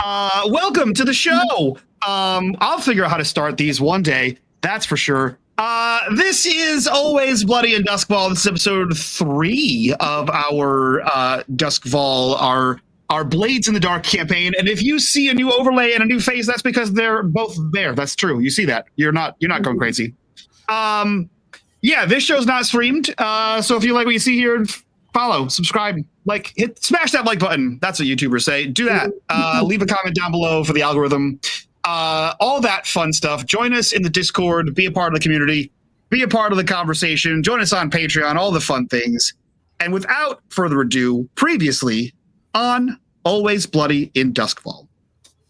Welcome to the show. I'll figure out how to start these one day. That's for sure. This is Always Bloody and Doskvol. This is episode 3 of our Doskvol, our Blades in the Dark campaign. And if you see a new overlay and a new face, that's because they're both there. That's true. You see that. You're not going crazy. Yeah, this show's not streamed. So if you like what you see here, follow, subscribe, smash that like button. That's what YouTubers say. Do that. Leave a comment down below for the algorithm. All that fun stuff. Join us in the Discord. Be a part of the community. Be a part of the conversation. Join us on Patreon. All the fun things. And without further ado, previously on Always Bloody in Doskvol.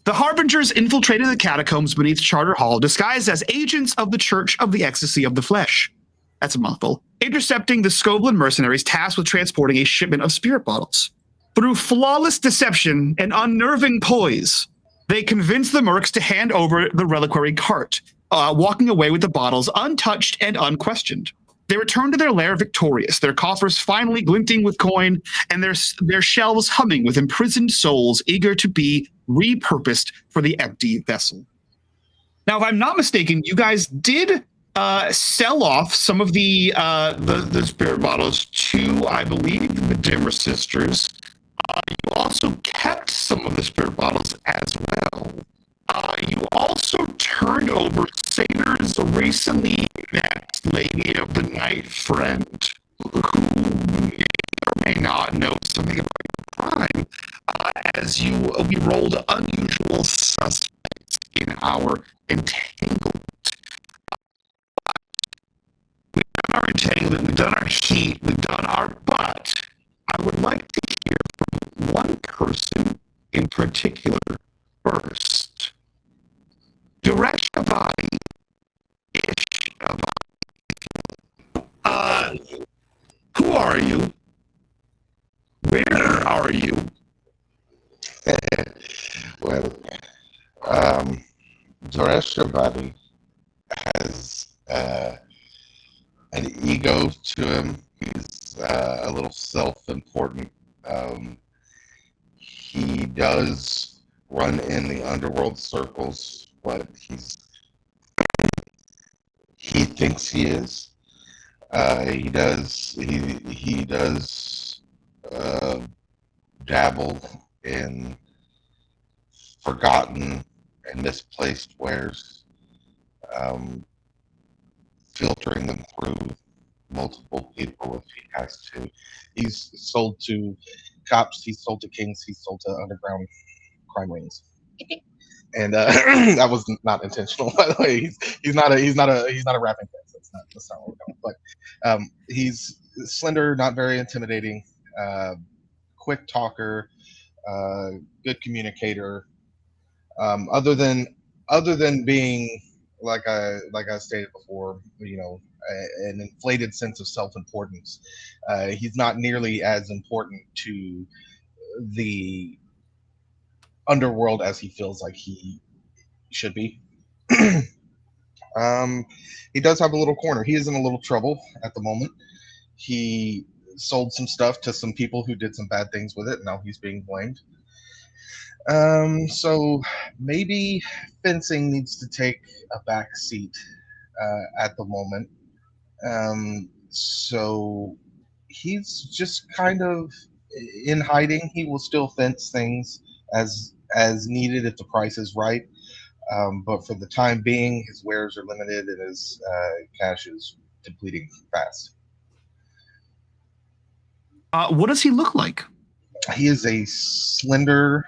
The Harbingers infiltrated the catacombs beneath Charter Hall, disguised as agents of the Church of the Ecstasy of the Flesh. That's a mouthful. Intercepting the Skovlan mercenaries tasked with transporting a shipment of spirit bottles. Through flawless deception and unnerving poise, they convinced the mercs to hand over the reliquary cart, walking away with the bottles untouched and unquestioned. They returned to their lair victorious, their coffers finally glinting with coin, and their shelves humming with imprisoned souls eager to be repurposed for the empty vessel. Now, if I'm not mistaken, you guys did sell off some of the spirit bottles to, I believe, the Dimmer sisters. You also kept some of the spirit bottles as well. You also turned over Satyr's recently met Lady of the Night friend, who may or may not know something about your crime, as we rolled unusual suspects in our entanglement. We've done our entanglement, we've done our heat, we've done our butt. I would like to hear from one person in particular first. Direct your body. Who are you? Where are you? Well, Zoresha Body has an ego to him. He's a little self-important. He does run in the underworld circles, but he thinks he is. He does dabble in forgotten and misplaced wares, filtering them through multiple people if he has to. He's sold to cops, he's sold to kings, he's sold to underground crime rings. And that was not intentional, by the way. He's not a rapping fence. That's not what we're going. But he's slender, not very intimidating, quick talker, good communicator. Other than being like I stated before, an inflated sense of self-importance. He's not nearly as important to the underworld as he feels like he should be. He does have a little corner. He is in a little trouble at the moment. He sold some stuff to some people who did some bad things with it, and now he's being blamed. So maybe fencing needs to take a back seat at the moment. So he's just kind of in hiding. He will still fence things as needed if the price is right. But for the time being, his wares are limited and his cash is depleting fast. What does he look like? He is a slender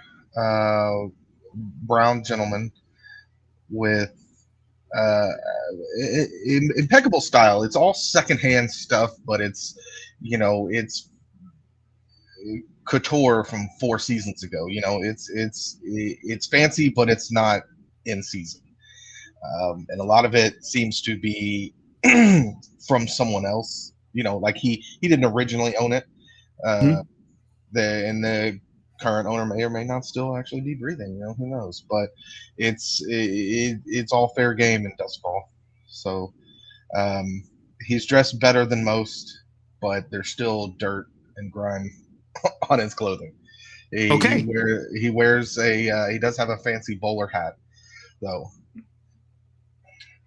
brown gentleman with impeccable style. It's all secondhand stuff, but it's couture from 4 seasons ago. It's fancy, but it's not in season. And a lot of it seems to be from someone else. Like he didn't originally own it. The current owner may or may not still actually be breathing. Who knows? But it's all fair game in Doskvol. So he's dressed better than most, but there's still dirt and grime on his clothing. Okay. He wears a he does have a fancy bowler hat though.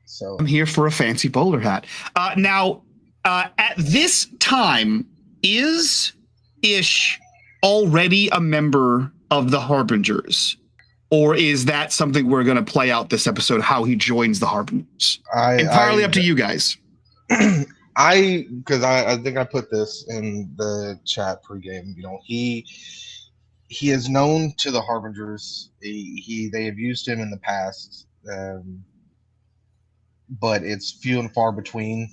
So I'm here for a fancy bowler hat. Now, at this time, is Ish already a member of the Harbingers? Or is that something we're going to play out this episode, how he joins the Harbingers? Entirely up to you guys. I think I put this in the chat pregame. You know, he is known to the Harbingers. They have used him in the past, but it's few and far between.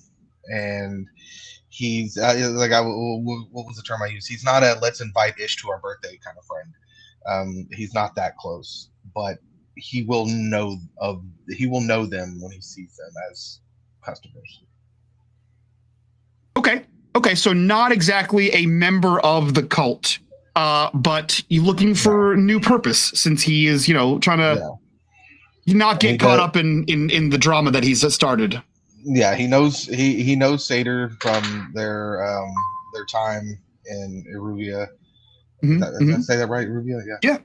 And he's what was the term I used? He's not a let's invite Ish to our birthday kind of friend. He's not that close, but he will know them when he sees them as customers. Okay, so not exactly a member of the cult, but you're looking for new purpose since he is, trying to not get caught up in the drama that he's started. Yeah, he knows Satyr from their time in Iruvia. Did I say that right, Iruvia? Yeah.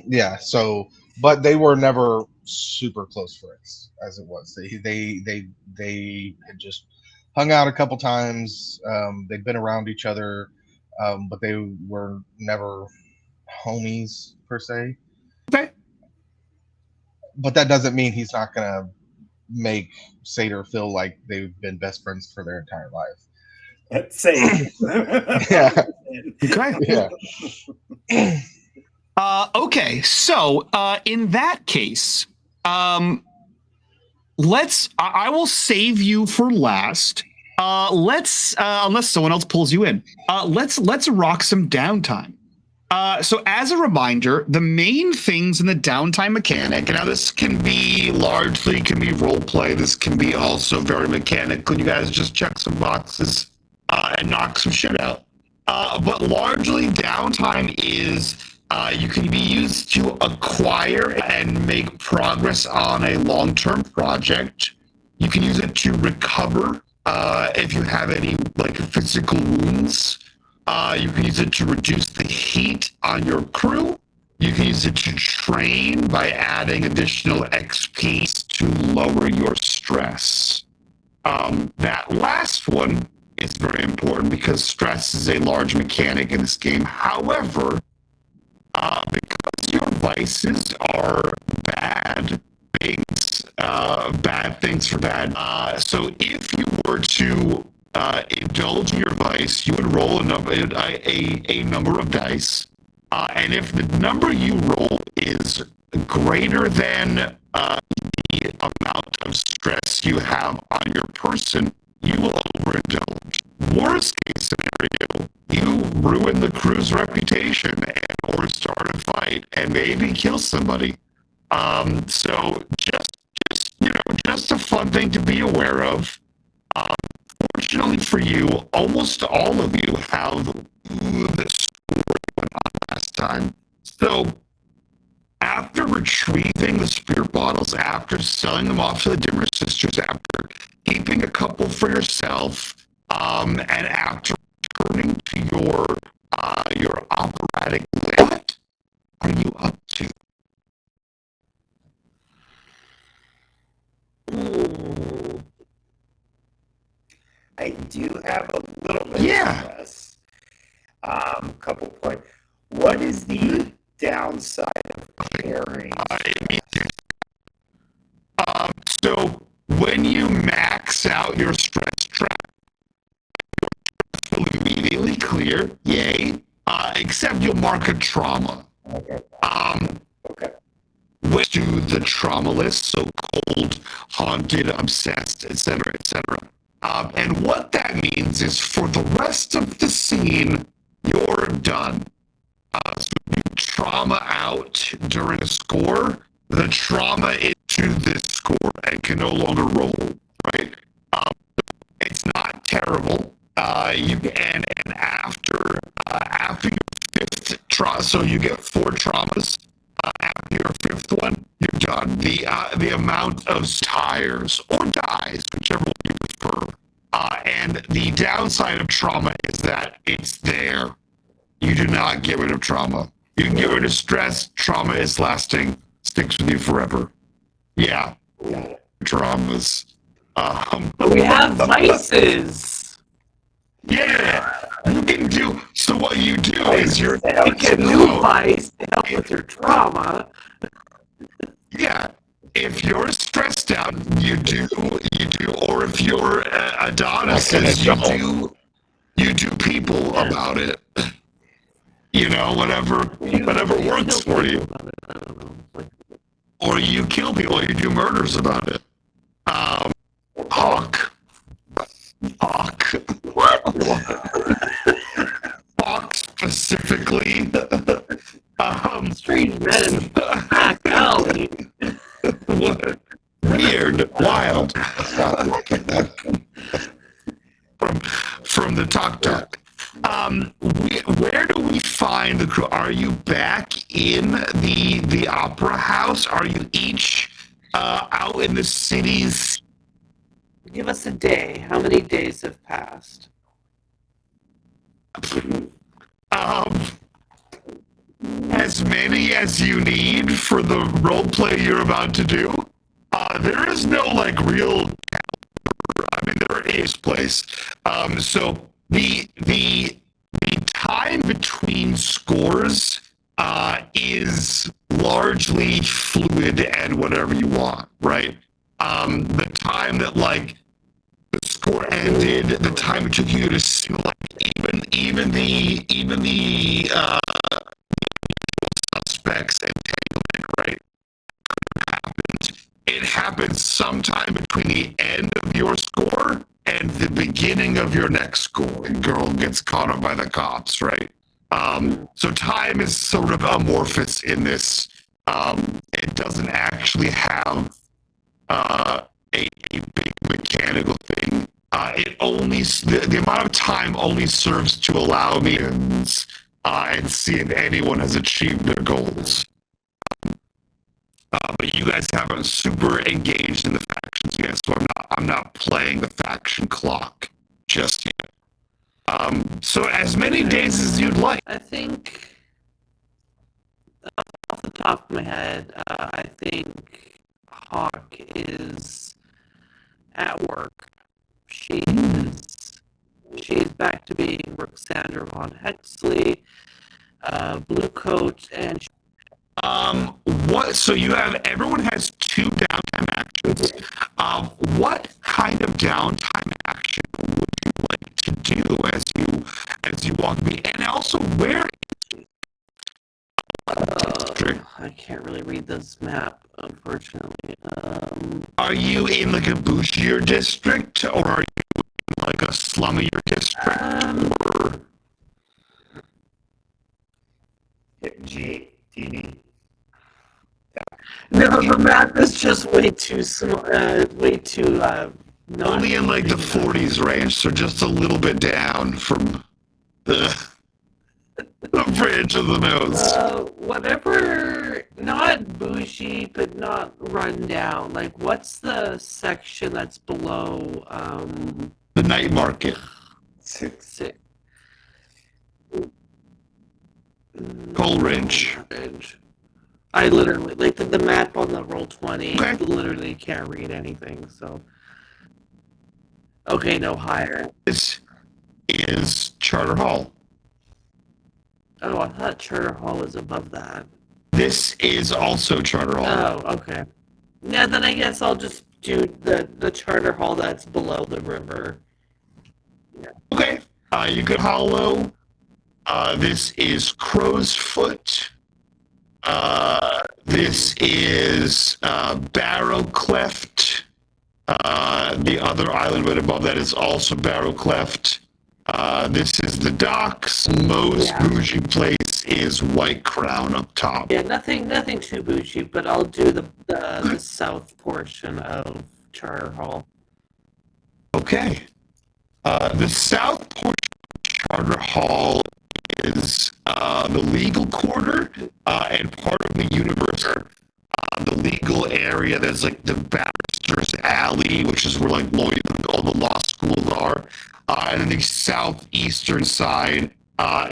Yeah. So, but they were never super close friends, as it was. They had just hung out a couple times. They'd been around each other, but they were never homies per se. Okay. But that doesn't mean he's not gonna make Satyr feel like they've been best friends for their entire life. Same. Yeah. Okay. Yeah. Okay. So, in that case, I will save you for last. Unless someone else pulls you in, let's rock some downtime. So as a reminder, the main things in the downtime mechanic, and now this can be role play. This can be also very mechanical. You guys just check some boxes and knock some shit out. But largely downtime is you can be used to acquire and make progress on a long-term project. You can use it to recover if you have any physical wounds. You can use it to reduce the heat on your crew. You can use it to train by adding additional XP to lower your stress. That last one is very important because stress is a large mechanic in this game. However, because your vices are bad things for bad. So if you were to indulge in your vice, you would roll a number of dice, and if the number you roll is greater than the amount of stress you have on your person, you will overindulge. Worst case scenario, you ruin the crew's reputation or start a fight and maybe kill somebody. So just a fun thing to be aware of. Fortunately for you, almost all of you have the score you went on last time. So after retrieving the spirit bottles, after selling them off to the Dimmer Sisters, after keeping a couple for yourself, and after returning to your operatic, what are you up to? I do have a little bit of stress. Couple points. What is the downside of carrying? So when you max out your stress trap, will immediately clear. Yay! Except you'll mark a trauma. Okay. Okay. Which do the trauma list, so cold, haunted, obsessed, etc., etc. And what that means is for the rest of the scene, you're done. So you trauma out during a score, the trauma into this score and can no longer roll, right? It's not terrible. And after your fifth trauma, so you get 4 traumas. After your 5th one, you're done. The amount of tires or dies, whichever one you prefer. And the downside of trauma is that it's there. You do not get rid of trauma. You can get rid of stress. Trauma is lasting, sticks with you forever. Yeah, traumas. But we have vices. Yeah, you can do. So what you do is you're Pick a new vice to help with your trauma. Yeah, if you're stressed out, you do, or if you're Adonis, you do people about it. You know, whatever works for you. Or you kill people, or you do murders about it. Hawke. What? Hawke specifically. Strange men in the back alley. Weird, wild. From the talk. Where do we find the crew? Are you back in the opera house? Are you each out in the cities? Give us a day. How many days have passed? As many as you need for the role play you're about to do. There is no real. I mean, there is place. So the time between scores is largely fluid and whatever you want, right? The time that the score ended, the time it took you to see even the suspects entanglement, right? It happens sometime between the end of your score and the beginning of your next score. And girl gets caught up by the cops, right? So time is sort of amorphous in this. It doesn't actually have a big mechanical thing. It only the amount of time only serves to allow me and see if anyone has achieved their goals. But you guys haven't super engaged in the factions yet, so I'm not playing the faction clock just yet. So as many days as you'd like. I think, off the top of my head, I think Hawke is at work. She's back to being Roxandra von Hexley, blue coat, and what? So you have everyone has 2 downtime actions. What kind of downtime action would you like to do as you walk me? And also, where? I can't really read this map, unfortunately. Are you in a bougier district, or are you in a slummier district? No, the map is just way too small. Way too. Only in the 40s range, so just a little bit down from the bridge of the nose. Whatever. Not bougie, but not run down. What's the section that's below? The night market. Six. Coleridge. I literally the map on the Roll20. Okay. Literally can't read anything. So. Okay, no higher. This is Charter Hall. Oh, I thought Charter Hall was above that. This is also Charter Hall. Oh, okay. Yeah, then I guess I'll just do the Charter Hall that's below the river. Yeah. Okay. You could hollow. This is Crow's Foot. This is Barrow Cleft. The other island right above that is also Barrow Cleft. This is the docks. Most bougie place is White Crown up top. Yeah, nothing too bougie, but I'll do the south portion of Charter Hall. Okay. The south portion of Charter Hall is the legal quarter and part of the universe. The legal area, there's the barrister's alley, which is where all the law schools are. And then the southeastern side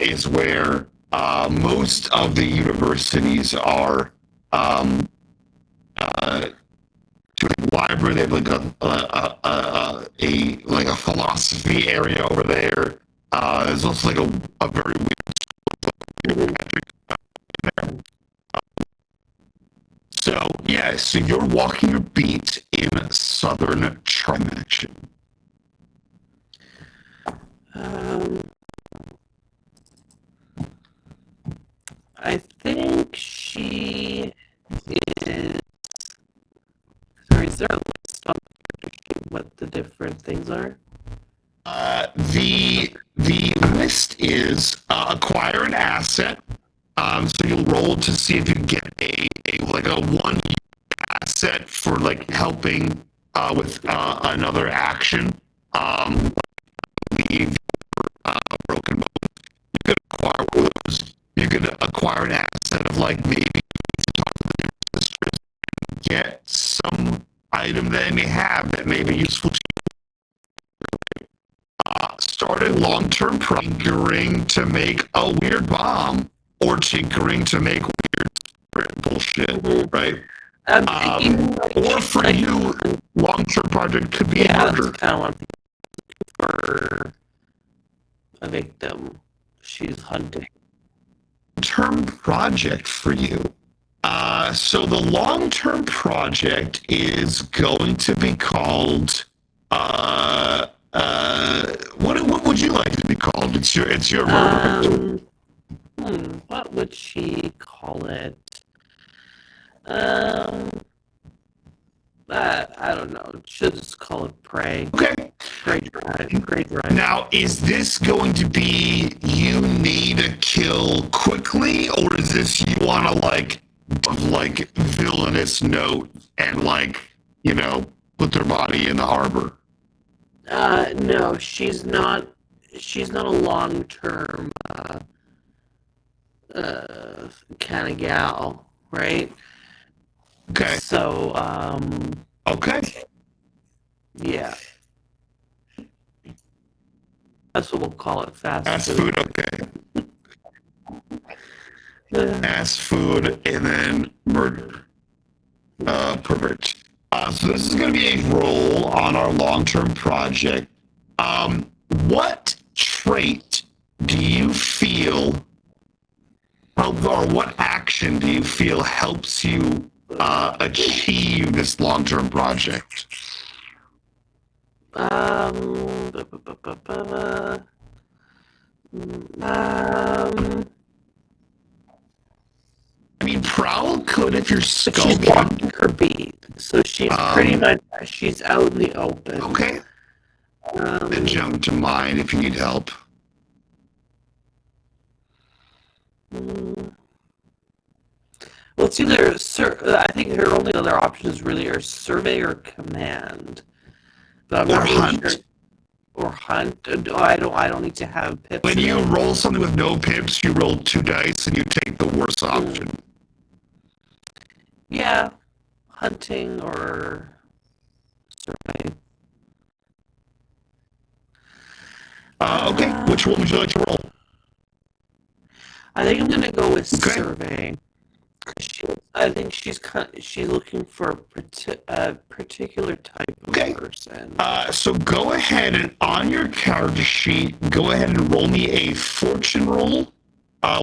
is where most of the universities are. To a library, they have like a philosophy area over there. There's also like a very weird magic there. So yeah, so you're walking your beat in Southern Charm action. I think she is. Sorry, is there a list on what the different things are? The list is acquire an asset. So you'll roll to see if you can get a one asset for like helping with another action. Leave broken bones. You could acquire one of those. You could acquire an asset of like maybe talk to the mistress and get some item that they may have that may be useful to you. Start a long-term tinkering to make a weird bomb or tinkering to make weird bullshit, right? Or for you, long-term project could be murder. That's kind of what I'm thinking for a victim. She's hunting. Term project for you. So the long-term project is going to be called. What would you like to be called? It's your murder. What would she call it? I don't know. She'll just call it prey. Okay. Great drive. Now, is this going to be you need a kill quickly, or is this you want to like villainous note and put their body in the harbor? No, she's not a long-term kind of gal, right? Okay. So, okay. Yeah. That's what we'll call it, Fast food, okay. Fast food and then murder. Perfect. So this is going to be a roll on our long-term project. What trait do you feel, or what action do you feel helps you achieve this long-term project? I mean, Prowl could if you're she's skulking. walking her beat, so she's pretty much she's out in the open. Okay. Then jump to mine if you need help. Well, it's either I think her only other options really are survey or command. But I'm Or not really hunt. sure. Or hunt. I don't need to have pips. When you roll something with no pips, you roll 2 dice and you take the worst option. Yeah, hunting or survey. Okay, which one would you like to roll? I think I'm gonna go with Okay. survey. I think she's looking for a particular type of Okay. person. So go ahead and on your character sheet, go ahead and roll me a fortune roll,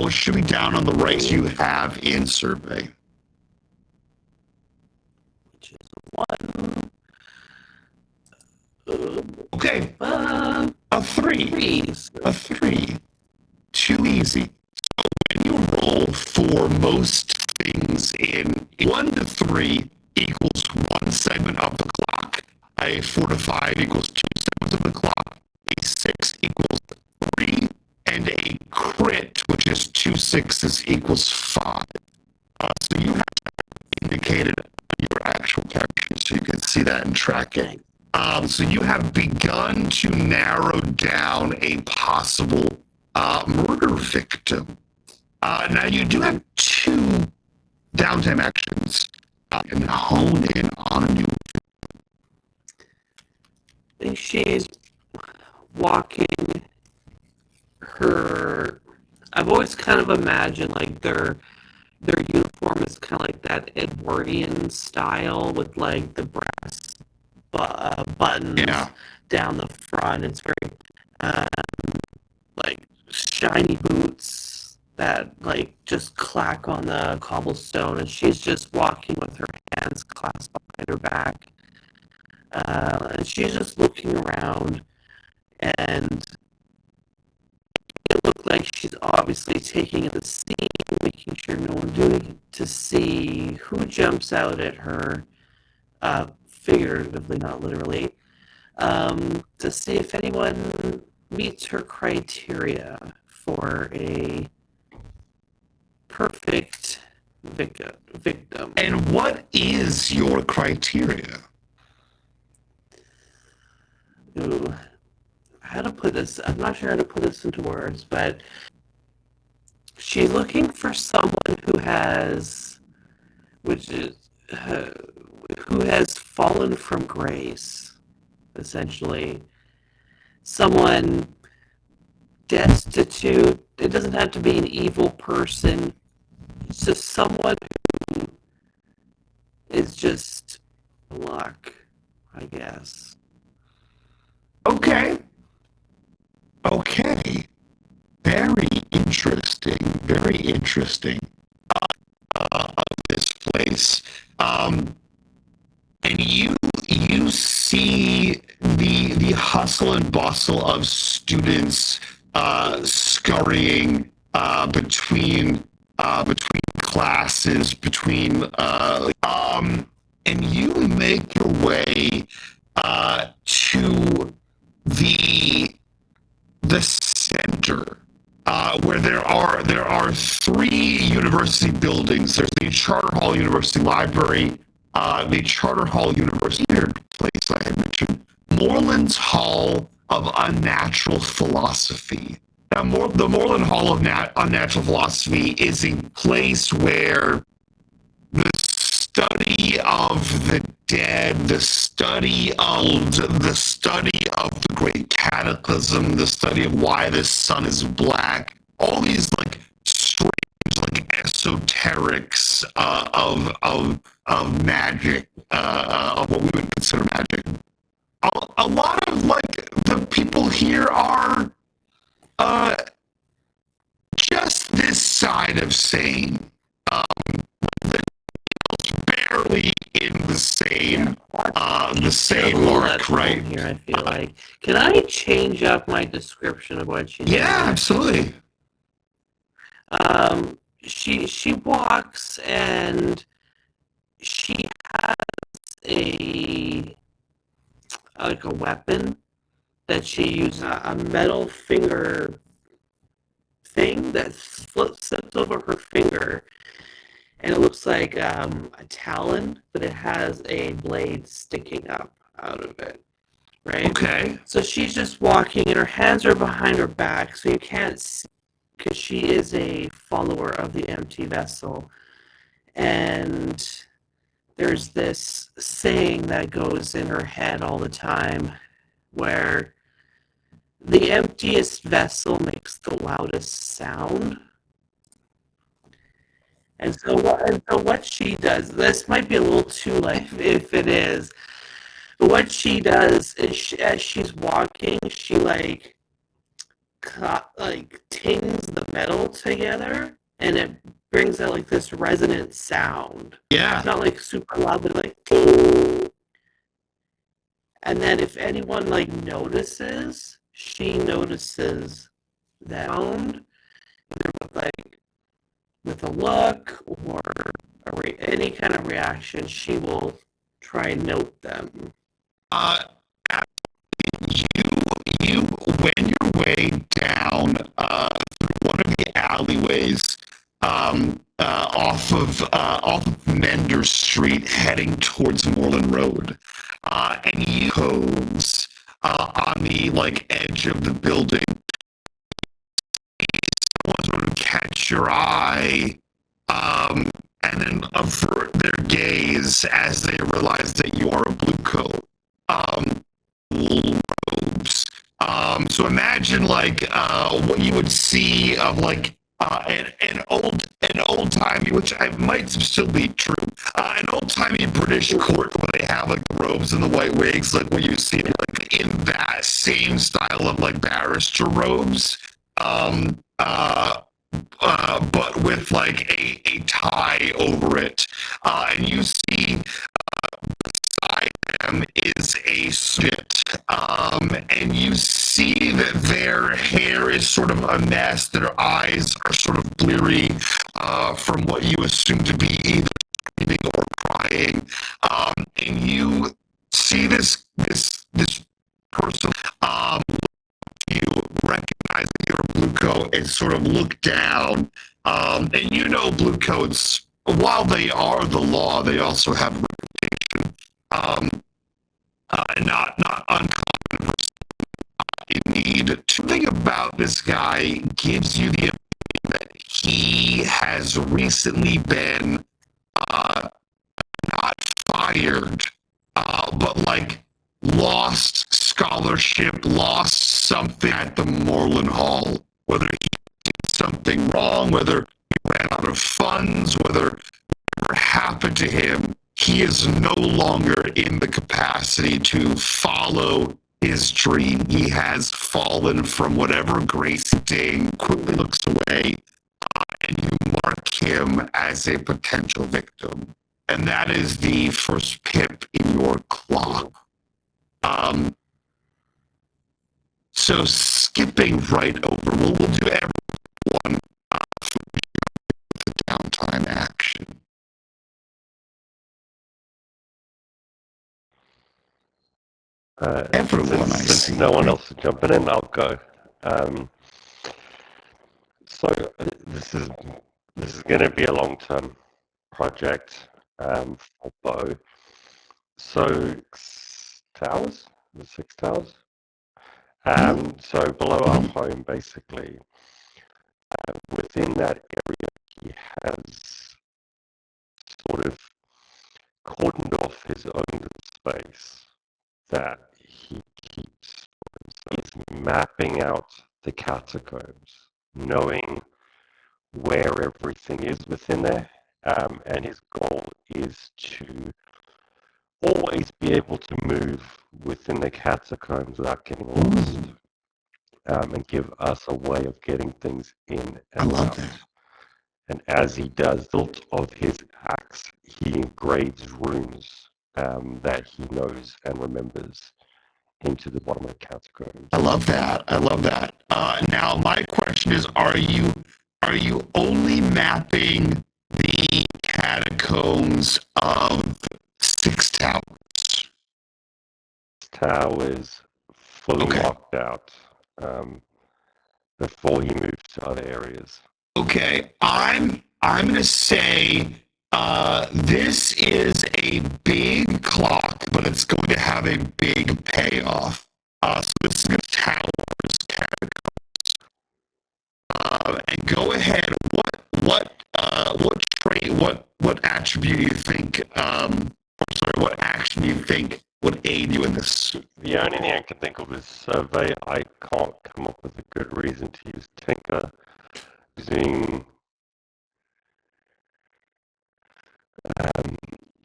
which should be down on the right you have in survey. Which is one. Okay, a 3. Threes. A 3. Too easy. So when you roll for most things in 1 to 3 equals 1 segment of the clock. A 4 to 5 equals 2 segments of the clock. A 6 equals 3. And a crit, which is 2 6s, equals 5. So you have indicated your actual character so you can see that and track it. So you have begun to narrow down a possible murder victim. Now you do have 2 downtime actions and hone in on a new. I think she's walking her I've always kind of imagined like their uniform is kind of like that Edwardian style with like the brass buttons down the front. It's very like shiny boots that like just clack on the cobblestone, and she's just walking with her hands clasped behind her back, and she's just looking around, and it looked like she's obviously taking in the scene, making sure no one's doing to see who jumps out at her, figuratively, not literally, to see if anyone meets her criteria for a perfect victim. And what is your criteria? Ooh. How to put this? I'm not sure how to put this into words, but she's looking for someone who has fallen from grace, essentially. Someone destitute. It doesn't have to be an evil person. It's just someone who is just luck, I guess. Okay. Very interesting. Very interesting. This place. And you see the hustle and bustle of students scurrying between classes, and you make your way to the center, where there are three university buildings. There's the Charter Hall University Library, the Charter Hall University place I had mentioned, Moreland's Hall of Unnatural Philosophy. Now, the Moreland Hall of Unnatural Philosophy is a place where the study of the dead, the study of the Great Cataclysm, the study of why the sun is black, all these like strange, like esoterics of magic, of what we would consider magic. A lot of like the people here are just this side of sane. Barely in the same mark, right? Here, I feel like. Can I change up my description of what she's doing? Absolutely. She walks and she has a weapon that she uses, a metal finger thing that slips over her finger. And it looks like a talon, but it has a blade sticking up out of it, right? Okay. So she's just walking, and her hands are behind her back, so you can't see, because she is a follower of the empty vessel. And there's this saying that goes in her head all the time, where the emptiest vessel makes the loudest sound. And so what she does, this might be a little too late if it is, but what she does is as she's walking, she like tings the metal together, and it brings out like this resonant sound. Yeah. It's not like super loud, but like ting. And then if anyone like notices, she notices that sound, either with a look or any kind of reaction, she will try and note them. You wend your way down through one of the alleyways off of Mender Street, heading towards Moreland Road, and you codes on the like edge of the building. Someone sort of catch your eye, and then avert their gaze as they realize that you are a blue coat. Robes. So imagine like what you would see of like an old timey, which I might still be true, an old timey British court where they have like the robes and the white wigs, like what you see like in that same style of like barrister robes, but with like a tie over it, and you see beside them is a spit, and you see that their hair is sort of a mess, their eyes are sort of bleary, from what you assume to be either screaming or crying, and you see this person, you recognize your blue coat and sort of look down, and you know blue coats, while they are the law, they also have a reputation, not uncommon. Indeed, something about this guy gives you the opinion that he has recently been not fired, but like lost scholarship, lost something at the Moreland Hall. Whether he did something wrong, whether he ran out of funds, whether whatever happened to him, he is no longer in the capacity to follow his dream. He has fallen from whatever grace ding, quickly looks away, and you mark him as a potential victim. And that is the first pip in your clock. So skipping right over, we'll do everyone for the downtime action. Everyone, I since see. no one else is jumping in, I'll go. So this is going to be a long-term project for Bo. So 6 towers, the 6 towers. So below our home, basically, within that area, he has sort of cordoned off his own space that he keeps. So he's mapping out the catacombs, knowing where everything is within there, and his goal is to always be able to move within the catacombs without getting lost, and give us a way of getting things in and out. That. And as he does, hilt of his axe, he engraves runes that he knows and remembers into the bottom of the catacombs. I love that. Now, my question is: Are you only mapping the catacombs of 6 towers? Towers fully locked out before he moves to other areas. Okay, I'm gonna say this is a big clock, but it's going to have a big payoff. So this is gonna towers catacombs. And go ahead. What attribute you think? What action you think would aid you in this? The only thing I can think of is survey. I can't come up with a good reason to use Tinker. Using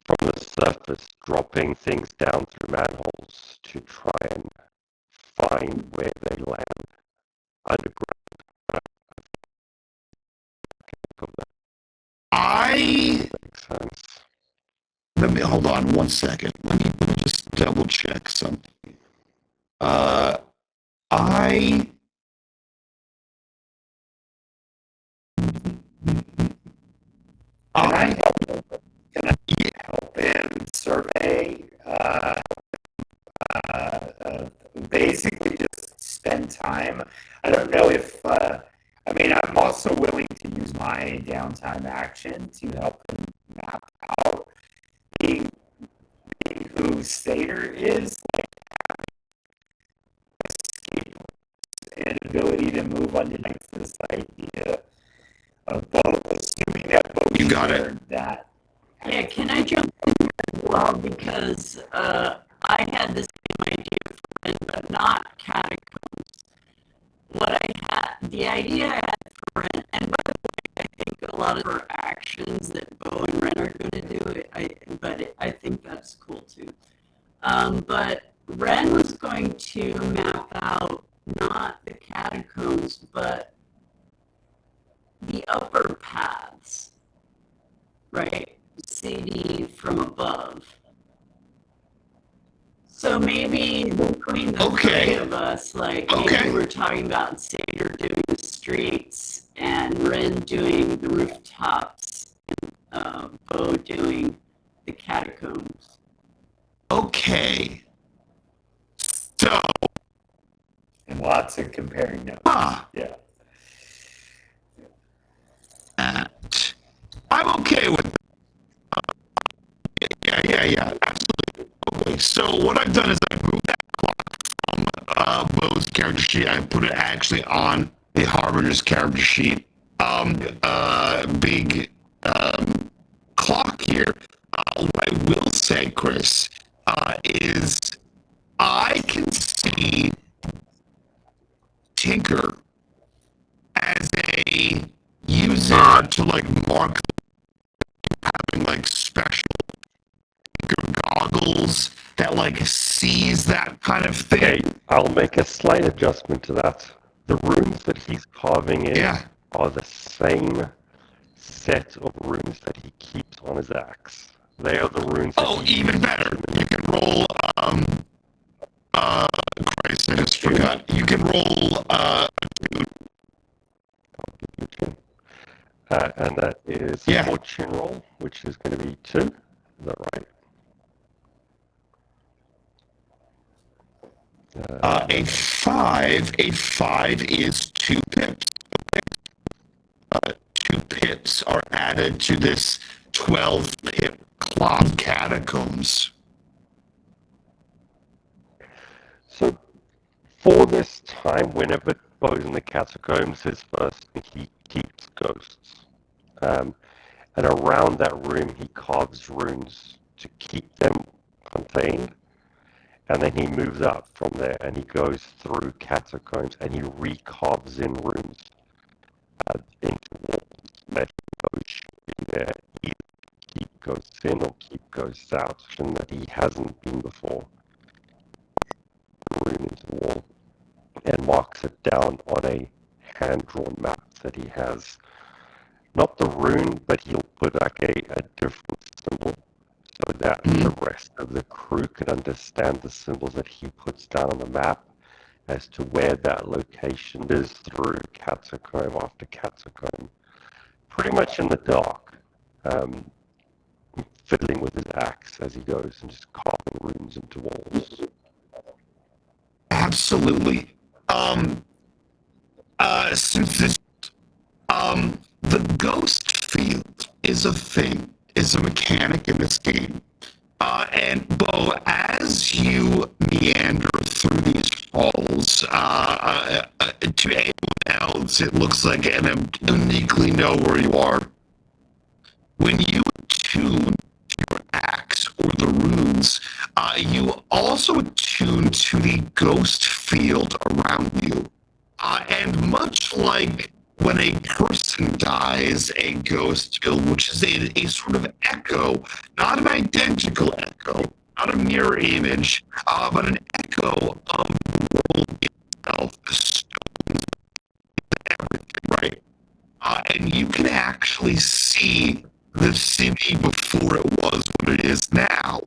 from the surface, dropping things down through manholes to try and find where they land underground. Makes sense. Let me hold on one second. Let me just double check something. Can I help him survey? Basically, just spend time. I don't know if. I'm also willing to use my downtime action to help him map out being who Satyr is, like escape and ability to move underneath this idea of both, assuming that both You got it. That. Yeah, can I jump in here as well? Because I had the same idea for it, but not catacombs. The idea I had for it, and by the lot of her actions that Bo and Ren are going to do. I think that's cool too. But Wren was going to map out not the catacombs, but the upper paths, right? City from above. So maybe between the three of us, like maybe we're talking about Satyr doing the streets and Wren doing the rooftops and Bo doing the catacombs. Okay. So. And lots of comparing notes. Yeah. I'm okay with yeah, absolutely. Okay, so what I've done is I've moved that clock from Bo's character sheet. I put it actually on the Harbinger's character sheet. Big clock here. What I will say, Chris, is I can see Tinker as a user to like mark having like special goggles that like sees that kind of thing. Okay, I'll make a slight adjustment to that. The runes that he's carving in are the same set of runes that he keeps on his axe. They are the runes. Oh, even better. You can roll. Christ, I just forgot. You can roll. And that is fortune roll, which is going to be 2. Is that right? A 5 is 2 pips. 2 pips are added to this 12 pip cloth catacombs. So, for this time, whenever Bo's in the catacombs, his first thing, he keeps ghosts. And around that room, he carves runes to keep them contained. And then he moves up from there and he goes through catacombs and he recarves in runes into walls that he goes shooting there. Either keep ghosts in or keep ghosts out, and that he hasn't been before. Rune into the wall and marks it down on a hand-drawn map that he has. Not the rune, but he'll put like a different symbol so that the rest of the crew can understand the symbols that he puts down on the map as to where that location is through catacomb after catacomb. Pretty much in the dark, fiddling with his axe as he goes and just carving runes into walls. Absolutely. Since this, the ghost field is a thing, is a mechanic in this game. And Bo, as you meander through these halls, to anyone else, it looks like and uniquely know where you are. When you attune your axe or the runes, you also attune to the ghost field around you. And much like when a person dies, a ghost field, which is a sort of echo, not an identical echo, not a mirror image, but an echo of the world itself, the stones, everything, right? And you can actually see the city before it was what it is now.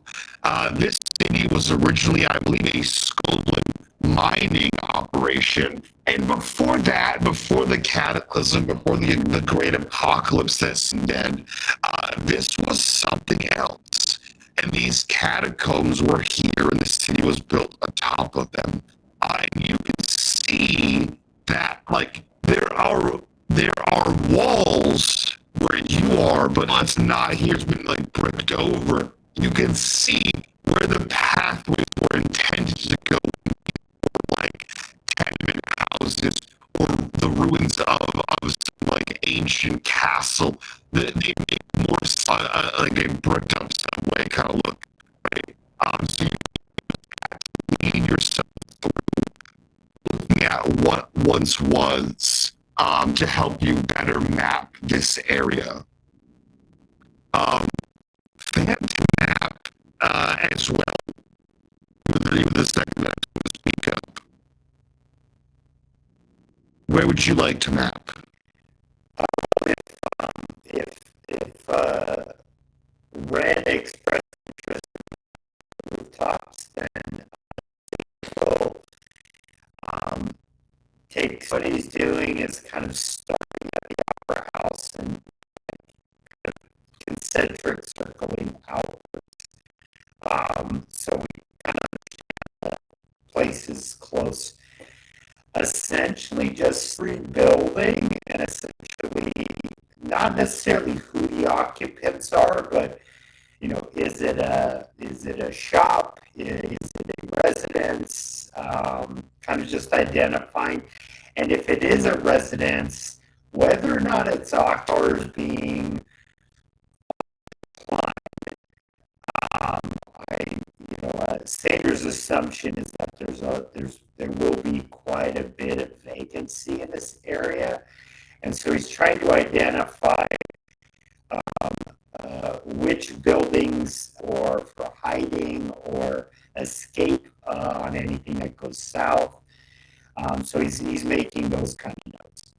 This city was originally, I believe, a Skolan mining operation. And before that, before the cataclysm, before the great apocalypse that's dead, this was something else. And these catacombs were here, and the city was built atop of them. And you can see that, like, there are walls where you are, but it's not here. It's been, like, bricked over. You can see where the pathways were intended to go, like tenement houses or the ruins of some, like, ancient castle. They make more like a bricked up subway kind of look, right? So you lead yourself through looking at what once was to help you better map this area. Phantom map as well. The second map to speak up. Where would you like to map? If Wren expressed interest in rooftops, then he'll take what he's doing is kind of starting at the opera house and kind of concentric circling outwards. So we kind of understand the places close. Essentially just rebuilding and essentially not necessarily who the occupants are, but is it a shop? Is it a residence? Kind of just identifying. And if it is a residence, whether or not it's ours being Sanders' assumption is that there will be quite a bit of vacancy in this area, and so he's trying to identify which buildings or for hiding or escape on anything that goes south. So he's making those kind of notes.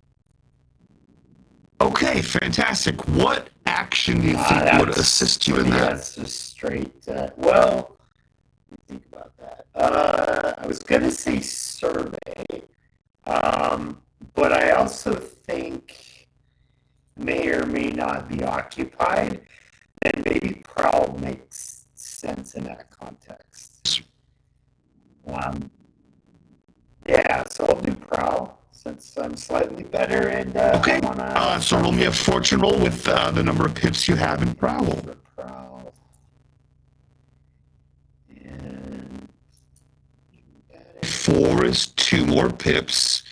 Okay, fantastic. What action do you think would assist you in that? That's just straight. Well, let me think about that. I was going to say survey, but I also think may or may not be occupied, and maybe prowl makes sense in that context. Yeah, so I'll do prowl since I'm slightly better. And okay, so roll me a fortune roll with the number of pips you have in prowl. Prowl. And 4 is 2 more pips.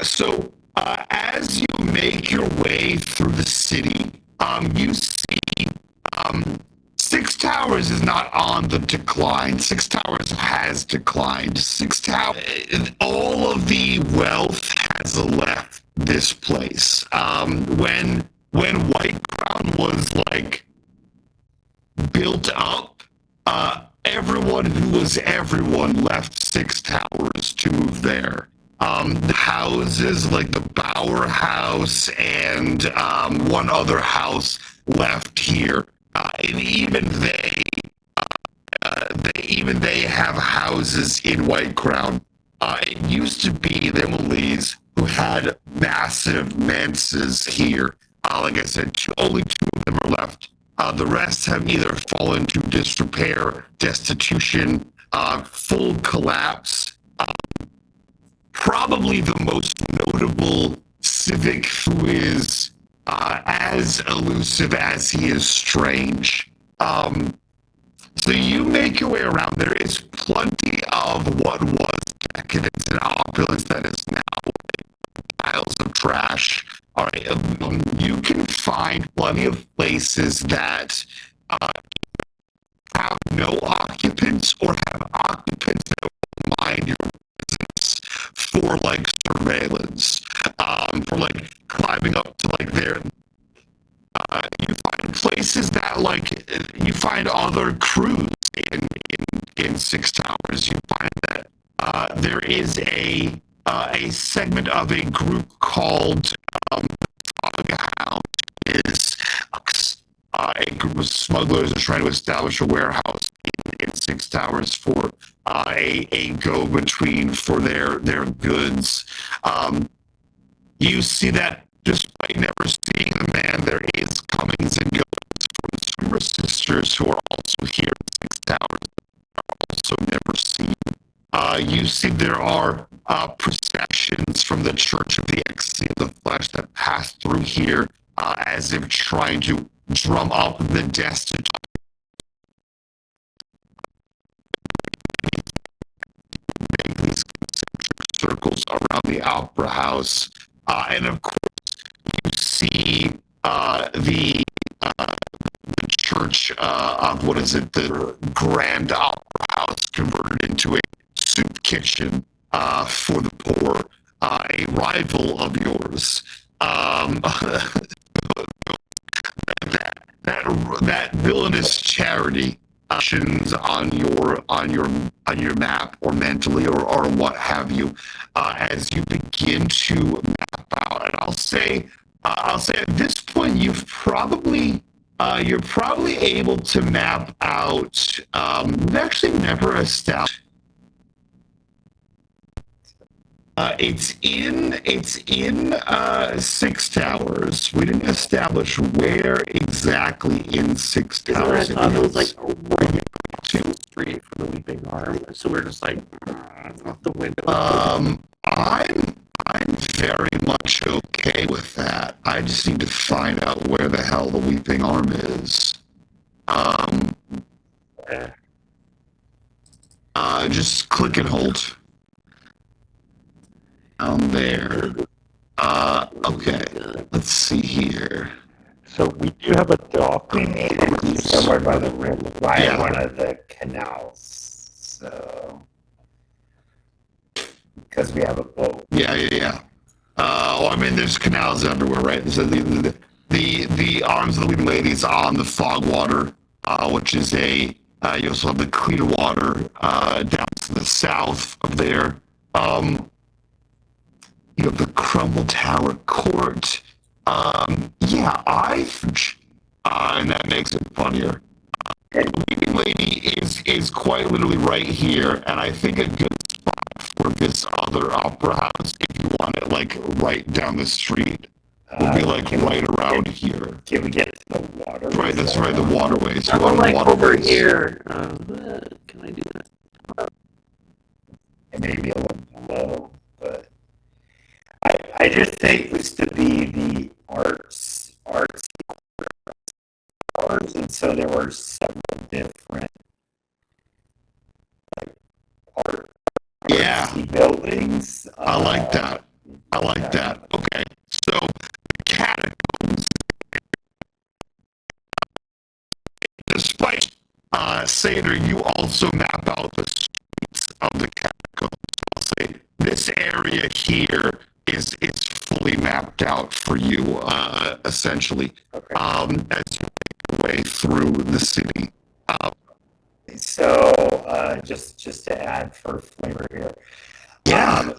So as you make your way through the city, you see Six Towers is not on the decline. Six Towers has declined. Six Towers, all of the wealth has left this place. When White Crown was like built up, everyone who was everyone left Six Towers to move there. The houses like the Bower House and one other house left here. And even they have houses in White Crown. It used to be the Emily's who had massive manses here. Like I said, only 2 of them are left. The rest have either fallen to disrepair, destitution, full collapse. Probably the most notable civic who is as elusive as he is strange. So you make your way around. There is plenty of what was decadence and opulence that is now piles of trash. All right, you can find plenty of places that have no occupants or have occupants that will mind your business for like surveillance, for like climbing up to like their. You find places that like you find other crews in Six Towers. You find that there is a segment of a group called Foghound. Is a group of smugglers are trying to establish a warehouse in Six Towers for a go-between for their goods. You see that despite never seeing the man, there is comings and goings from the Summer Sisters who are also here in Six Towers, are also never seen. You see there are processions from the Church of the Ecstasy of the Flesh that pass through here as if trying to drum up the destitute. Make these concentric circles around the Opera House. And of course, you see the church of, what is it, the Grand Opera House converted into a soup kitchen for the poor. a rival of yours. That villainous charity actions on your map or mentally or what have you as you begin to map out. And I'll say at this point you're probably able to map out. We've actually never established. It's in 6 Towers. We didn't establish where exactly in 6 Isn't what I Towers thought it was like is. right across the street from the Weeping Arm. So we're just like out the window. I'm very much okay with that. I just need to find out where the hell the Weeping Arm is. Just click and hold. Down there. Okay. Let's see here. So we do have a dock. We made it somewhere by the river, by Yeah. one of the canals. So, because we have a boat. Yeah. I mean, there's canals everywhere, right? So the arms of the Weeping Ladies on the fog water, which is you also have the clear water down to the south of there. You have the Crumble Tower Court. And that makes it funnier. The Weeping Lady is quite literally right here, and I think a good spot for this other opera house, if you want it like right down the street, would be like right around here. Can we get to the water? Right, that's right, the waterways. I'm You're on the like over waterways. here. Can I do that? It may be a little below, but I just think this to be the arts, and so there were several different like artsy buildings. I like that. Okay, so the catacombs, despite Satyr, you also map out the streets of the catacombs. I'll say this area here is fully mapped out for you, essentially, Okay. as you make your way through the city. So just to add for flavor here.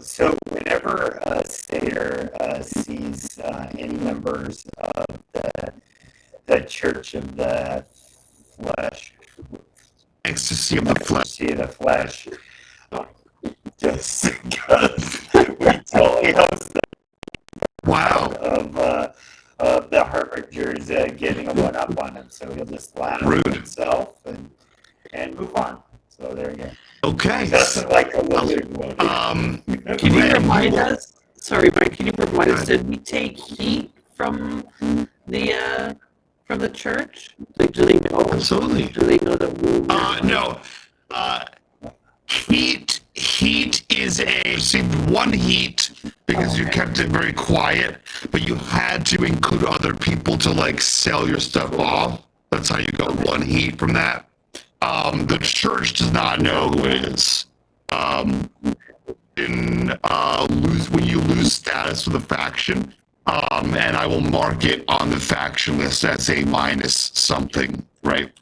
So whenever Satyr sees any members of the Church of the Flesh, Ecstasy of the flesh. see the flesh, just because we totally host Wow. of the Harbingers getting a one up on him, so he'll just laugh Rude. at himself and move on. So there you go. Okay. That's like a little bit more. Can you Wren, remind will- us? Sorry, Mike. Can you remind us? Did we take heat from the church? Like, do they know? Absolutely. Do they know that we? No. Heat is received 1 heat because you kept it very quiet, but you had to include other people to like sell your stuff off. That's how you got 1 heat from that. The church does not know who it is. When you lose status with a faction, and I will mark it on the faction list as a minus something, right?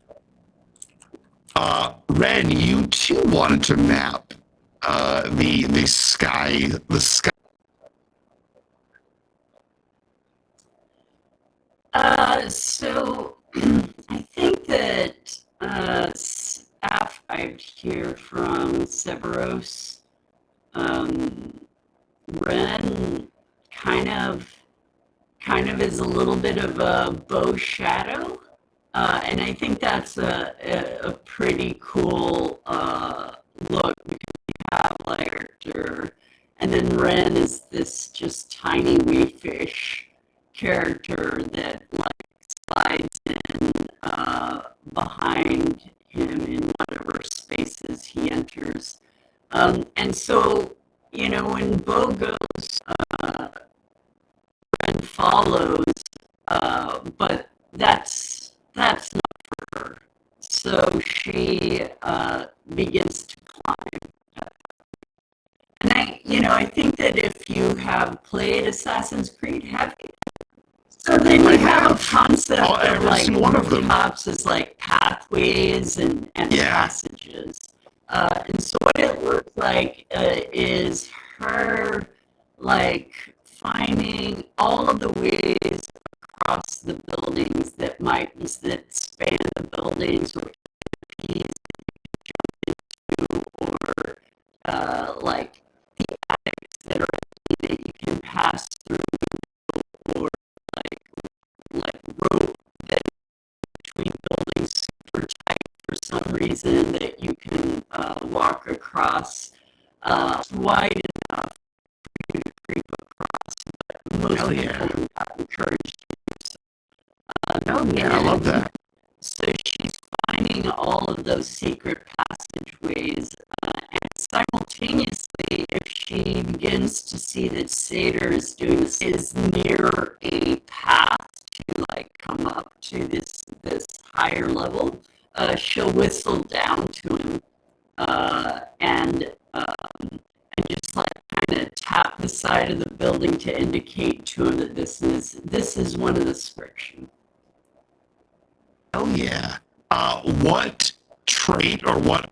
Wren, you too wanted to map the sky. So I think that staff I'd hear from Severos, Wren kind of is a little bit of a bow shadow, and I think that's a pretty cool look because we have character, and then Wren is this just tiny wee fish character that slides in behind him in whatever spaces he enters. And so, when Bo goes, Wren follows, but that's not for her. So she begins to climb. And I think that if you played Assassin's Creed? Have you? So then you have a concept of like rooftops as like pathways and passages. And so what it looks like is her like finding all of the ways across the buildings that span the buildings or keys into or like the attics that are that you can pass through or like rope that between buildings super tight for some reason that you can walk across wide enough for you to creep across, but most people are not encouraged to do so. I love that. So she's finding all of those secret passageways, and simultaneously, if she begins to see that Satyr is doing this, is near a path to like come up to this higher level, she'll whistle down to him and just like kind of tap the side of the building to indicate to him that this is one of the friction. Oh yeah. What trait or what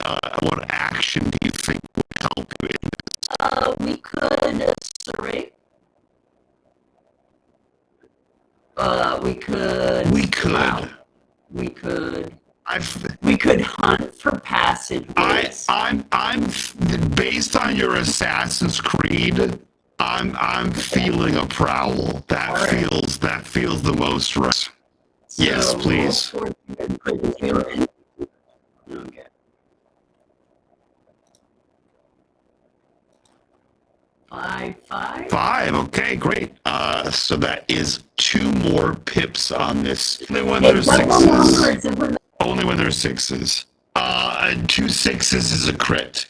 action do you think would help you in this? We could serrate. We could. Wow. We could hunt for passageways. I'm based on your Assassin's Creed. I'm feeling a prowl. That feels the most right. So yes, please. Okay. 5. 5. Okay, great. So that is 2 more pips on this. Only when there's 6s. Only when there's 6s. 2 6s is a crit.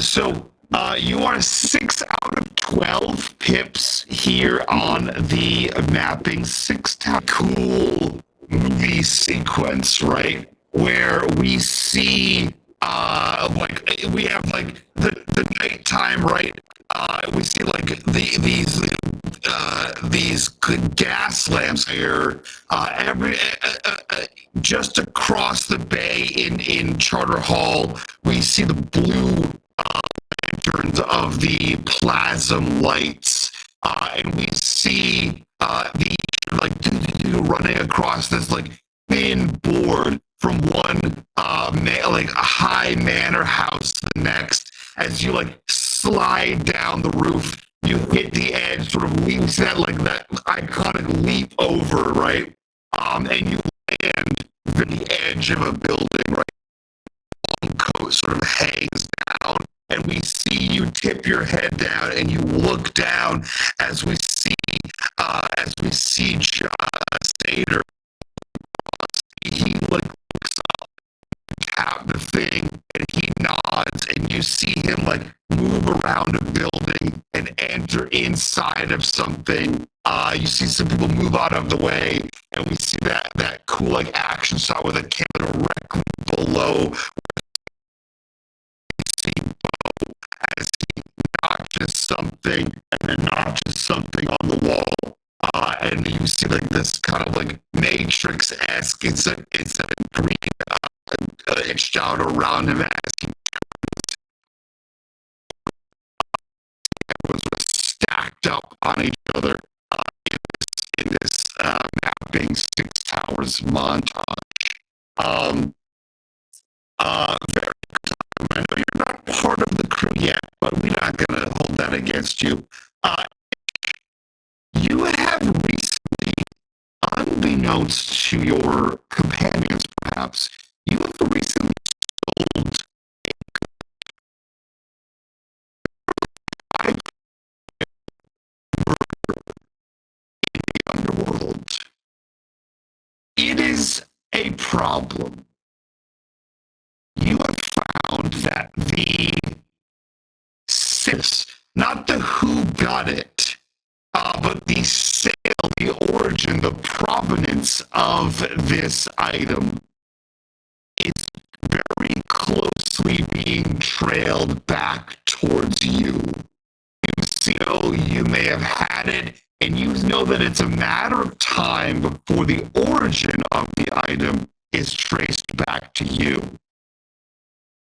So you are 6 out of 12 pips here on the mapping 6 town. Cool movie sequence, right? Where we see like we have like the nighttime, right? We see like these gas lamps here just across the bay in Charter Hall. We see the blue lanterns of the plasm lights, and we see the like running across this like thin board from one like a high manor house to the next. As you like slide down the roof, you hit the edge, sort of leaps that like that iconic leap over, right? And you land at the edge of a building, right? Long coat sort of hangs down, and we see you tip your head down, and you look down as we see Satyr. He like looks up, tap the thing, and he nods, and you see him like move around a building and enter inside of something. You see some people move out of the way, and we see that cool like action shot with a camera directly below. We see Bo as he notches something and then notches something on the wall. And you see like this kind of like Matrix-esque. It's a green etched out around him as he was stacked up on each other in this mapping 6 towers montage. Very good. I know you're not part of the crew yet, but we're not going to hold that against you. You have recently, unbeknownst to your companions perhaps, you have recently sold a in the underworld. It is a problem. You have found that the sis, not the who got it, but the sale, the origin, the provenance of this item is very closely being trailed back towards you. You see know you may have had it, and you know that it's a matter of time before the origin of the item is traced back to you.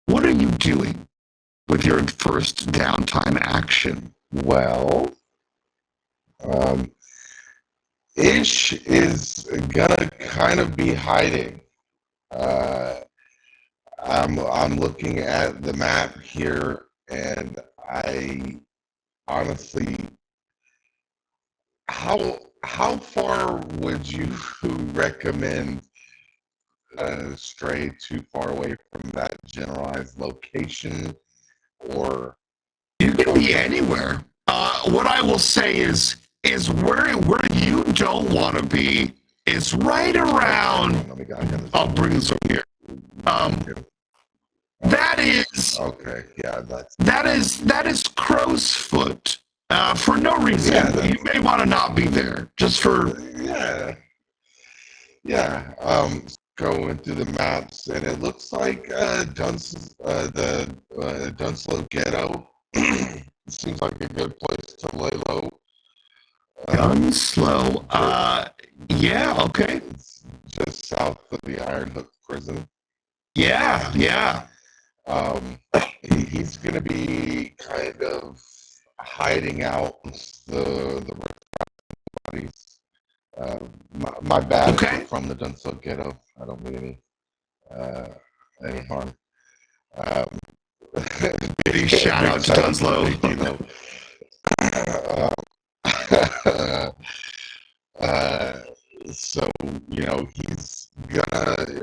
What are you doing with your first downtime action? Well, Ish is gonna kind of be hiding. I'm looking at the map here, and I honestly, how far would you recommend stray too far away from that generalized location, or You can be anywhere. What I will say is where you don't want to be is right around. I'll bring this over here. That is okay. Yeah, that is Crow's Foot. For no reason. Yeah, You may want to not be there. Just for going through the maps, and it looks like the Dunslow Ghetto seems like a good place to lay low. Dunslow. Yeah, okay. It's just south of the Iron Hook prison. Yeah. He's gonna be kind of hiding out the bodies. My bad Okay. from the Dunslow Ghetto. I don't mean any harm. Big shout out to Dunslow. So he's gonna.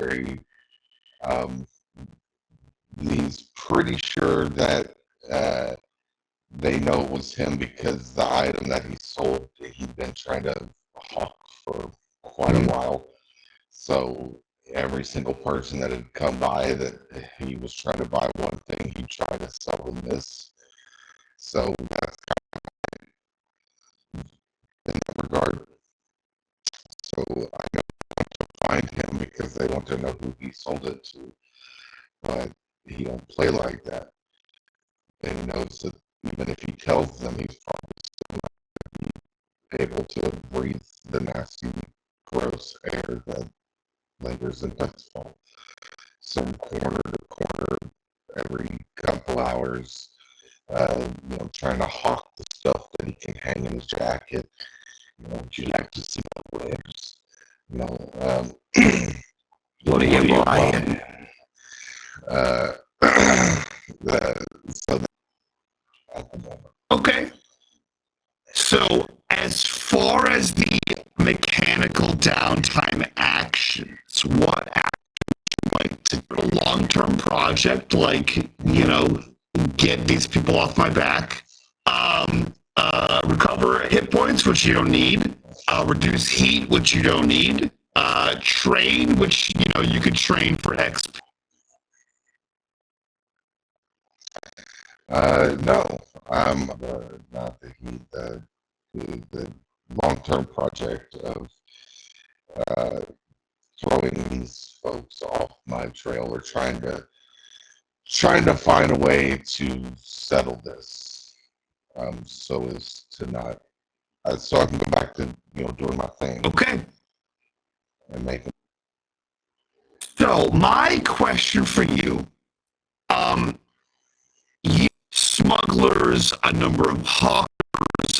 He's pretty sure that they know it was him because the item that he sold, he'd been trying to hawk for quite a while. So every single person that had come by that he was trying to buy one thing, he'd try to sell them this. So that's kind of in that regard. So I know they want to find him because they want to know who he sold it to. But he don't play like that. And he knows that even if he tells them, he's probably still not going to be able to breathe the nasty, gross air that lingers in Doskvol. So corner to corner, every couple hours, trying to hawk the stuff that he can hang in his jacket. Would you like to see my wares? What are you buying? Okay. So as far as the mechanical downtime actions, what actions like to do a long-term project, like, get these people off my back, recover hit points, which you don't need, reduce heat, which you don't need, train, which, you could train for XP. No, not the heat. The long-term project of throwing these folks off my trail, or trying to find a way to settle this, so as to not, so I can go back to doing my thing. Okay. And make. So my question for you, you smugglers, a number of hawkers,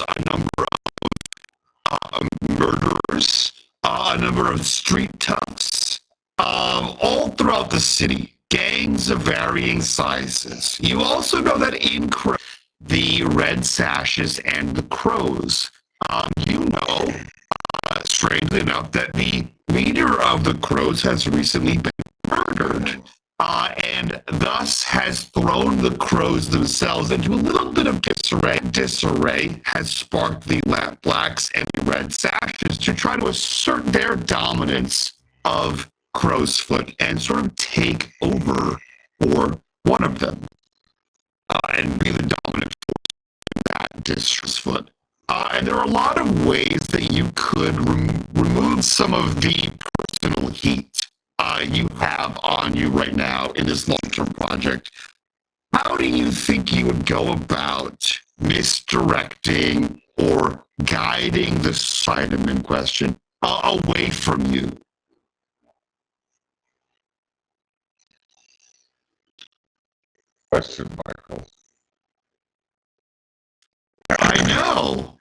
a number of murderers, a number of street toughs, all throughout the city, gangs of varying sizes. You also know that in the Red Sashes and the Crows, strangely enough, that the leader of the Crows has recently been murdered. And thus has thrown the Crows themselves into a little bit of disarray. Disarray has sparked the Blacks and the Red Sashes to try to assert their dominance of Crow's Foot and sort of take over for one of them, and be the dominant force in that district's foot. And there are a lot of ways that you could remove some of the personal heat you have on you right now in this long-term project. How do you think you would go about misdirecting or guiding the item in question away from you. Question, Michael. I know.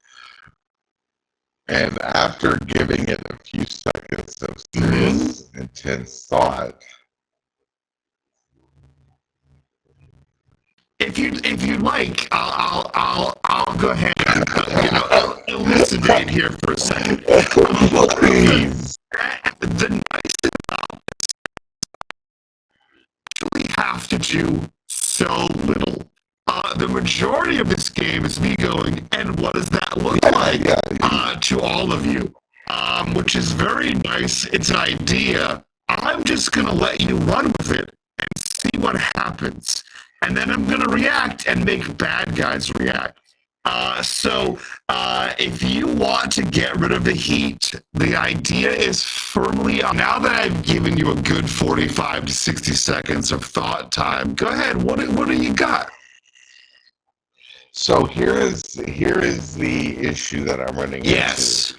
And after giving it a few seconds of serious, intense thought, if you'd like, I'll go ahead and elucidate here for a second. please. The nice thing about this, we have to do so little. The majority of this game is me going, and what does that look like to all of you? Which is very nice. It's an idea. I'm just going to let you run with it and see what happens. And then I'm going to react and make bad guys react. So if you want to get rid of the heat, the idea is firmly on. Now that I've given you a good 45 to 60 seconds of thought time, go ahead. What do you got? So here is the issue that I'm running Yes.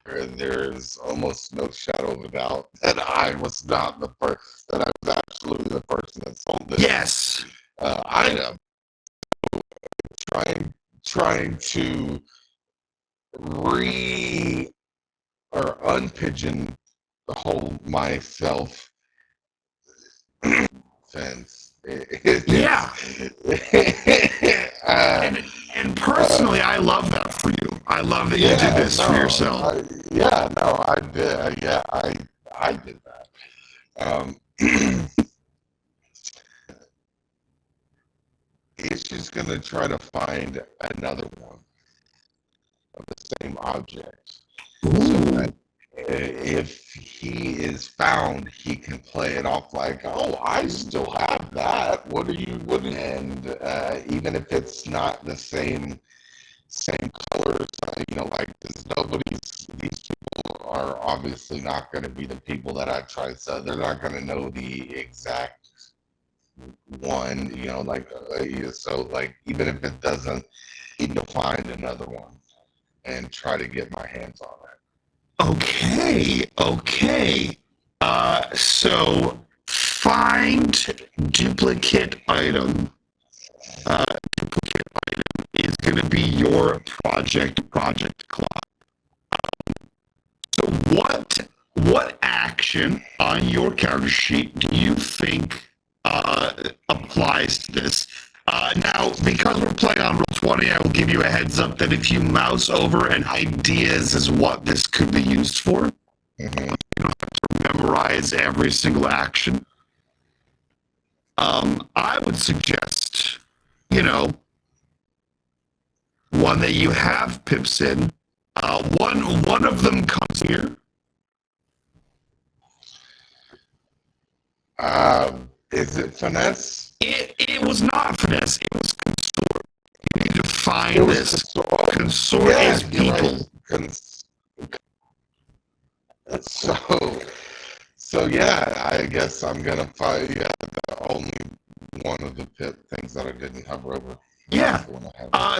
into. There's almost no shadow of a doubt that I was not the first, that I was absolutely the person that sold this Yes. item. Trying to unpigeonhole myself fence. Yeah. And personally, I love that for you. I love that you did this for yourself. I did. I did that. He's just going to try to find another one of the same object. So that if he is found, he can play it off like, oh, I still have that. What are you, and even if it's not the same colors, like these people are obviously not going to be the people that I try to sell. They're not going to know the exact one, so like even if it doesn't, need to find another one and try to get my hands on it. Okay. So find duplicate item. Duplicate item is going to be your project clock. So what action on your character sheet do you think applies to this? Now, because we're playing on Roll20, I will give you a heads up that if you mouse over and ideas is what this could be used for, you don't have to memorize every single action. I would suggest, one that you have pips in. One of them comes here. Is it finesse? It was not finesse. It was consort. You need to find this. Consort is people. Right. So yeah, I guess I'm gonna find the only one of the things that I didn't hover over. Yeah.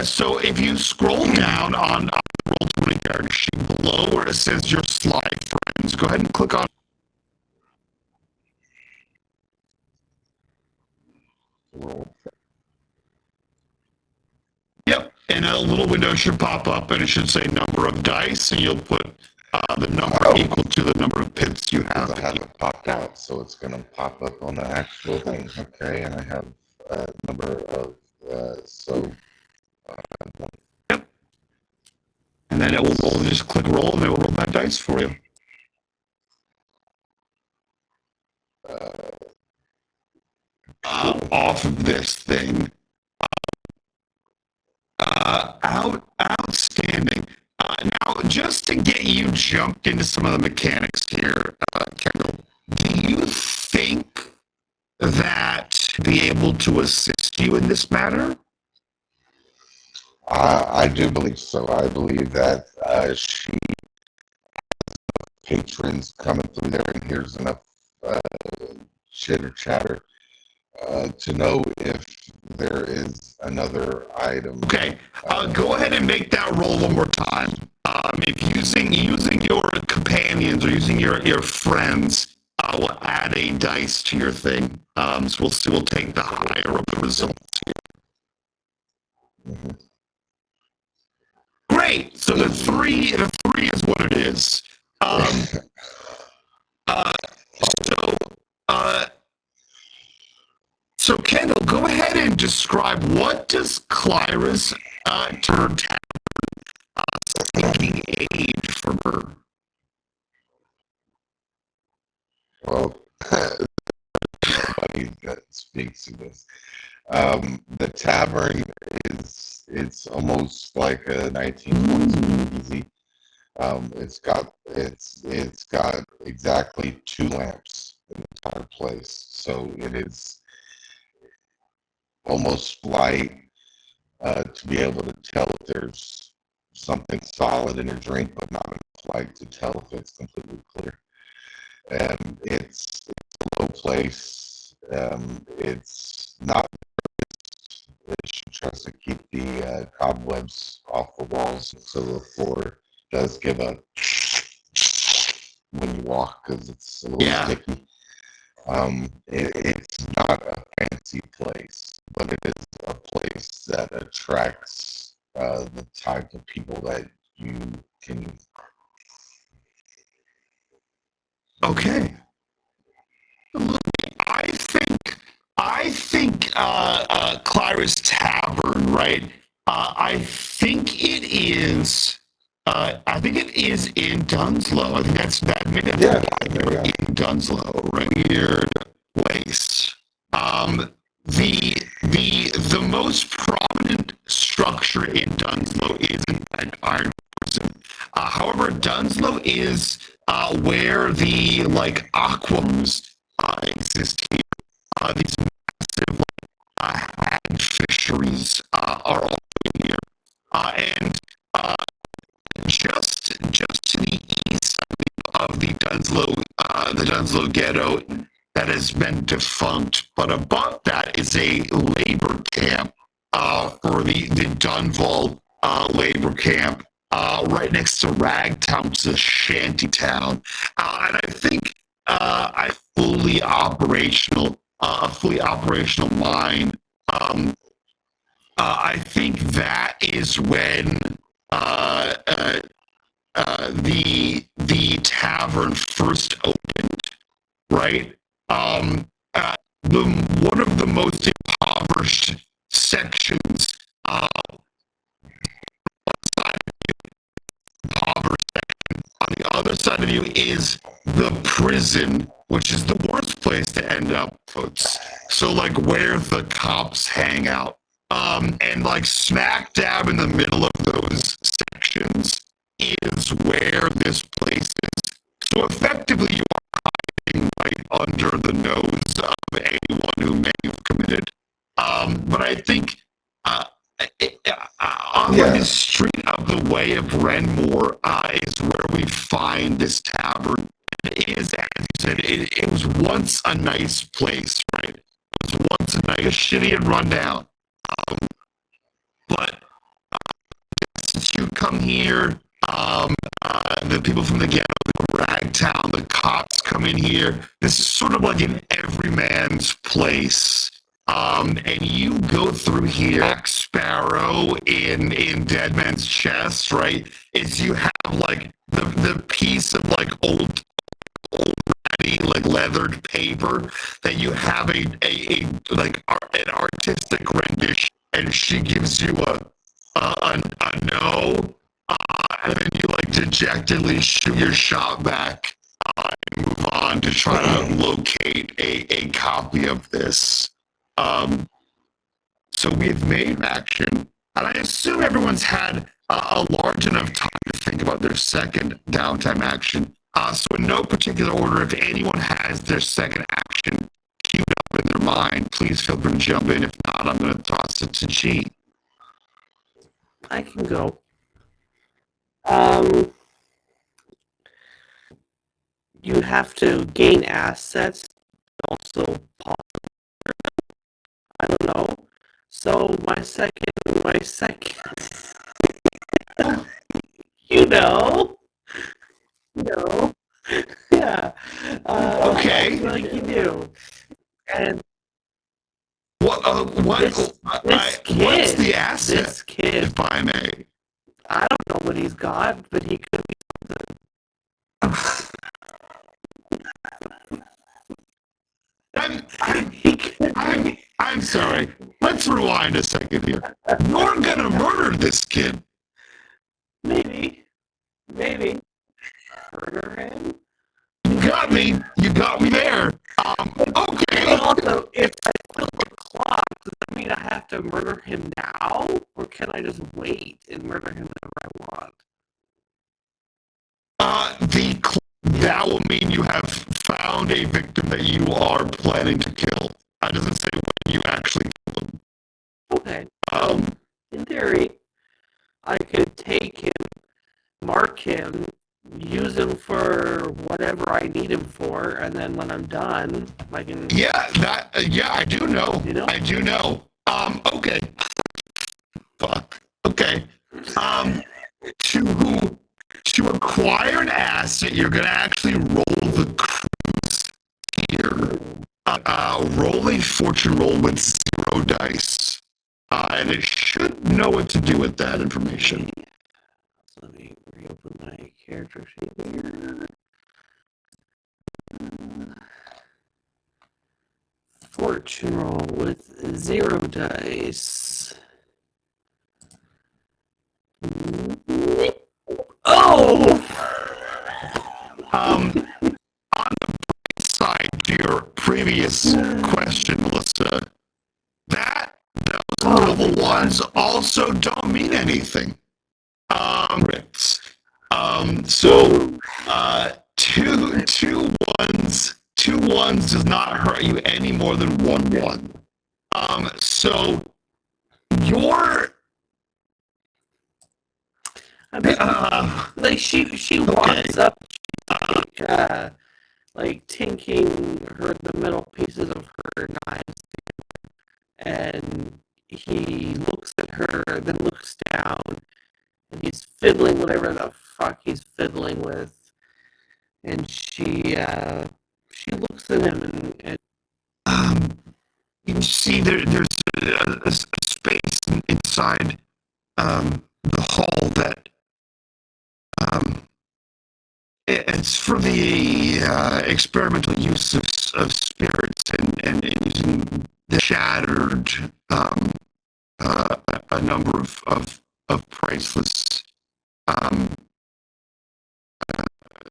So if you scroll down on the Roll20 character sheet below where it says your slide friends, go ahead and click on. Yep, and a little window should pop up, and it should say number of dice, and you'll put the number equal to the number of pips you have. I have it popped out, so it's going to pop up on the actual thing. Okay, and I have a number of Yep. And then it will roll. Just click roll, and it will roll that dice for you. Off of this thing. Outstanding. Now, just to get you jumped into some of the mechanics here, Kendall, do you think that be able to assist you in this matter? I do believe so. I believe that she has patrons coming through there, and here's enough chitter chatter to know if there is another item. Okay, go ahead and make that roll one more time. If using your companions or using your friends, will add a dice to your thing. So we'll take the higher of the results here. Mhm. Great. So the three is what it is. So Kendall, go ahead and describe what does Clara's turn seeking aid from her. Well, somebody that speaks to this. The tavern it's almost like a 1920s easy. It's got exactly 2 lamps in the entire place, so it is almost light to be able to tell if there's something solid in a drink, but not enough light to tell if it's completely clear. It's a low place. It's not. She tries to keep the cobwebs off the walls, so the floor does give a when you walk because it's a little sticky. It's not a fancy place, but it is a place that attracts the type of people that you can. Okay. Look, I think Clara's Tavern, right? I think it is. I think it is in Dunslow. I think that's that. Maybe that's why you're in Dunslow, right? Weird place. The most prominent structure in Dunslow is in fact Iron Prison. However, Dunslow is where the aquariums exist here. These massive hag fisheries are all in here, and just to the east of the Dunslow ghetto that has been defunct, but above that is a labor camp for the Doskvol labor camp. Right next to Ragtown, which is a shanty town, and I think a fully operational mine. I think that is when the tavern first opened, right? One of the most impoverished sections. On the other side of you is the prison, which is the worst place to end up, folks. So, where the cops hang out. And smack dab in the middle of those sections is where this place is. So, effectively, you are hiding right under the nose of anyone who may have committed. But I think on the street of the Way of Wrenmore is where we find this tavern. It is, as you said, it was once a nice place, right? It was once a nice, shitty and rundown. But since you come here, the people from the ghetto, the Ragtown, the cops come in here. This is sort of like an everyman's place. And you go through here, Jack Sparrow in Dead Man's Chest, right? Is you have the piece of old ratty leathered paper that you have an artistic rendition, and she gives you a no, and then you dejectedly shoot your shot back and move on to try to locate a copy of this. So we've made action, and I assume everyone's had a large enough time to think about their second downtime action. So in no particular order, if anyone has their second action queued up in their mind, please feel free to jump in. If not, I'm going to toss it to G. I can go. You have to gain assets, also possible. So my second, you know, yeah. Okay. Like you do. And What's kid, the asset, this kid, if I may? I don't know what he's got, but he could I'm sorry. Let's rewind a second here. You're gonna murder this kid. maybe murder him. You got me there. Okay. But also, if I kill the clock, does that mean I have to murder him now? Or can I just wait and murder him whenever I want? That will mean you have found a victim that you are planning to kill. It doesn't say when you actually kill them. Okay. In theory, I could take him, mark him, use him for whatever I need him for, and then when I'm done, I can. Yeah, I do know. You know? I do know. Okay. Fuck. Okay. To acquire an asset, you're gonna actually roll the cruise here. Roll a fortune roll with 0 dice. And it should know what to do with that information. So let me reopen my character sheet here. Fortune roll with 0 dice. Oh! On the side to your previous question, Melissa, those double ones also don't mean anything. So two ones does not hurt you any more than 1-1. So your I mean, like she walks up, like tinking the middle pieces of her knives, and he looks at her, then looks down, and he's fiddling whatever the fuck he's fiddling with, and she looks at him and you see there's a space inside the hall that it's for the experimental use of spirits and using the shattered a number of priceless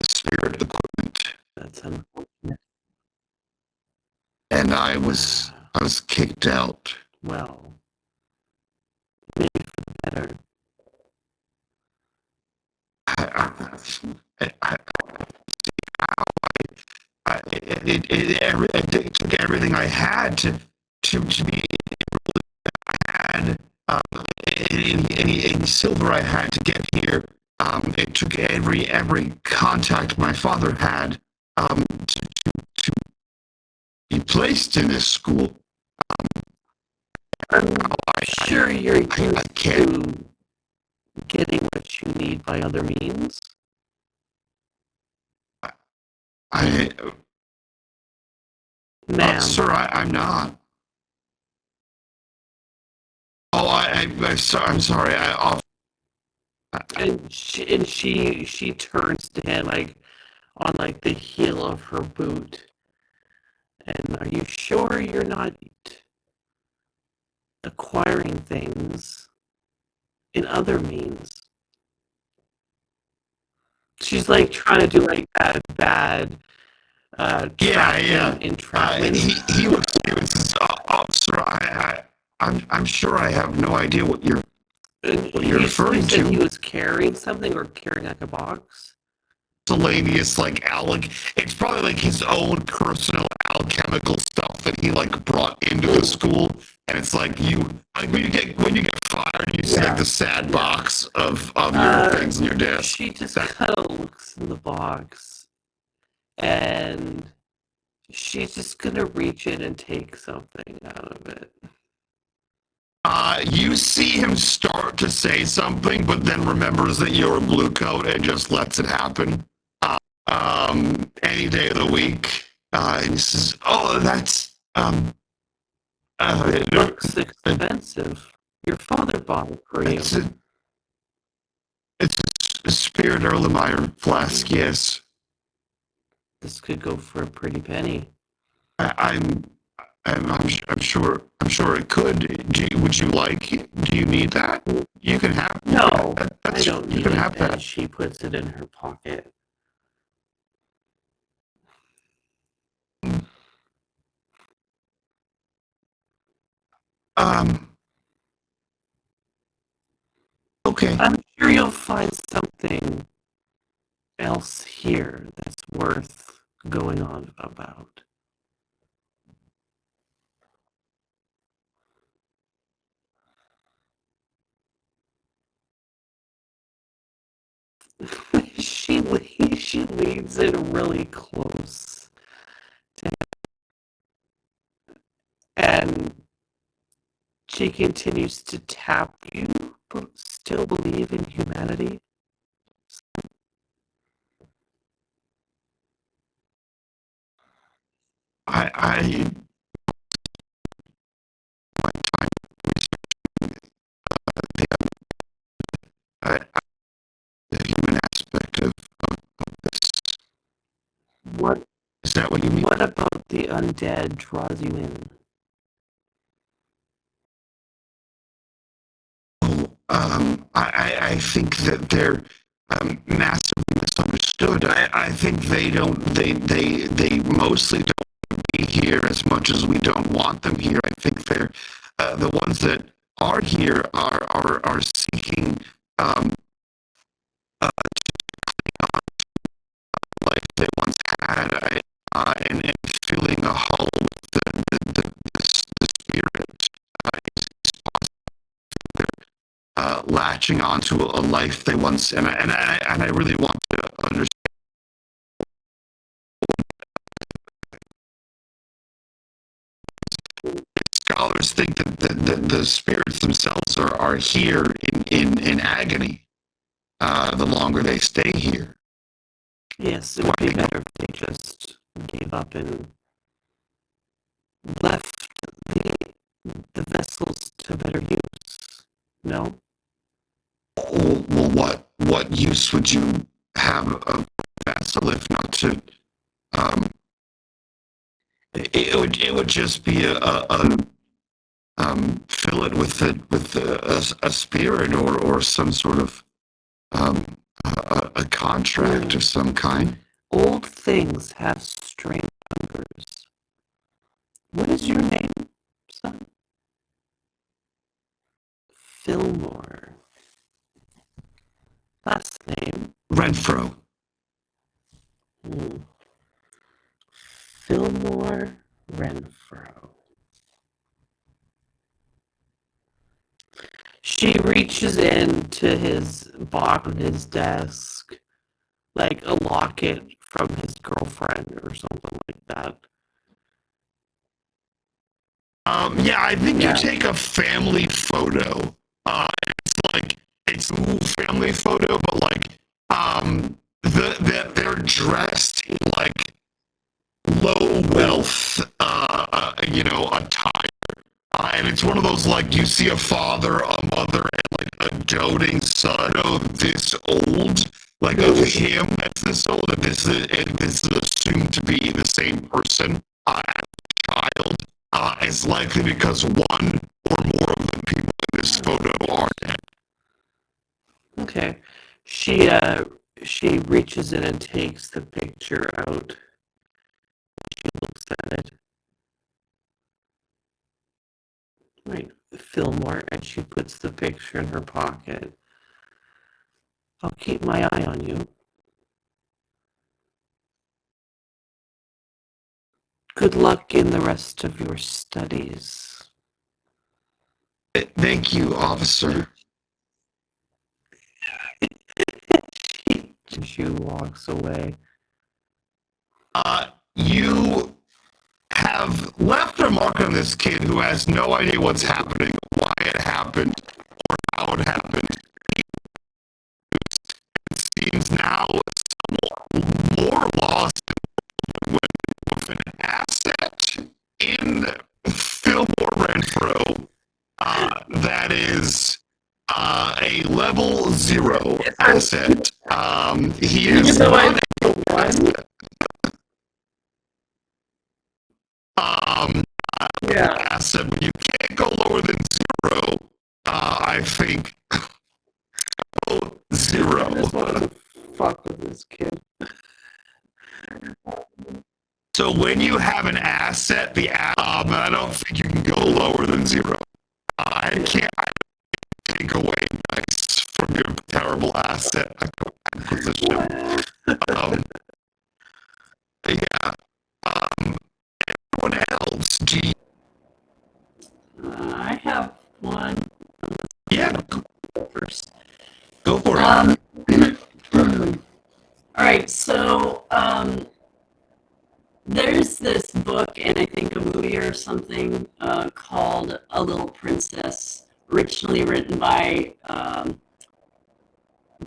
spirit equipment. that's unfortunate. And I was kicked out. Well, maybe for the better. It took everything I had to be I had any silver I had to get here. It took every contact my father had to be placed in this school. I'm sure you're used I can't. to getting what you need by other means. Ma'am. Sir, I'm not. Oh, I'm sorry. And she turns to him on the heel of her boot. And are you sure you're not acquiring things in other means? She's trying to do that bad entrapment. He looks at you and says, "Officer, I'm sure I have no idea what you're referring you said to." He was carrying something or carrying a box. Miscellaneous it's probably his own personal alchemical stuff that he brought into the school, and it's when you get fired, you see the sad box of your things on your desk. She just kind of looks in the box, and she's just gonna reach in and take something out of it. You see him start to say something, but then remembers that you're a blue coat and just lets it happen. Any day of the week. And he says, "Oh, that's It looks expensive. Your father bought it for you. It's a Spirit Erlenmeyer flask, yes. This could go for a pretty penny. I'm sure it could. Would you like it? Do you need that? You can have No, that. I don't You need can it. have And that. she puts it in her pocket. Okay. I'm sure you'll find something else here that's worth going on about. she leans in really close to him, and she continues to tap. You still believe in humanity? I my time uh, the human aspect of this. What Is that what you mean? What about the undead draws you in? I think that they're massively misunderstood. I think they mostly don't be here as much as we don't want them here. I think they're the ones that are here are seeking life they once had, and filling a hole with the spirit. Latching onto a life they once, and I really want to understand. Scholars think that the spirits themselves are here in agony. The longer they stay here. Yes, it would be better if they just gave up and left the vessels to better use. No? Well, what use would you have of a vessel if not to? It would just be fill it with a spirit or some sort of a contract of some kind. Old things have strange hungers. What is your name, son? Fillmore. Last name? Renfro. Fillmore Renfro. She reaches into his box on his desk, like a locket from his girlfriend or something like that. Yeah, I think Yeah. you take a family photo. It's a cool family photo, but they're dressed in low wealth, attire. And it's one of those you see a father, a mother, and a doting son of this old, of him that's this old, and this is assumed to be the same person as a child. Is likely because one or more of the people in this photo are dead. Okay. She reaches in and takes the picture out. She looks at it. Right, Fillmore, and she puts the picture in her pocket. I'll keep my eye on you. Good luck in the rest of your studies. Thank you, officer. She walks away. You have left a mark on this kid who has no idea what's happening. Why it happened or how it happened. It seems now somewhat more lost with an asset in Fillmore Renfro that is a level 0 asset. He is not asset, but you can't go lower than 0. I think 0. I just want to fuck with this kid. So when you have an asset, I don't think you can go lower than 0. I can't take away nice from your terrible asset acquisition. Yeah. Anyone else? I have one. Yeah. First. Go for it. All right, so there's this book and I think a movie or something called A Little Princess, originally written by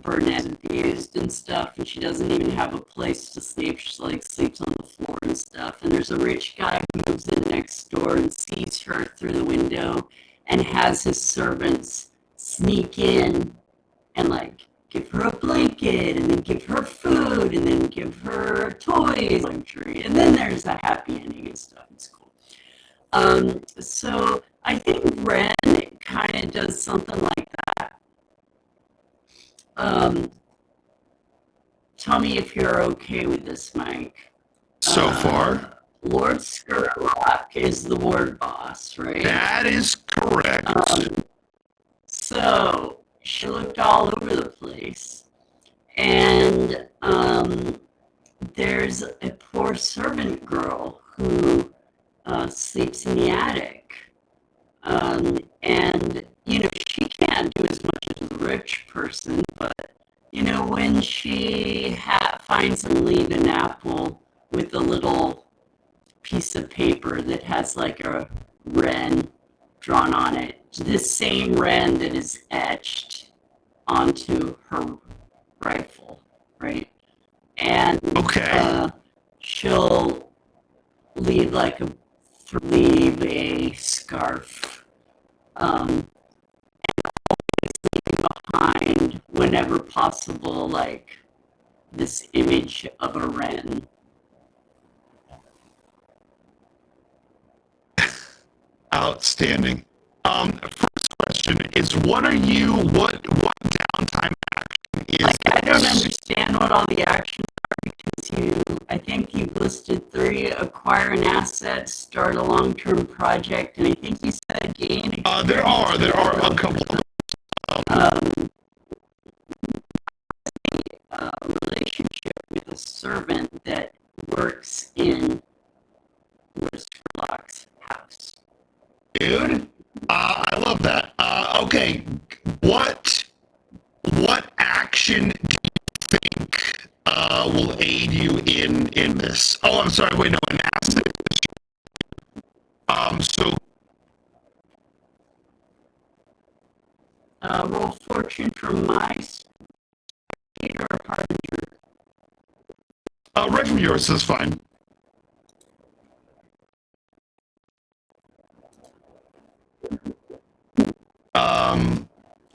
Burnett, abused and stuff, and she doesn't even have a place to sleep. She like sleeps on the floor and stuff. And there's a rich guy who moves in next door and sees her through the window and has his servants sneak in and like give her a blanket and then give her food and then give her toys, luxury, and then there's a happy ending and stuff. It's cool. So I think Wren kind of does something like that. Tell me if you're okay with this, Mike. So far, Lord Skurlock is the ward boss, right? that is correct. So she looked all over the place, and there's a poor servant girl who sleeps in the attic, and you know she can't do as much as a rich person, but you know when she finds and leave an apple with a little piece of paper that has like a wren drawn on it, the same wren that is etched onto her rifle, right? And she'll leave a scarf, and always leaving behind, whenever possible, like this image of a wren. Outstanding. First question is, what downtime action is like, I don't understand what all the actions are because I think you've listed 3: acquire an asset, start a long-term project, and I think you said gain. There are a couple of relationship with a servant that works in Sherlock's house. Dude, I love that. Okay, what action do you think will aid you in this? Oh, I'm sorry. Wait, no, an asset. So Roll fortune from my Peter Harbinger. right from yours, that's fine.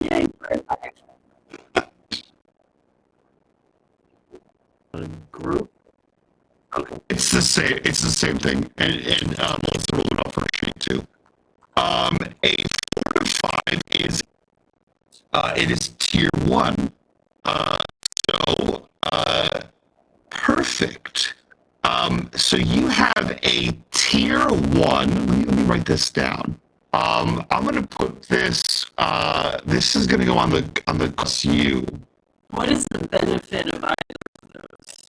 Yeah, right back. Group. Okay. It's the same thing, and let's roll it off our sheet too. A 4 to 5 is it is tier 1. So perfect. So you have a tier 1. Let me write this down. I'm gonna put this. This is gonna go on the you. What is the benefit of either of those?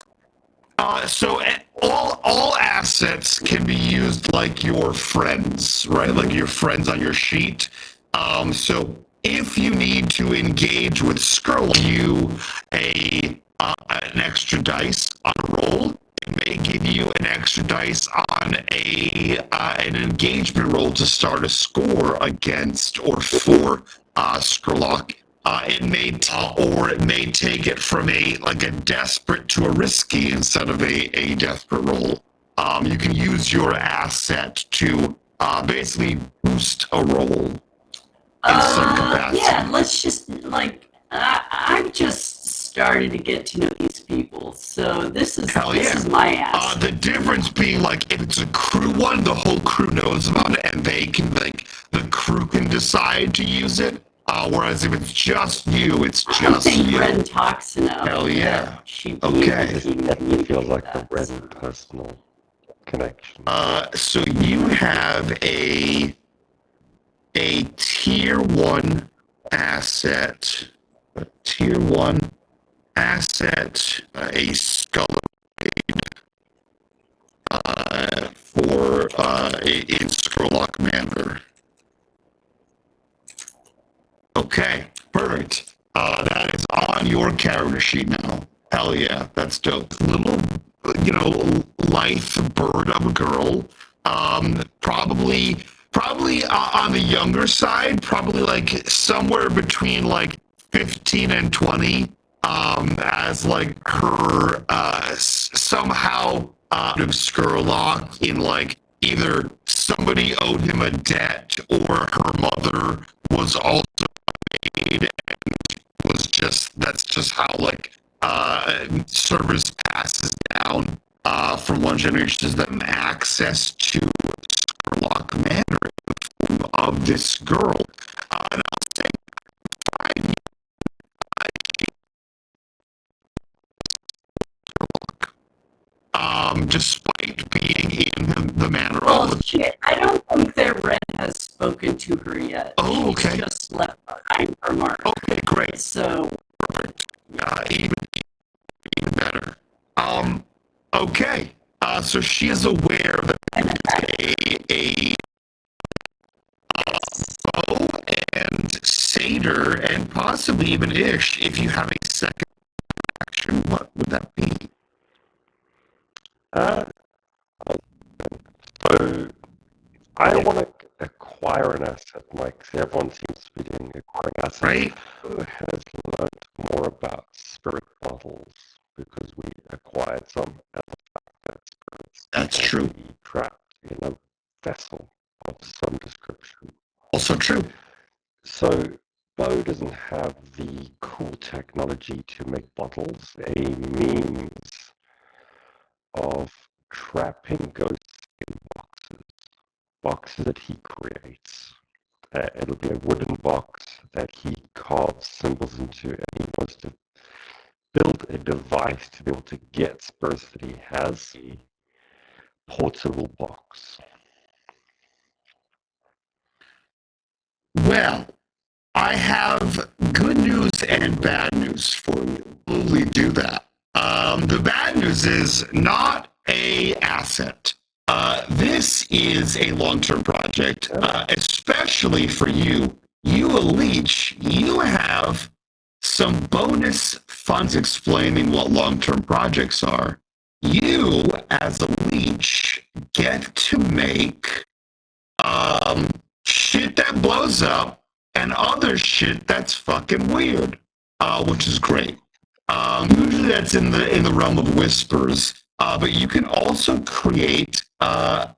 So all assets can be used like your friends, right? Like your friends on your sheet. So if you need to engage with Skrull, you an extra dice on a roll. It may give you an extra dice on an engagement roll to start a score against or for Skurlock. It may take it from a desperate to a risky instead of a desperate roll. You can use your asset to basically boost a roll in some capacity. Yeah, let's just I've just started to get to know these people, so this is my ass. The difference being if it's a crew one, the whole crew knows about it, and they can the crew can decide to use it. Whereas if it's just you, it's just I think you. Wren talks enough. Hell yeah. Okay. It feels like a Wren personal connection. So you have a tier 1 asset. A tier 1 asset, a skull for in Skurlock Manor. Okay, perfect. That is on your character sheet now. Hell yeah, that's dope. Little, lithe bird of a girl. Probably on the younger side. Probably somewhere between 15 and 20. As her somehow out of Skurlock in either somebody owed him a debt or her mother was also paid and that's just how service passes down from one generation to them access to Skurlock Manor in the form of this girl. And I'll say 5 years despite being in the manor. Oh shit! I don't think that Wren has spoken to her yet. Oh, okay. She's just left behind her mark. Okay, great. So perfect. Even better. Okay. So she is aware that a Bo and Satyr and possibly even Ish, if you have a second action, what would that be? So I want to acquire an asset. Everyone seems to be doing acquiring assets. Right. Who has learned more about spirit bottles because we acquired some, and the fact that spirits That's can true. be trapped in a vessel of some description. Also true. So Bo doesn't have the cool technology to make bottles, a means of trapping ghosts in boxes that he creates. It'll be a wooden box that he carves symbols into, and he wants to build a device to be able to get spirits that he has. A portable box. Well, I have good news and bad news for you. We'll do that. The bad news is not a asset. This is a long-term project, especially for you. You, a leech, you have some bonus funds explaining what long-term projects are. You, as a leech, get to make shit that blows up and other shit that's fucking weird, which is great. Usually that's in the realm of whispers, but you can also create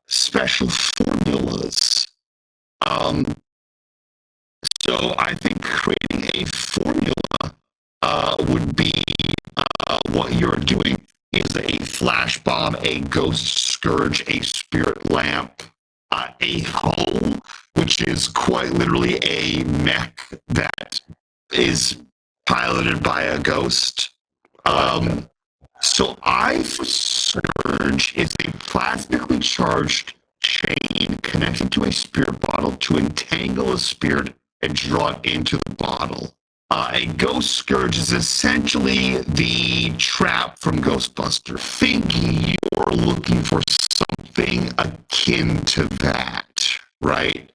special formulas. So I think creating a formula would be what you're doing is a flash bomb, a ghost scourge, a spirit lamp, a hull, which is quite literally a mech that is piloted by a ghost. So I for Surge is a plastically charged chain connected to a spirit bottle to entangle a spirit and draw it into the bottle. A ghost scourge is essentially the trap from Ghostbuster. Think you're looking for something akin to that, right?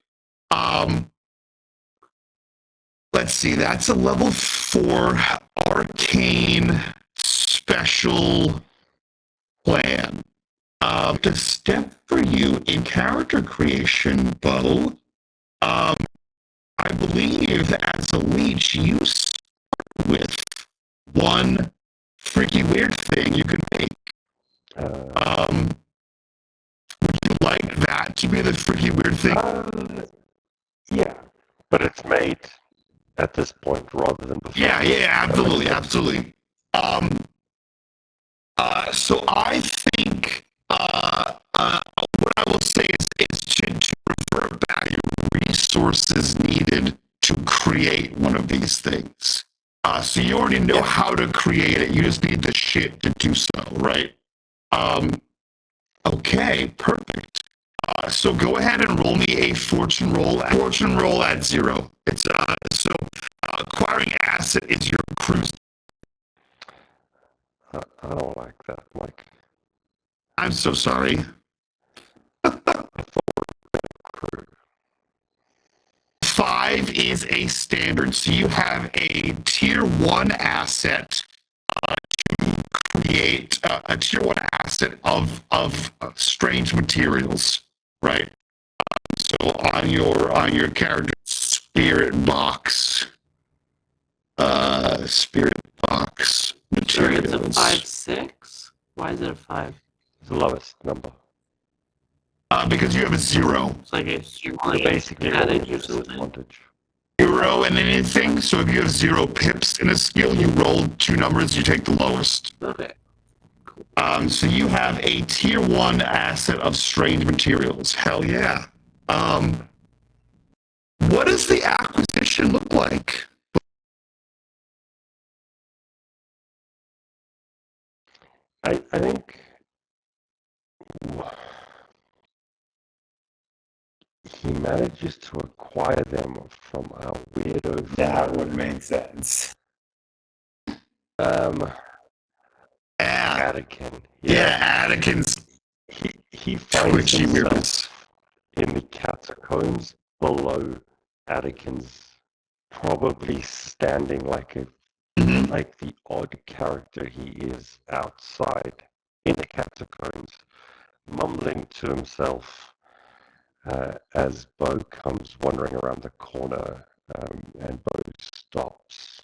Let's see, that's a level 4 arcane special plan. The step for you in character creation, Bo, I believe as a leech, you start with one freaky weird thing you can make. Would you like that to be the freaky weird thing? Yeah, but it's made at this point rather than before. Yeah, absolutely. So I think what I will say is to refer back your resources needed to create one of these things. So you already know how to create it. You just need the shit to do so, right? Okay, perfect. So go ahead and roll me a fortune roll. Fortune roll at 0. It's acquiring asset is your cruise. I don't like that, Mike. I'm so sorry. Crew. 5 is a standard, so you have a tier 1 asset to create a tier 1 asset of strange materials, right? So on your character spirit box materials. Sure, it's a 5-6. Why is it a 5? It's the lowest number. Because you have a 0. It's like So basically, adage or it's something. disadvantage. 0 and anything. So if you have 0 pips in a skill, you roll 2 numbers, you take the lowest. Okay. So you have a tier 1 asset of strange materials. Hell yeah. What does the acquisition look like? I think he manages to acquire them from a weirdo. That would make sense. Anakin. Yeah, Anakin's He finds twitchy himself weirdness. in the catacombs below Anakin's, probably standing like the odd character he is outside in the catacombs, mumbling to himself as Bo comes wandering around the corner, and Bo stops,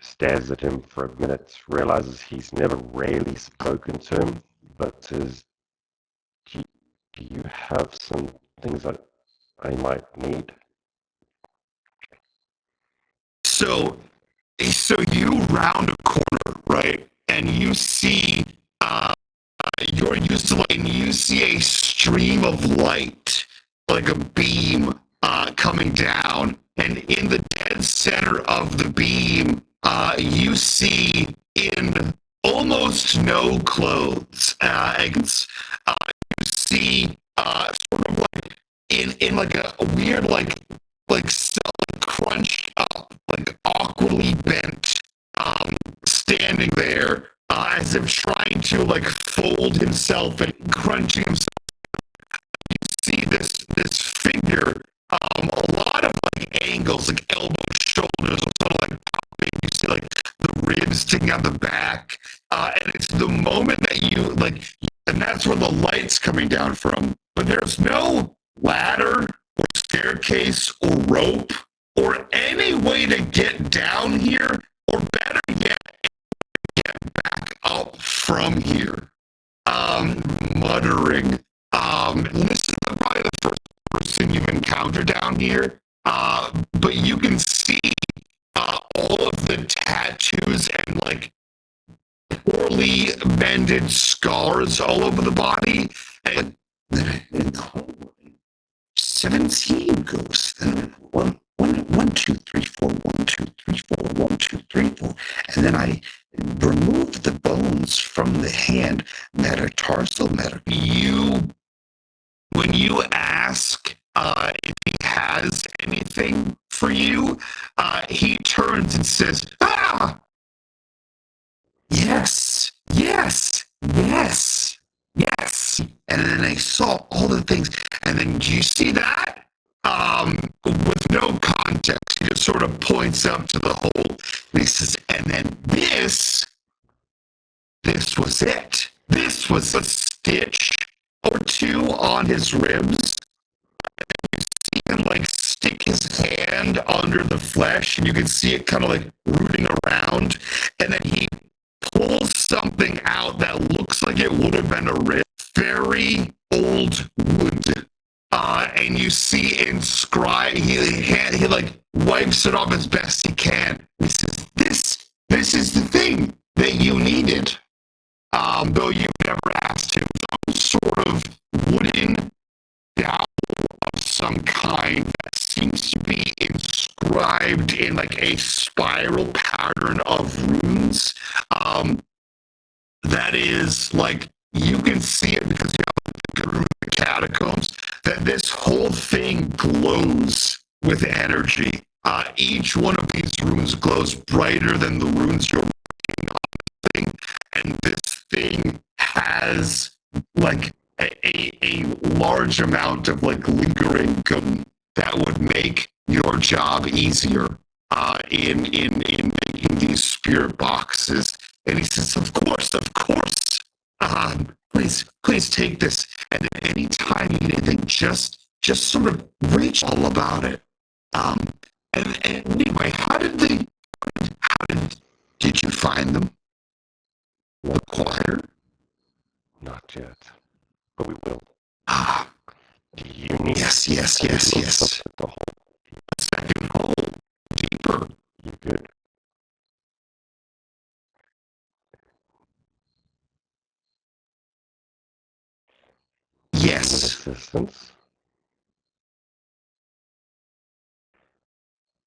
stares at him for a minute, realizes he's never really spoken to him, but says, do you have some things that I might need? So you round a corner, right? And you see you're used to light, and you see a stream of light, like a beam coming down, and in the dead center of the beam, you see in almost no clothes, you see sort of like in like a weird like crunched up, like awkwardly bent, standing there as if trying to like fold himself and crunching himself. You see this figure, a lot of like angles, like elbows, shoulders, sort of like popping. You see like the ribs sticking out the back, and it's the moment that you like, and that's where the light's coming down from. But there's no ladder or staircase or rope or any way to get down here, or better yet, get back up from here. Muttering. This is probably the first person you've encountered down here, but you can see all of the tattoos and like poorly mended scars all over the body. And 17 ghosts. And one, 2, 3, 4, 1, 2, 3, 4, 1, 2, 3, 4. And then I removed the bones from the hand, metatarsal, when you ask if he has anything for you, he turns and says, yes. And then I saw all the things. And then, do you see that? With no context, he just sort of points up to the hole. And he says, and then this was it. this was a stitch or two on his ribs. You see him like stick his hand under the flesh, and you can see it kind of like rooting around, and then he pulls something out that looks like it would have been a rib. Very old wood. And you see inscribed, he like wipes it off as best he can. He says, this is the thing that you needed. Though you've never asked him, some sort of wooden dowel of some kind that seems to be inscribed in like a spiral pattern of runes. That is like, you can see it because you have the catacombs, that this whole thing glows with energy. Each one of these runes glows brighter than the runes you're working on, and this thing has like a large amount of like lingering gum that would make your job easier in making these spirit boxes. And he says, of course. Please take this. And at any time you need anything, just sort of reach all about it. And anyway, did you find them? The choir? Not yet, but we will. Do you need Yes. the hole? A second hole. Deeper. You good? Yes. Assistance?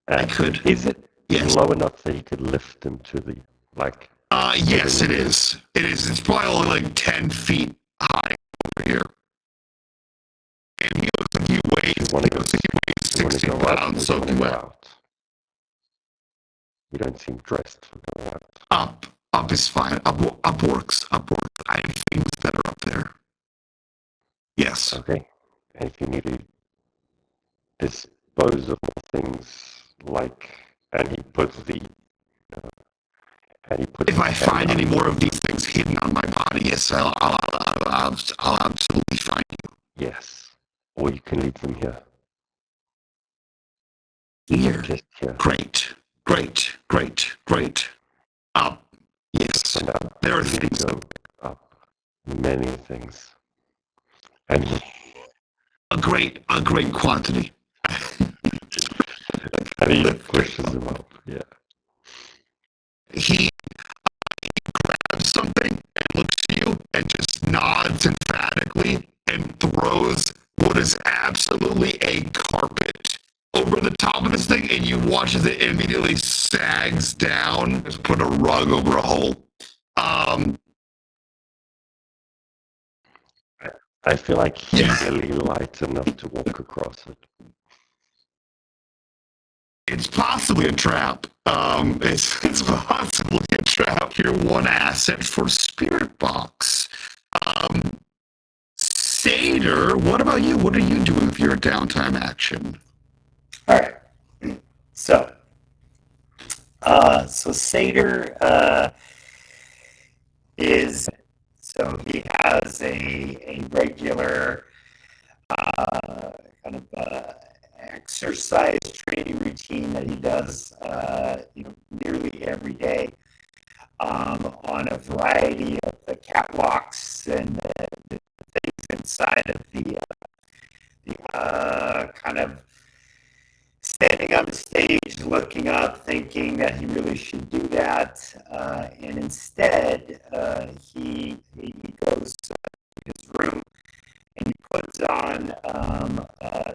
I could. Is it Yes. low enough that you could lift him to the, like... Yes, it is. It is. It's probably only like 10 feet high over here. And he looks like he weighs 60 pounds soaking wet. You don't seem dressed for going out. Up is fine. Up works. I have things that are up there. Yes. Okay. And if you need to dispose of things like, and he puts if I find any more of these things hidden on my body, yes, I'll absolutely find you. Yes. Or you can leave them here. Here. Just here. Great. Yes. So now There are you things. go up. Many things. And A great quantity. and he pushes them up. Yeah. He grabs something and looks at you and just nods emphatically and throws what is absolutely a carpet over the top of this thing, and you watch as it immediately sags down. Just put a rug over a hole. I feel like he's really light enough to walk across it. It's possibly a trap. It's possibly a trap. Your one asset for Spirit Box. Satyr, what about you? What are you doing with your downtime action? All right. So Satyr he has a regular kind of exercise training routine that he does nearly every day on a variety of the catwalks and the things inside of the kind of standing on the stage, looking up, thinking that he really should do that, and instead he goes to his room and he puts on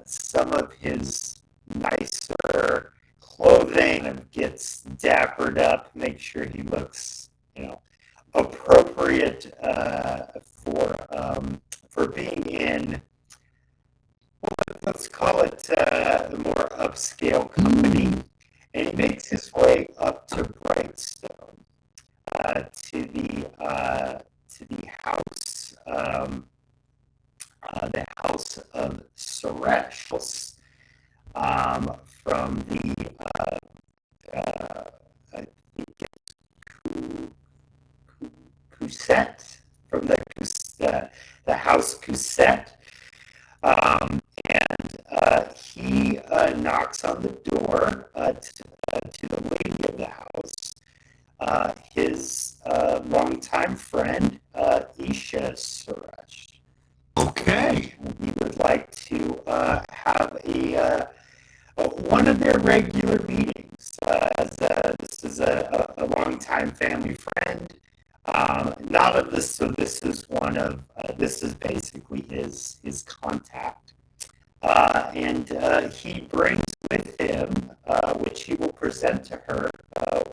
some of his nicer clothing and gets dappered up, make sure he looks, appropriate for being in, let's call it the more upscale company. And he makes his way up to Brightstone, to the house, of Suresh, from the I think it's Kuset, the House Cousette. And he knocks on the door to the lady of the house, his longtime friend, Isha Suresh. Okay. He would like to have one of their regular meetings. As this is a longtime family friend. Not of this, so this is this is basically his contact. And he brings with him, which he will present to her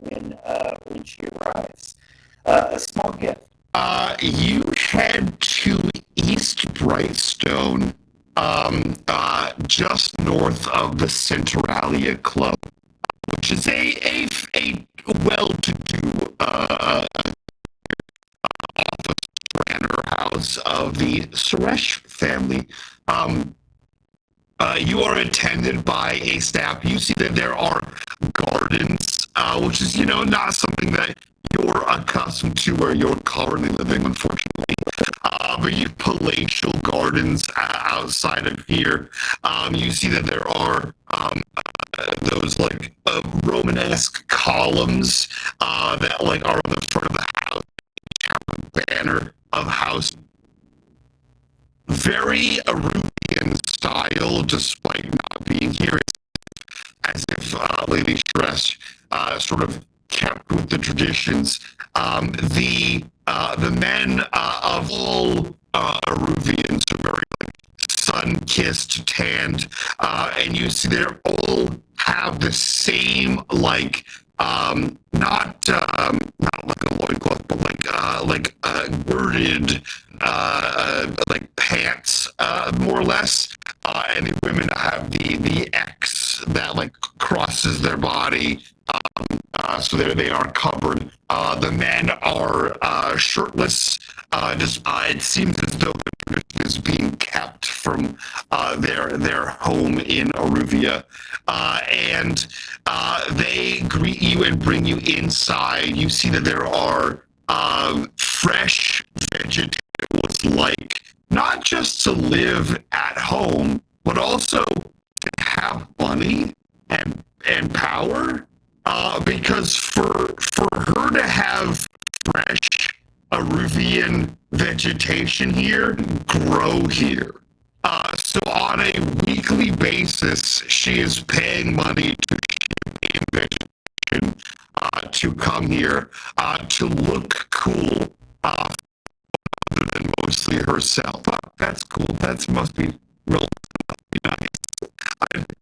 when she arrives, a small gift. You head to East Brightstone, just north of the Centralia Club, which is a well-to-do office manor house of the Suresh family. You are attended by a staff. You see that there are gardens, which is, not something that you're accustomed to where you're currently living, unfortunately. But you have palatial gardens outside of here. You see that there are those Romanesque columns that are on the front of the house, have a banner of house. Very Arubian style, despite not being here, as if Lady Stress sort of kept with the traditions. The men of all Aruvians are very sun-kissed, tanned, and you see they all have the same not like a loincloth, but girded pants, more or less. And the women have the X that crosses their body, so there they are covered. The men are shirtless. It seems as though the tradition is being kept from their home in Aruvia, and they greet you and bring you inside. You see that there are fresh vegetables, not just to live at home, but also to have money and power. Because for her to have fresh Aruvian vegetation here, grow here. So on a weekly basis, she is paying money to ship in vegetation to come here to look cool, other than mostly herself. That's cool. That must be real nice.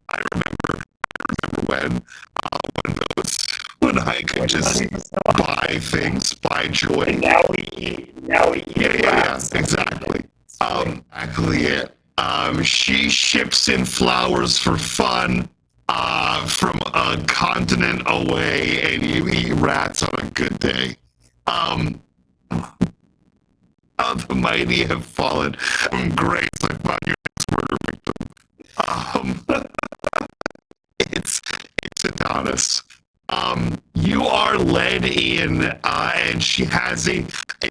I remember when I could just buy things, buy joy. And now we eat. Yeah, exactly. Exactly it. She ships in flowers for fun from a continent away, and you eat rats on a good day. How the mighty have fallen from grace upon your next murder victim. It's Adonis. You are led in, and she has a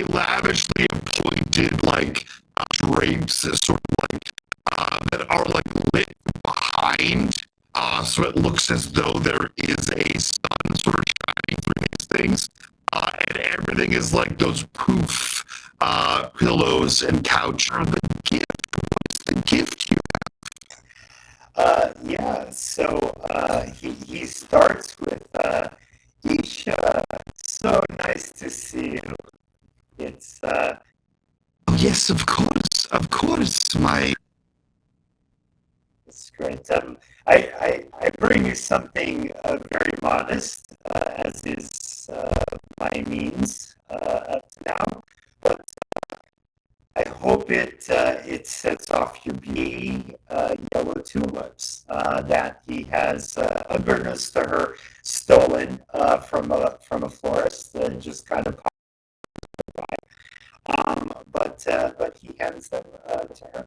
lavishly appointed drapes, sort of that are lit behind, so it looks as though there is a sun sort of shining through these things, and everything is those poof pillows and couch. The gift. What's the gift you have? Yeah, so he starts with Isha. So nice to see you. It's yes, of course, my. It's great. I bring you something very modest, as is my means up to now, but I hope it sets off your bee yellow tulips that he has, unbeknownst to her, stolen from a florist that just kind of popped by. But he hands them to her.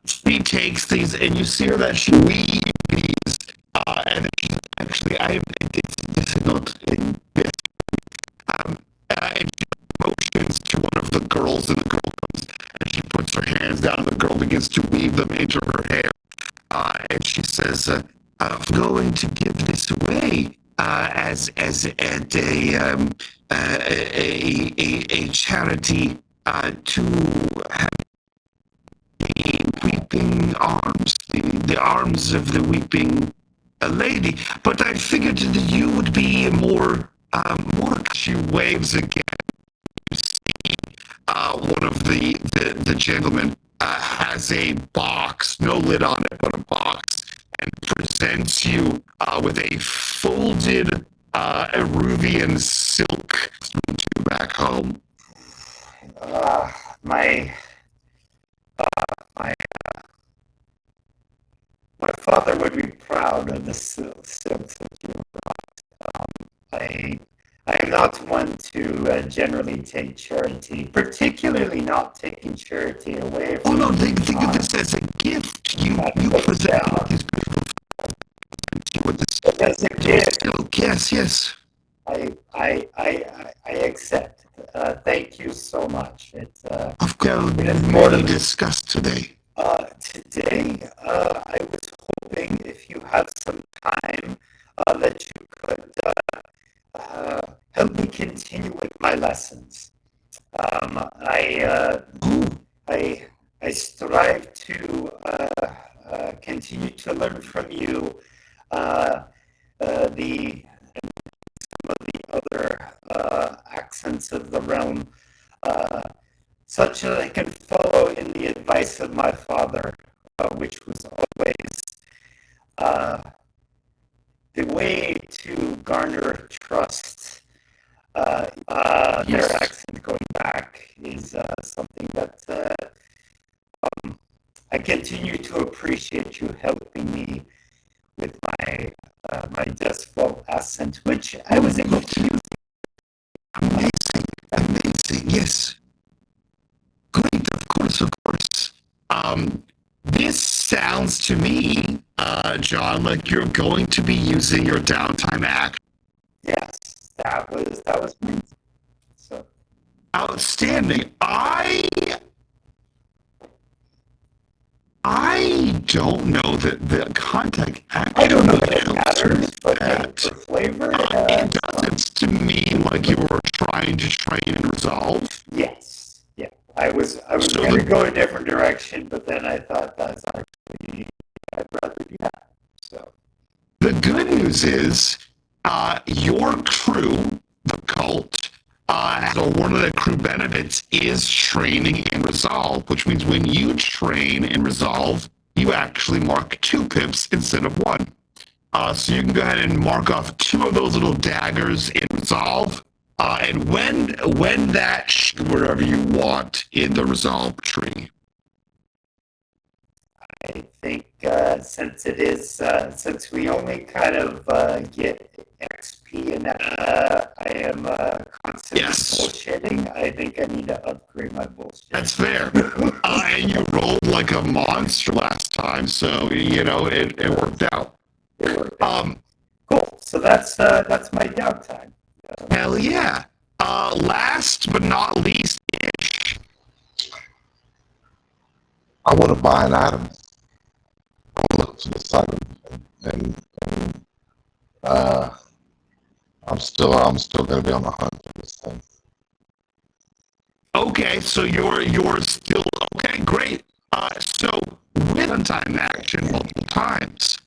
She takes these, and you see her that she weaves these, and she's actually, this is not in this, and she motions girls, and the girl comes and she puts her hands down, and the girl begins to weave them into her hair. And she says, I'm going to give this away as a charity to have the weeping arms, the arms of the weeping lady. But I figured that you would be more. She waves again. You see, one of the gentlemen has a box, no lid on it, but a box, and presents you with a folded Eruvian silk to back home. My father would be proud of the silks that you brought. I am not one to generally take charity, particularly not taking charity away from. Oh no! Think of this as a gift. You present these beautiful with this. As a gift. Silk. Yes. I accept. Thank you so much. It's Of course, it's more to discuss today. Today, I was hoping if you have some time that you could help me continue with my lessons. I strive to continue to learn from you some of the other accents of the realm, such that I can follow in the advice of my father, which was always the way to garner trust. Their accent going back is something that I continue to appreciate you helping me with my Doskvol accent, which I was able to use. Amazing, yes. Great, of course. This sounds to me, John, like you're going to be using your downtime action. Yes, that was me. So Outstanding. I don't know that the contact action. I don't know that it helps matters, with but that. for flavor, It doesn't to me like you were trying to train and resolve. yes, yeah. I was So going to go a different direction, but then I thought that's actually I'd rather do that. So the good news is your crew, the cult, so one of the crew benefits is training in resolve, which means when you train in resolve, you actually mark 2 pips instead of 1. So you can go ahead and mark off 2 of those little daggers in resolve, and when that wherever you want in the resolve tree. I think since it is since we only kind of get XP and I am constantly bullshitting, I think I need to upgrade my bullshit. That's fair. And you rolled like a monster last time, so you know it worked out. Cool. So that's my downtime. Hell yeah. Last but not least, I want to buy an item. I want to look for this item, and I'm still going to be on the hunt for this thing. okay, so you're still okay, great. So with untimed action multiple times.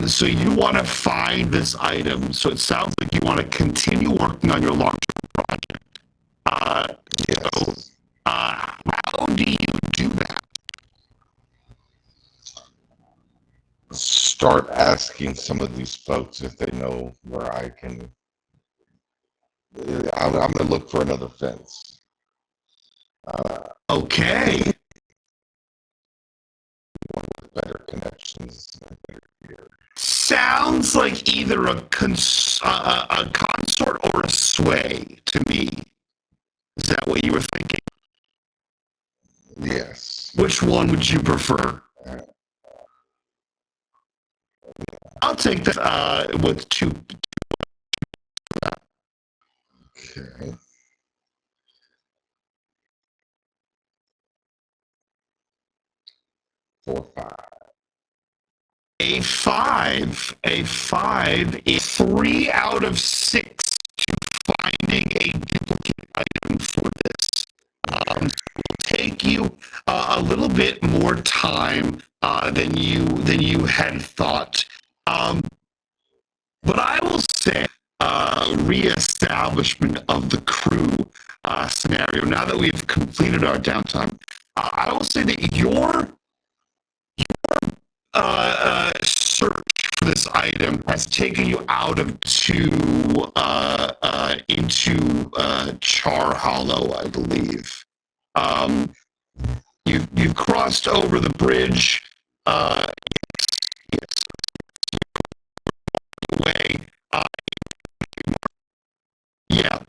So you want to find this item. So it sounds like you want to continue working on your long-term project. Yes. So, how do you do that? Start asking some of these folks if they know where I can. I'm going to look for another fence. Okay. One with better connections. Better gear. Sounds like either a consort or a sway to me. Is that what you were thinking? Yes. Which one would you prefer? I'll take that with 2. Okay. 4, 5. A 5 is 3 out of 6 to finding a duplicate item for this. It will take you a little bit more time than you had thought. But I will say, reestablishment of the crew scenario. Now that we've completed our downtime, I will say that your search for this item has taken you out of into Char Hollow, I believe. You've crossed over the bridge. Yes, away.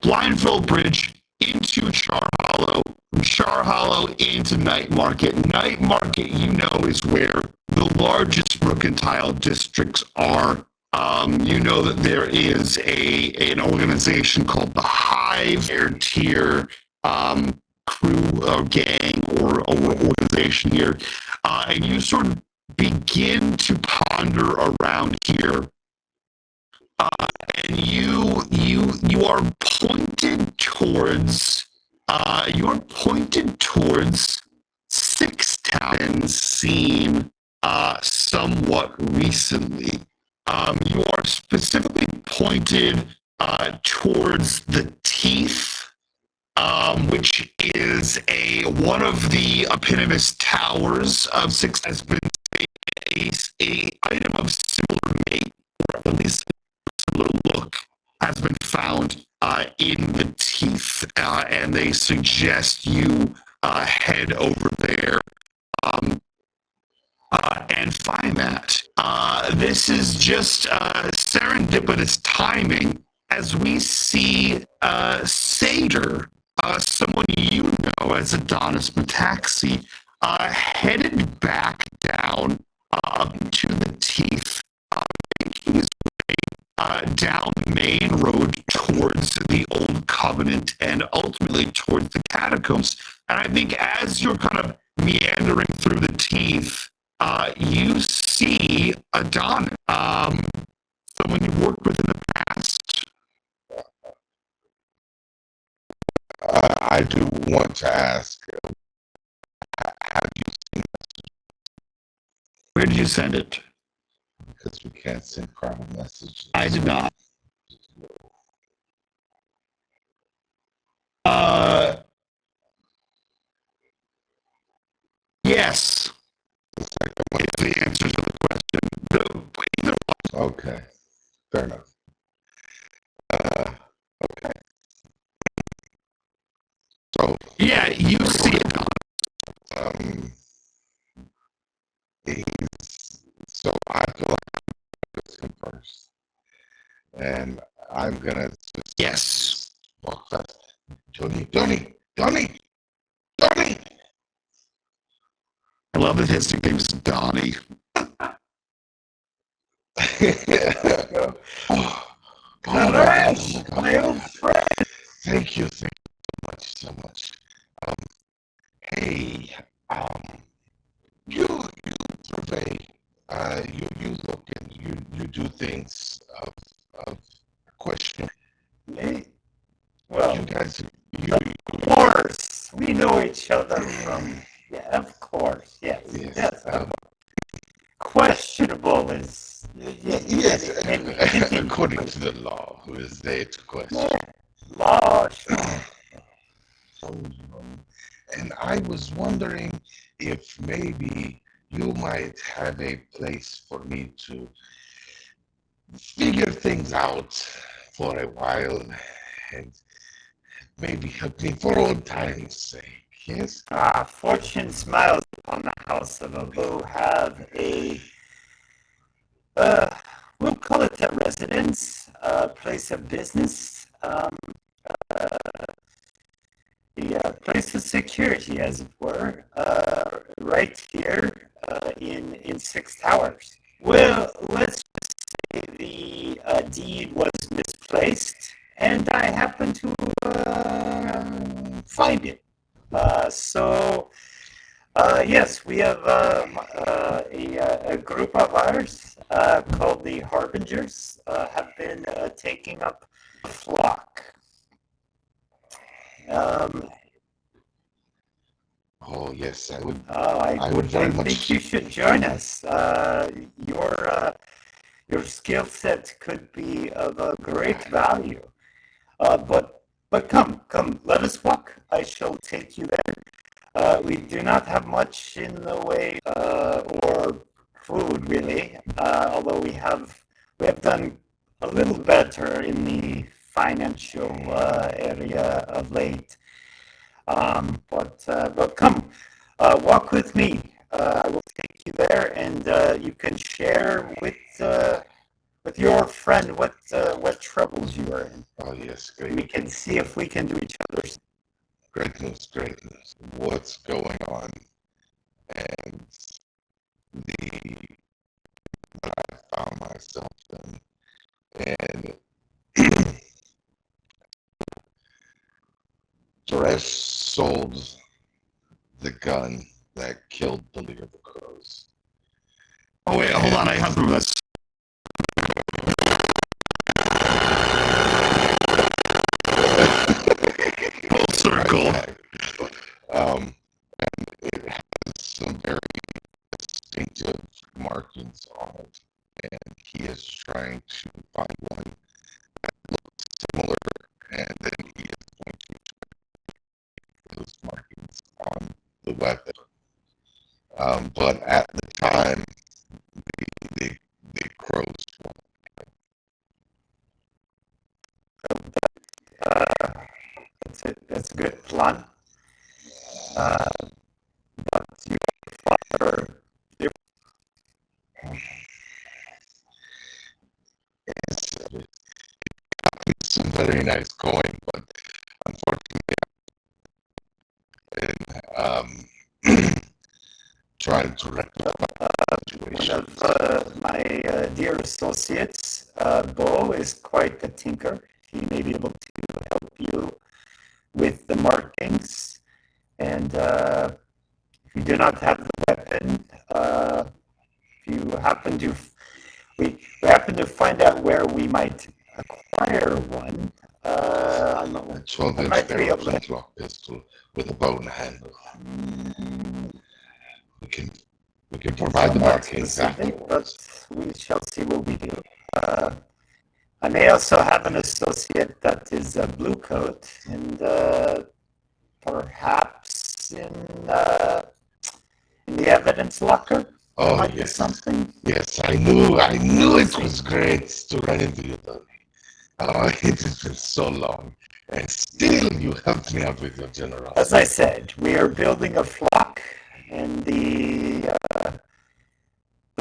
Blindfold Bridge into Char Hollow. From Char Hollow into Night Market. Night Market, you know, is where the largest mercantile districts are. You know that there is an organization called the Hive, their tier crew or gang or organization here, and you sort of begin to ponder around here. And you are pointed towards 6 towns seen somewhat recently. You are specifically pointed towards the Teeth, which is one of the eponymous towers of 6 has been a item of similar make, or at least similar look, has been found in the Teeth, and they suggest you head over there and find that. This is just serendipitous timing as we see Satyr, someone you know as Adonis Metaxi, headed back down to the Teeth, making his way down the main road towards the Old Covenant and ultimately towards the Catacombs. And I think as you're kind of meandering through the Teeth, you see Adonis, someone you've worked with in the past. I do want to ask, have you seen messages? Where did you send it? Because we can't send private messages. I did not. Yes. Is the answer to the question. Either one. Okay. Fair enough. Okay. So yeah, you see it. So I feel like him first, and I'm gonna just Yes. walk fast. Johnny. I love that his nickname is Donnie. All right, my old friend. Thank you so much. Hey, you survey, you look and you do things of question. Me? Well, You guys, of course, we know each other from. Yeah, of course. Yes. yes, Questionable is. yes, according to the law, who is there to question? Law. And I was wondering if maybe you might have a place for me to figure things out for a while and maybe help me for old time's sake. Yes? Fortune smiles upon the house of Abu. Have a, we'll call it a residence, a place of business, the place of security, as it were, right here in 6 Towers. Well, let's just say the deed was misplaced, and I happened to find it. So Yes, we have a group of ours called the Harbingers have been taking up a flock. Oh yes, I would. I would very think much. you should join us. Your skill set could be of a great value. But come, let us walk. I shall take you there. We do not have much in the way or food really, although we have done a little better in the financial area of late. But come, walk with me. I will take you there, and you can share with your friend what troubles you are in. Oh yes, We great, can see if we can do each other's. great news, great news. What's going on? And the that I found myself in, and Thresh sold the gun that killed the leader of the crows. Oh wait, hold on. I have to this. Full circle. And it has some very distinctive markings on it, and he is trying to find one that looks similar, and then he is going to put those markings on the weapon. But at the time, the crows That's a good plan. But your father, it's some very nice going, but unfortunately, in trying to rectify the one situation. of my dear associates, Bo, is quite a tinker. He may be able to help you with the markings, and if you do not have the weapon, if you happen to, we happen to find out where we might acquire one. I don't know. A 12-inch might be barrel able to- flintlock pistol with a bone handle. We can provide the Somewhat markings specific, afterwards. but we shall see what we do. I may also have an associate that is a blue coat, and perhaps in the evidence locker. Oh might be yes, something. yes. I knew it was great to run into you, Tony. Oh, it has been so long, and still you helped me out with your generosity. As I said, we are building a flock, and the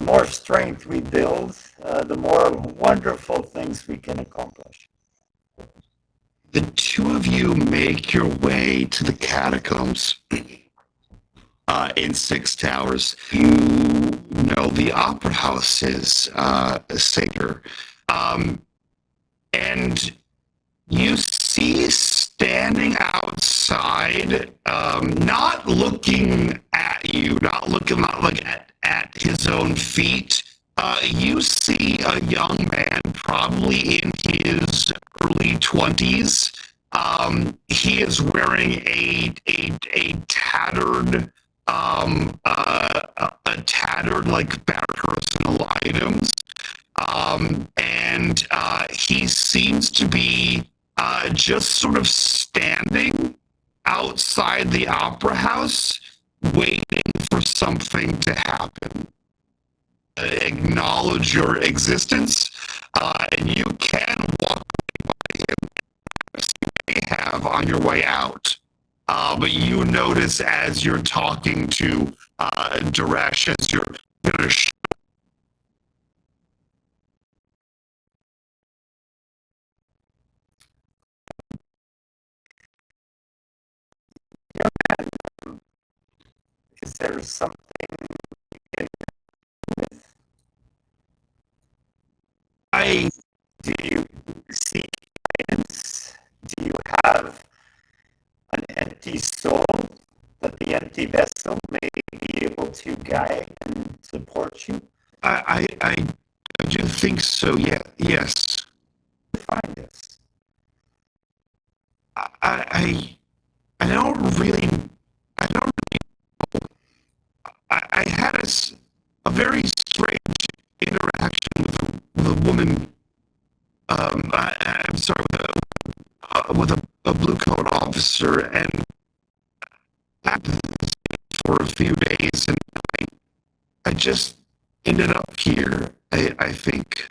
more strength we build, the more wonderful things we can accomplish. The two of you make your way to the catacombs in Six Towers. You know the opera house is Satyr. And you see standing outside, not looking at you, not looking at his own feet. You see a young man, probably in his early 20s. He is wearing a tattered, like bare personal items. And he seems to be just sort of standing outside the opera house, waiting for something to happen. Acknowledge your existence, and you can walk by him as you may have on your way out. But you notice as you're talking to Duresh, as you're going to Is there something you can with? Do you seek guidance? Do you have an empty soul that the empty vessel may go-to guy and support you? I do think so. Yeah. Yes. Find us. I don't really. I don't. I had a very strange interaction with a woman. I'm sorry, with a blue coat officer, and for a few days, and I just ended up here. I think.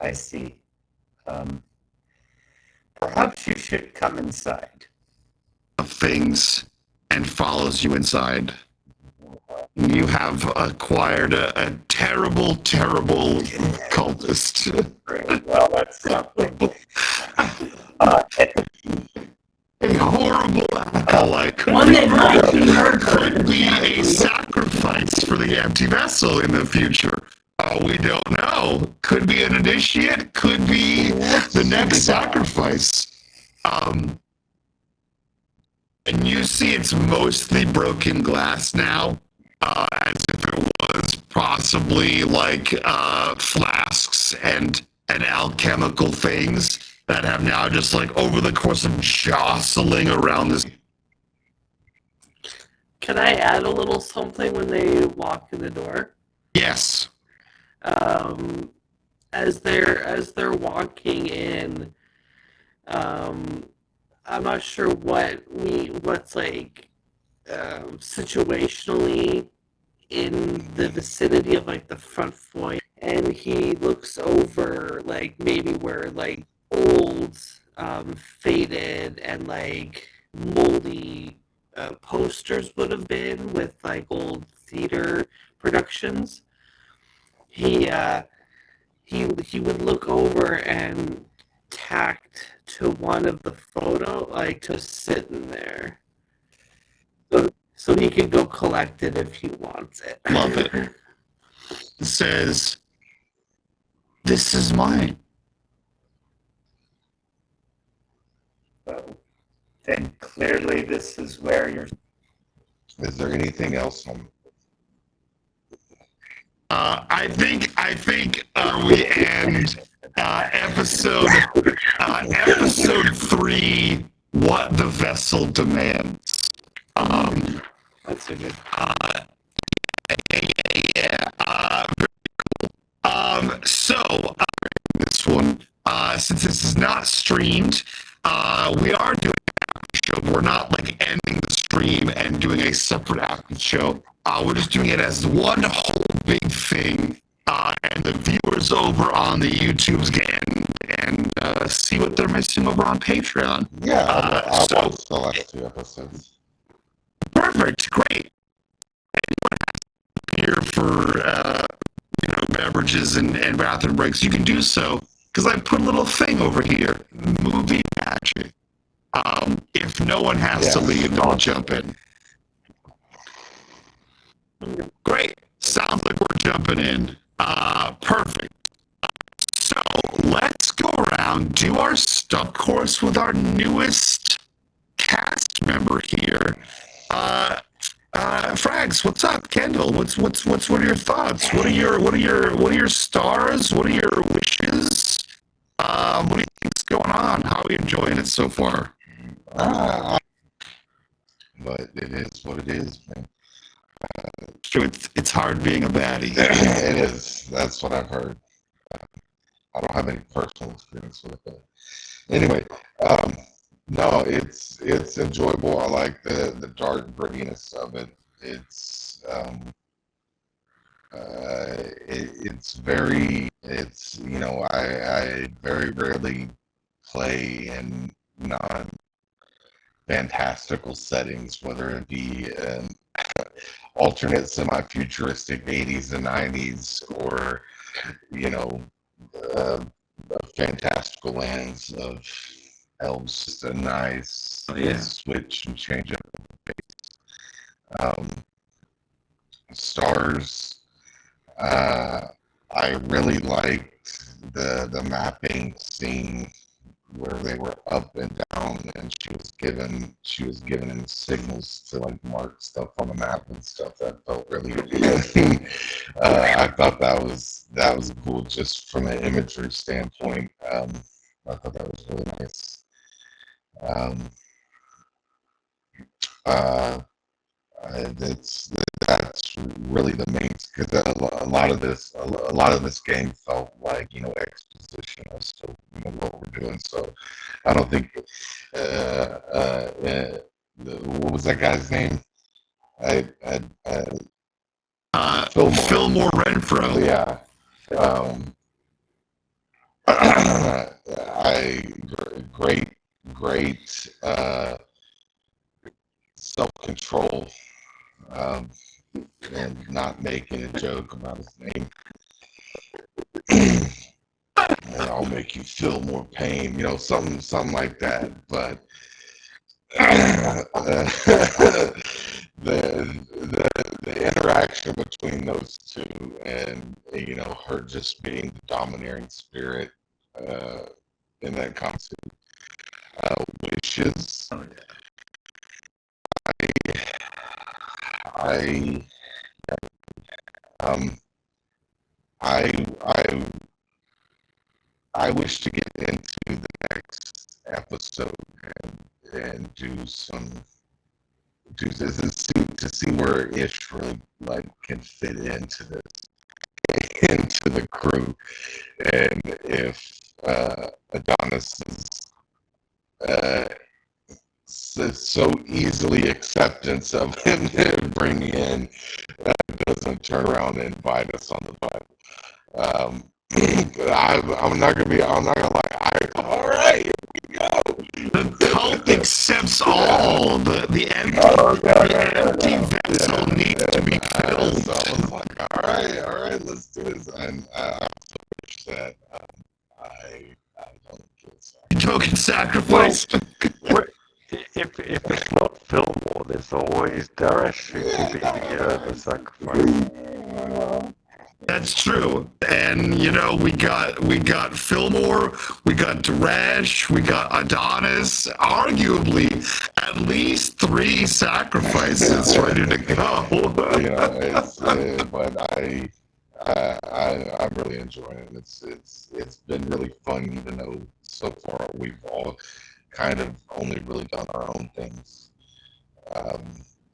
I see. Perhaps you should come inside. Of things and follows you inside. You have acquired a terrible, terrible cultist. Well, that's something. A horrible acolyte. One that might be murdered. Could be a sacrifice for the empty vessel in the future. We don't know. Could be an initiate. Could be the next sacrifice. And you see it's mostly broken glass now, as if it was possibly like flasks and alchemical things that have now just like over the course of jostling around this. Can I add a little something when they walk in the door? Yes. As they're walking in, I'm not sure what's like situationally in the vicinity of like the front foyer, and he looks over like maybe where like old, faded and like moldy posters would have been with like old theater productions. He would look over and tacked to one of the photo, like just sitting there, so he can go collect it if he wants it. Love it. It says, "This is mine." Well, then clearly this is where you're. Is there anything else on? I think we end episode 3. What the vessel demands. That's a good. So this one, since this is not streamed, we are doing an after show. We're not like ending the stream and doing a separate after show. We're just doing it as one whole big thing, and the viewers over on the YouTubes can and see what they're missing over on Patreon. Yeah, I watched the last 2 episodes. Perfect, great. Anyone has here for beverages and bathroom breaks, you can do so because I put a little thing over here, movie magic. If no one has to leave, then I'll jump in. Great. Sounds like we're jumping in. Perfect. So let's go around, do our stuff course with our newest cast member here. Frags, what's up? Kendall, what are your thoughts? What are your stars? What are your wishes? What do you think's going on? How are you enjoying it so far? But it is what it is, man. True, it's hard being a baddie. It is. That's what I've heard. I don't have any personal experience with it, but anyway, no, it's enjoyable. I like the dark grittiness of it. It's I very rarely play in non-fantastical settings, whether it be alternate semi-futuristic 80s and 90s, or fantastical lands of elves. Just a nice switch and change up. Stars. I really liked the mapping scene where they were up and down and and she was giving him signals to like mark stuff on the map and stuff. That felt really I thought that was cool just from an imagery standpoint. I thought that was really nice. That's really the main, because a lot of this game felt like, you know, exposition as to, you know, what we're doing. So I don't think what was that guy's name? Fillmore Renfro. Yeah. Great self-control, and not making a joke about his name. And I'll make you feel more pain, you know, something like that. But the interaction between those two, and, you know, her just being the domineering spirit in that concept, which is I wish to get into the next episode and do this to see where Ish really like can fit into the crew, and if Adonis is so easily acceptance of him bringing in doesn't turn around and bite us on the butt. I'm not gonna lie. All right, here we go. The cult accepts all. The empty vessel needs to be filled. So I was like, all right, let's do this. And I also wish that I don't get sacrificed. Token sacrifice. If it's not Fillmore, there's always Darash who can be the sacrifice. That's true. And, you know, we got Fillmore, we got Darash, we got Adonis, arguably at least 3 sacrifices ready to go. You know, but I'm really enjoying it. It's been really fun, even though so far we've all kind of only really done our own things,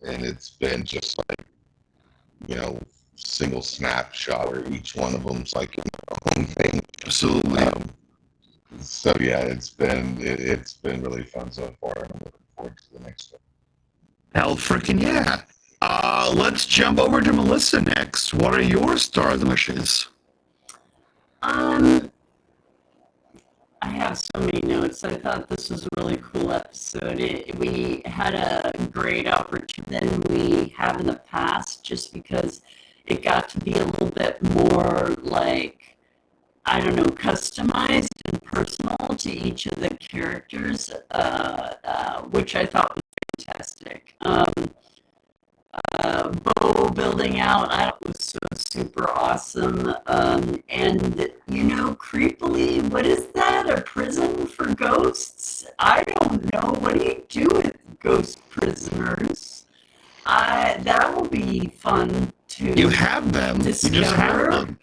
and it's been just like, you know, single snapshot, or each one of them's like their own thing. Absolutely. So yeah, it's been really fun so far, and I'm looking forward to the next one. Hell freaking yeah. Let's jump over to Melissa next. What are your stars and wishes? I have so many notes. I thought this was a really cool episode. We had a great opportunity than we have in the past, just because it got to be a little bit more like, I don't know, customized and personal to each of the characters, which I thought was fantastic. Bo building out, I thought was so super awesome. And, you know, creepily, what is that? A prison for ghosts? I don't know. What do you do with ghost prisoners? That will be fun to You have them. discover. You just have them.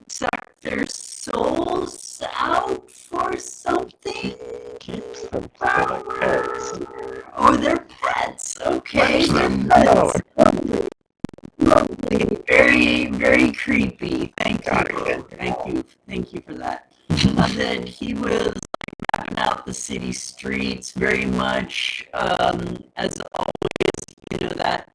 Suck their souls out for something. Keeps them like pets. Oh, they're pets. Okay, Watch they're them. pets. Lovely. Very, very creepy. Thank you for that. That he was mapping out the city streets very much, as always. You know, that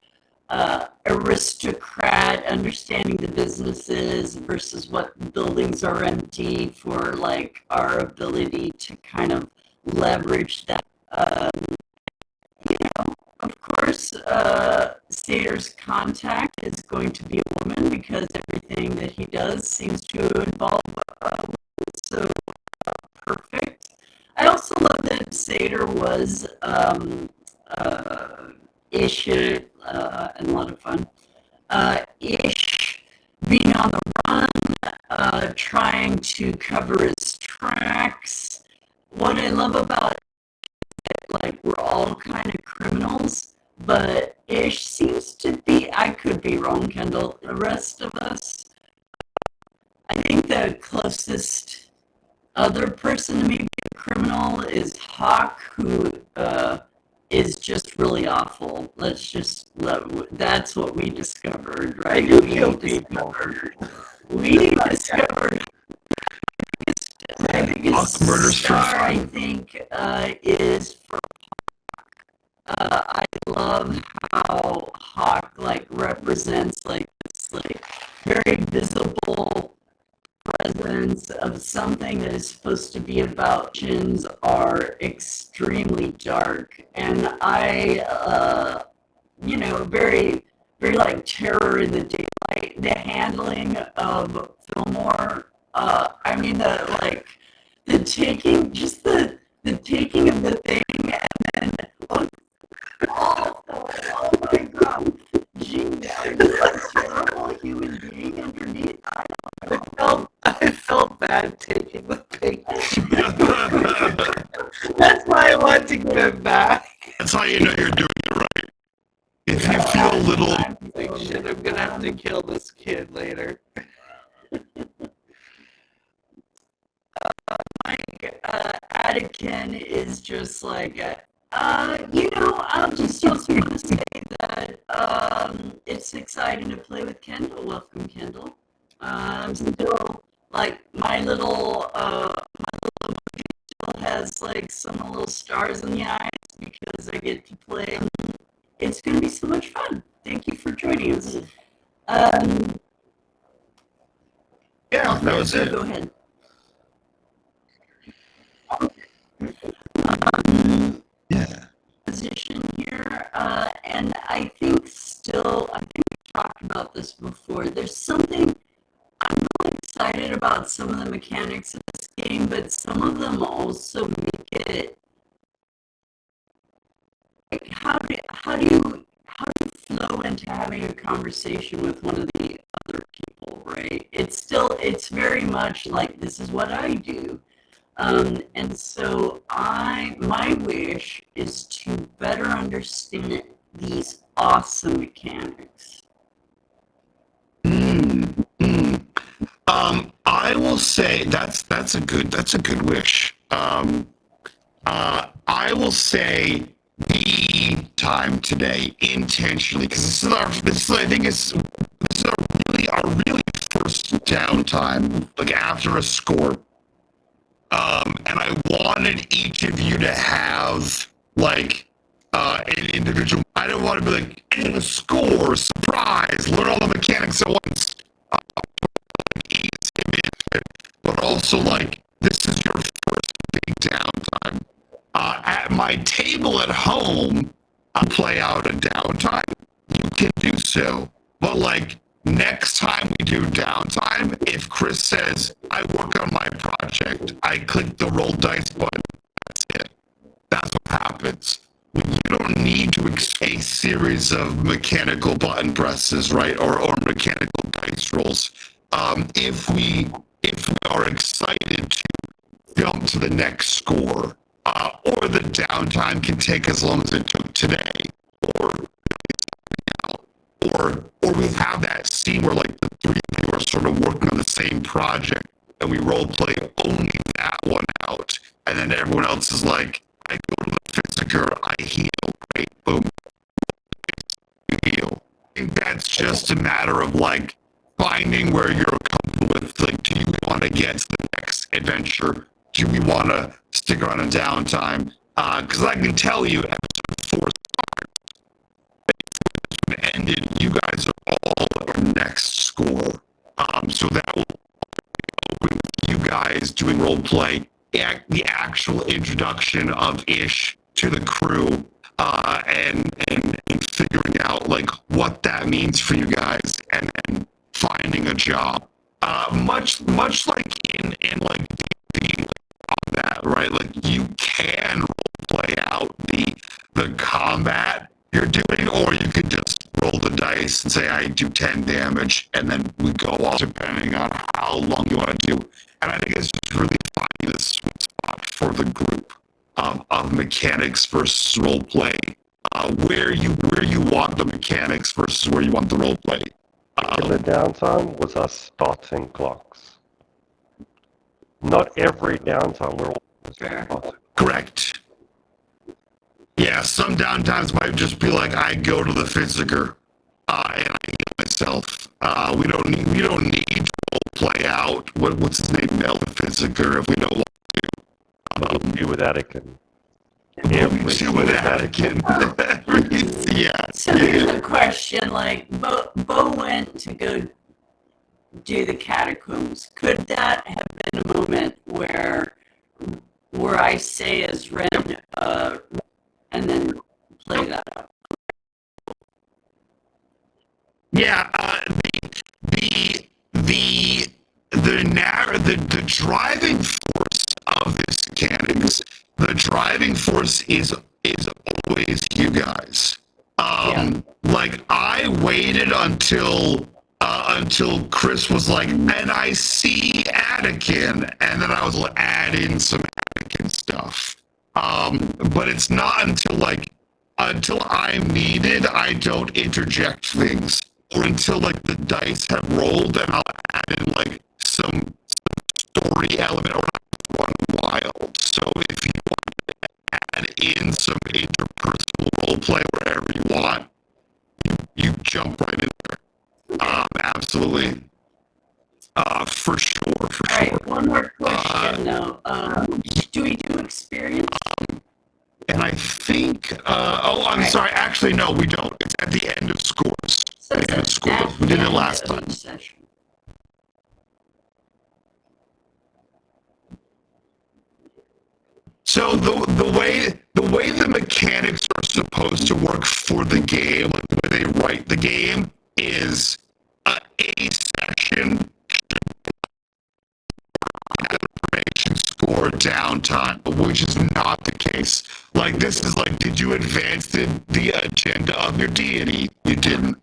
aristocrat understanding the businesses versus what buildings are empty, for like our ability to kind of leverage that. You know, of course, Satyr's contact is going to be a woman, because everything that he does seems to involve women, so perfect. I also love that Satyr was Ish, and a lot of fun. Ish being on the run, trying to cover his tracks. What I love about like we're all kind of criminals, but Ish seems to be, I could be wrong, Kendall, the rest of us, I think the closest other person to maybe a criminal is Hawke, who is just really awful. That's what we discovered, right? We discovered the biggest murders for star, fun. I think, is for I love how Hawke like represents like this like very visible presence of something that is supposed to be about chins are extremely dark, and I very like Terror in the Daylight, the handling of Fillmore, I mean the taking, just the taking of the thing, and then oh my god, gee, are you a terrible human being underneath? I felt bad taking the picture. That's why I want to give it back. That's how you know you're doing it right. If you feel a little, Like, shit, I'm gonna have to kill this kid later. Attican is just like, I'll just also want to say that it's exciting to play with Kendall. Welcome, Kendall. Still, like, my little emoji still has, like, some little stars in the eyes because I get to play. It's going to be so much fun. Thank you for joining us. yeah, that was it. Go ahead. Yeah. Position here, and I think we talked about this before. There's something I'm really excited about, some of the mechanics of this game, but some of them also make it like how do you flow into having a conversation with one of the other people, right? It's very much like, this is what I do. And so my wish is to better understand these awesome mechanics. I will say that's a good wish. I will say the time today intentionally, because this is our really first downtime, like after a score. And I wanted each of you to have like an individual. I don't want to be like, in a score, surprise, learn all the mechanics at once. Ease him into it, but also like, this is your first big downtime. At my table at home, I'll play out a downtime. You can do so, but like, next time we do downtime, if Chris says, I work on my project, I click the roll dice button, that's it. That's what happens. You don't need to a series of mechanical button presses, right? Or mechanical dice rolls. If we are excited to jump to the next score, or the downtime can take as long as it took today, or we have that scene where like the three of you are sort of working on the same project, and we role play only that one out, and then everyone else is like, I go to the physiker, I heal, right? Boom, you heal. I think that's just a matter of like finding where you're comfortable with. Like, do you want to get to the next adventure? Do we want to stick around a downtime? Because I can tell you, episode 4 ended, you guys are all at our next score. So that will open with you guys doing role play, the actual introduction of Ish to the crew, and figuring out like what that means for you guys, and finding a job. Much like in like D&D combat, right? Like, you can role play out the combat you're doing, or you could just roll the dice and say, I do 10 damage, and then we go off depending on how long you want to do. And I think it's just really finding the sweet spot for the group of of mechanics versus role play. Where you want the mechanics versus where you want the role play. In the downtime was our starting clocks. Not every downtime we're all starting. Correct. Yeah, some downtimes might just be like I go to the physiker and I heal myself. We don't need to role play out what's his name, Mel the physiker, if we don't want to. You with Anakin. Do with Anakin. Yeah. So here's a question: like, Bo went to go do the catacombs. Could that have been a moment where I say as Wren, and then play that out? Yeah, the driving force of this mechanics, the driving force is always you guys. Like I waited until Chris was like, and I see Anakin, and then I was like, add in some Anakin stuff. But it's not until I'm needed, I don't interject things, or until like the dice have rolled, and I'll add in like some story element or one wild. So if you want to add in some interpersonal role play wherever you want, you jump right in there. Absolutely. For sure. All right, one more question though. Do we do experience? And I think, I'm sorry. Actually, no, we don't. It's at the end of scores. So At the end of scores. We did it last time. Session. So the way the mechanics are supposed to work for the game, like the way they write the game, is a session information score downtime, which is not the case. Like this is like, did you advance the agenda of your deity? You didn't.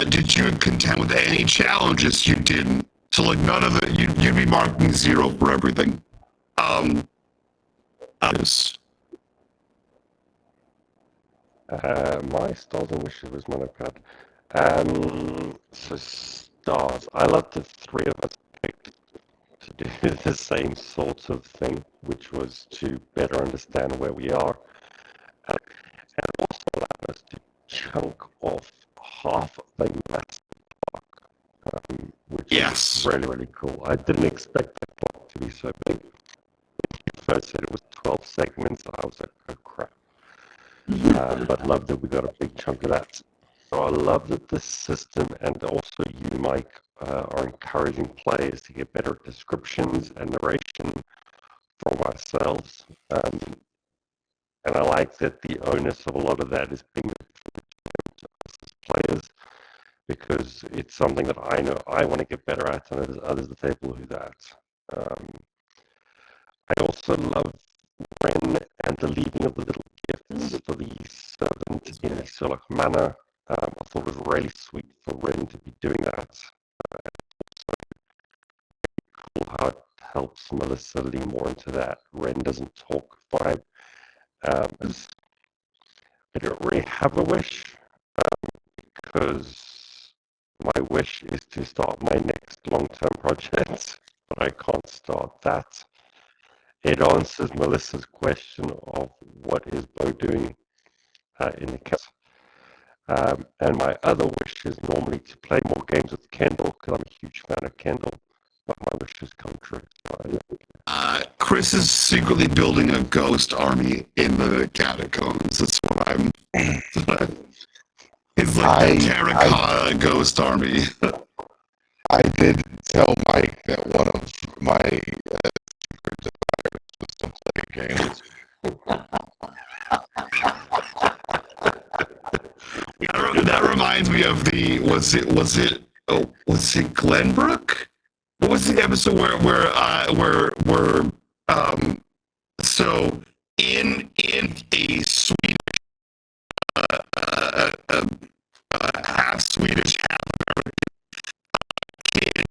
Did you contend with any challenges? You didn't. So like none of it. You'd be marking 0 for everything. My stars and wishes was my notepad. So stars. I love the three of us picked to do the same sort of thing, which was to better understand where we are, and also allowed us to chunk off half of a massive clock, which is really, really cool. I didn't expect that clock to be so big. When you first said it was 12 segments, I was like, oh crap. But love that we got a big chunk of that. So I love that the system and also you, Mike, are encouraging players to get better descriptions and narration from ourselves. And I like that the onus of a lot of that is being to us as players, because it's something that I know I want to get better at, and there's others at the table who do that. I also love Wren and the leaving of the little gifts for the servant in the Surlock Manor. I thought it was really sweet for Wren to be doing that. Also, cool how it helps Melissa lean more into that Wren doesn't talk vibe. I don't really have a wish, because my wish is to start my next long-term project, but I can't start that. It answers Melissa's question of what is Bo doing in the cast. And my other wish is normally to play more games with Kendall, because I'm a huge fan of Kendall, but my wish has come true. Chris is secretly building a ghost army in the catacombs. That's what I'm. It's like the terracotta ghost army. I did tell Mike that one of my secret desires was to play games. That reminds me of the was it Glenbrook? What was the episode where so in a Swedish half Swedish, half American kid,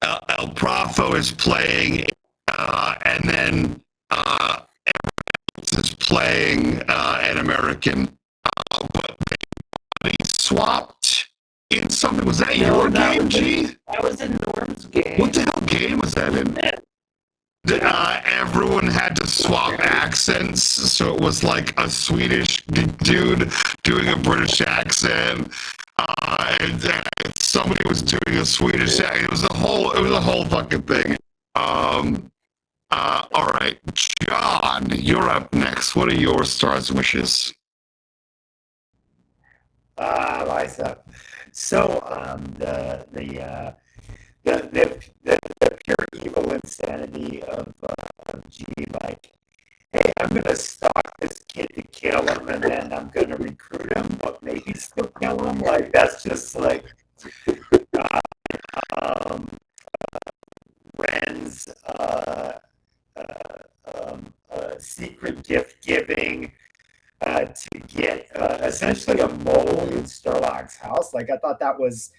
El Profo is playing and then everyone else is playing an American. But they swapped in something. Was that your game, G? That was in Norm's game. What the hell game was that in? Everyone had to swap accents, so it was like a Swedish dude doing a British accent, and somebody was doing a Swedish accent. It was a whole fucking thing. All right, John, you're up next. What are your stars and wishes? Myself. So, the pure evil insanity of G, like, hey, I'm gonna stalk this kid to kill him, and then I'm gonna recruit him, but maybe still kill him. Like, that's just like Wren's secret gift giving. To get essentially a mole in Sturlock's house. Like, I thought that was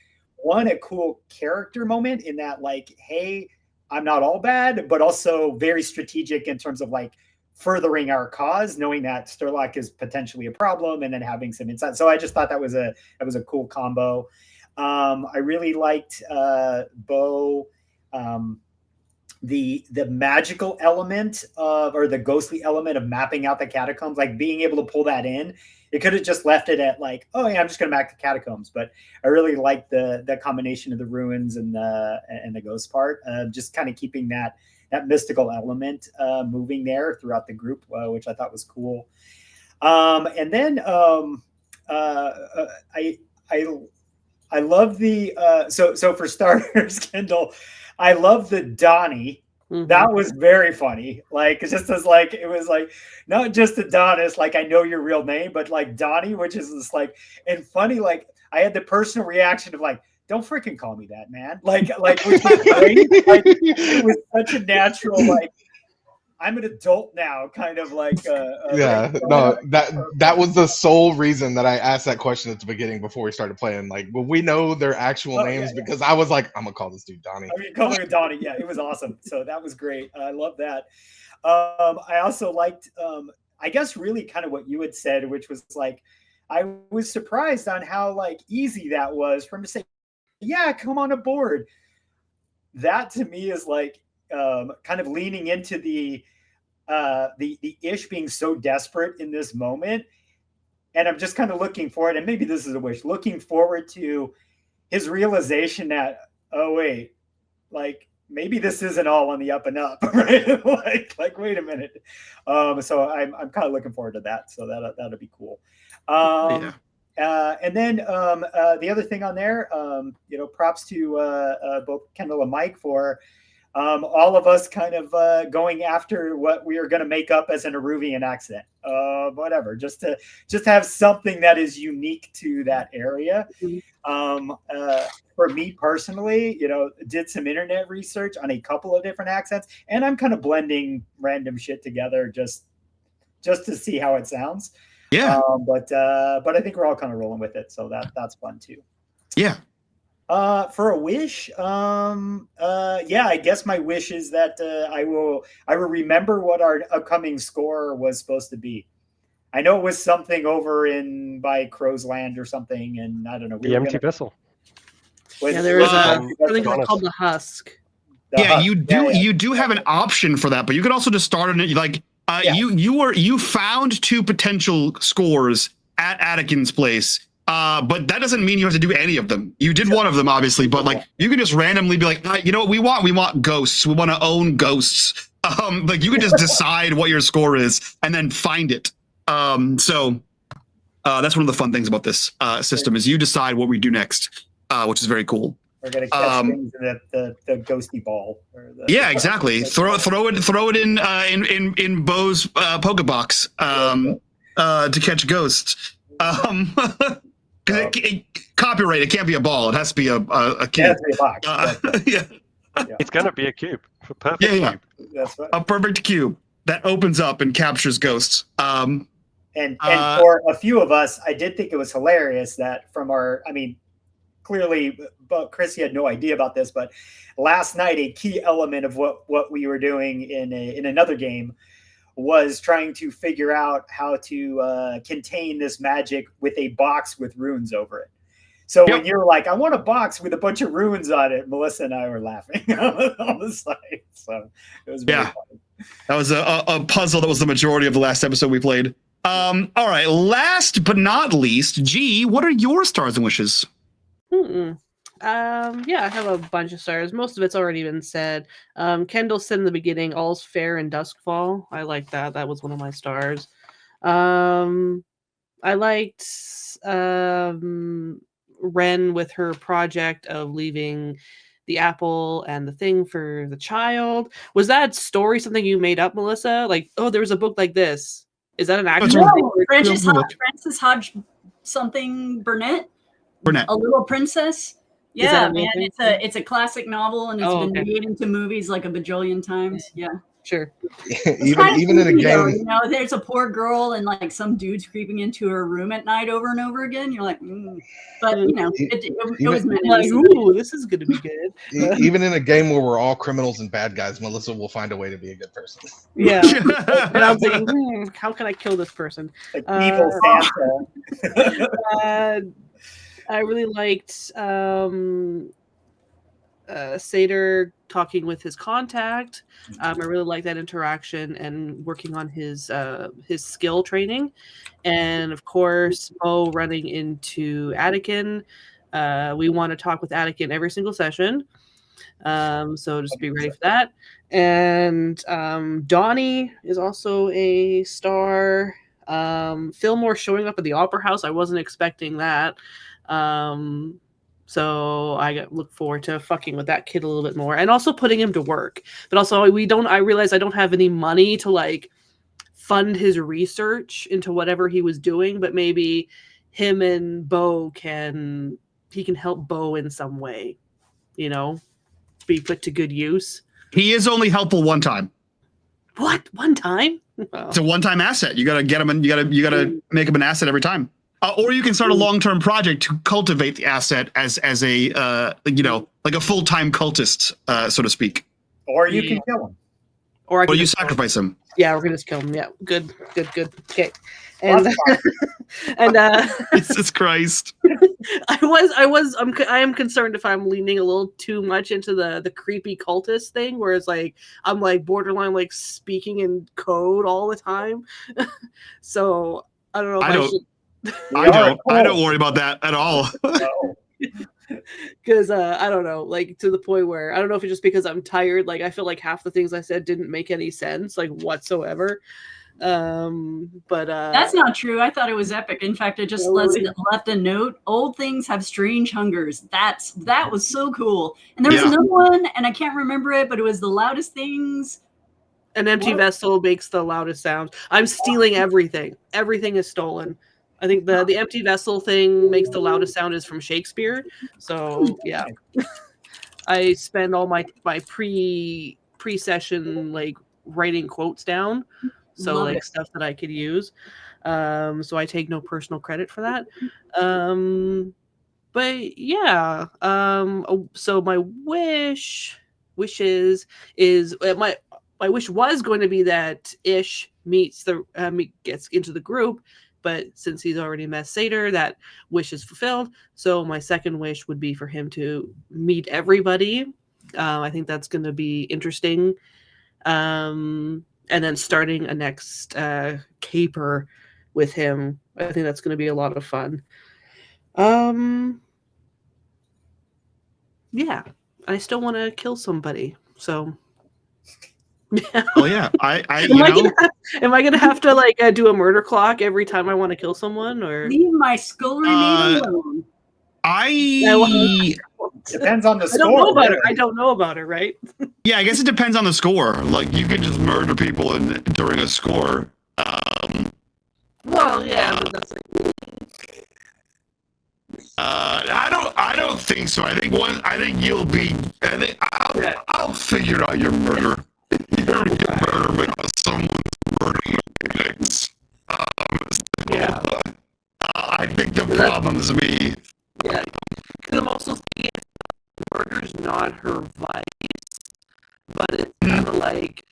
a cool character moment in that, like, hey, I'm not all bad, but also very strategic in terms of like furthering our cause, knowing that Sturlock is potentially a problem and then having some insight. So I just thought that was a cool combo. I really liked Bo. The magical element or the ghostly element of mapping out the catacombs, like being able to pull that in. It could have just left it at like, oh yeah, I'm just going to map the catacombs. But I really liked the combination of the ruins and the ghost part, just kind of keeping that mystical element moving there throughout the group, which I thought was cool. And then I love the so for starters, Kendall, I love the Donnie. Mm-hmm. That was very funny. Like, it's just as like, it was like not just Adonis, like I know your real name, but like Donnie, which is just like, and funny. Like, I had the personal reaction of like, don't freaking call me that, man. Like which was great. Like, it was such a natural, like, I'm an adult now, kind of like. Yeah, no, that was the sole reason that I asked that question at the beginning before we started playing. Like, will we know their actual names? Yeah. Because I was like, I'm gonna call this dude Donnie. I mean, calling him Donnie, yeah, it was awesome. So that was great. I love that. I also liked, I guess, really kind of what you had said, which was like, I was surprised on how like easy that was for him to say, yeah, come on aboard. That to me is like. Kind of leaning into the Ish being so desperate in this moment, and I'm just kind of looking forward, and maybe this is a wish, looking forward to his realization that, oh wait, like maybe this isn't all on the up and up, right? like wait a minute. So I'm kind of looking forward to that. So that'll be cool. Yeah. And then the other thing on there, props to both Kendall and Mike for. All of us kind of going after what we are going to make up as an Aruvian accent, whatever, just to have something that is unique to that area. For me personally, did some internet research on a couple of different accents, and I'm kind of blending random shit together just to see how it sounds. Yeah. But I think we're all kind of rolling with it, so that's fun too. Yeah. For a wish, I guess my wish is that I will remember what our upcoming score was supposed to be. I know it was something over by Crow's Land or something, and I don't know. The empty vessel. There is I think it's called the Husk. You do have an option for that, but you could also just start on it. Like you found 2 potential scores at Attican's place. But that doesn't mean you have to do any of them. You did one of them, obviously, but like you can just randomly be like, you know what we want? We want ghosts. We want to own ghosts. Like you can just decide what your score is and then find it. So that's one of the fun things about this system is you decide what we do next, which is very cool. We're gonna catch things in the ghosty ball. Yeah, exactly. Throw it in Bo's Pokebox to catch ghosts. Copyright. It can't be a ball. It has to be a cube. It has to be a box. Yeah. It's gonna be a cube. Perfect cube. That's right. A perfect cube that opens up and captures ghosts. And for a few of us, I did think it was hilarious that from our, clearly, but Chris, you had no idea about this, but last night a key element of what we were doing in another game was trying to figure out how to contain this magic with a box with runes over it. So when you're like, I want a box with a bunch of runes on it, Melissa and I were laughing on the side. So it was very funny. That was a puzzle that was the majority of the last episode we played. All right, last but not least, G, what are your stars and wishes? Yeah, I have a bunch of stars. Most of it's already been said. Kendall said in the beginning, all's fair in Doskvol. I like that. That was one of my stars. I liked Wren with her project of leaving the apple and the thing for the child. Was that story something you made up, Melissa? Like, oh, there was a book like this. Is that an actual thing? Frances Hodge something Burnett? A Little Princess? Yeah, man, it's a classic novel, and it's been made into movies like a bajillion times. Yeah. Sure. even in a game, you know, there's a poor girl and like some dude's creeping into her room at night over and over again. You're like, but you know, it was meant to be. Ooh, this is going to be good. Even in a game where we're all criminals and bad guys, Melissa will find a way to be a good person. Yeah. And I'm thinking, how can I kill this person? Like evil Santa. I really liked Satyr talking with his contact. I really like that interaction and working on his skill training, and of course Bo running into Anakin. We want to talk with Anakin every single session, so just be ready for that. And Donnie is also a star. Fillmore showing up at the Opera House, I wasn't expecting that. So I look forward to fucking with that kid a little bit more, and also putting him to work. But also, I realize I don't have any money to like fund his research into whatever he was doing. But maybe him and Bo can help Bo in some way, you know, be put to good use. He is only helpful one time. What? One time? Oh. It's a one-time asset. You gotta get him, and you gotta make him an asset every time. Or you can start a long-term project to cultivate the asset as a like a full-time cultist, so to speak. Or you can kill him. Or you sacrifice him. Yeah, we're gonna just kill him. Yeah, good. Okay, and Jesus Christ. I am concerned if I'm leaning a little too much into the creepy cultist thing, where it's like I'm like borderline like speaking in code all the time. So I don't know. If I don't worry about that at all. Because I don't know, like to the point where I don't know if it's just because I'm tired. Like I feel like half the things I said didn't make any sense, like whatsoever. But that's not true. I thought it was epic. In fact, I just left a note. Old things have strange hungers. That was so cool. And there was another one, and I can't remember it, but it was the loudest things. An empty vessel makes the loudest sound. I'm stealing everything. Everything is stolen. I think the empty vessel thing makes the loudest sound is from Shakespeare. So yeah, I spend all my pre-session like writing quotes down. So like stuff that I could use. So I take no personal credit for that. But yeah. So my wishes is my wish was going to be that Ish gets into the group. But since he's already met Satyr, that wish is fulfilled. So my second wish would be for him to meet everybody. I think that's going to be interesting. And then starting a next caper with him. I think that's going to be a lot of fun. Yeah, I still want to kill somebody. So... Well, yeah. Am I gonna have to like do a murder clock every time I want to kill someone, or leave my skull remain alone? Depends on the score. I don't know about it, right? Yeah, I guess it depends on the score. Like you can just murder people during a score. Well, yeah, but that's I don't think so. I think you'll be. I'll figure out your murder. You're murder because someone's murdering things. I think the problem's me. Yeah, I'm also her vice, but it's kind of like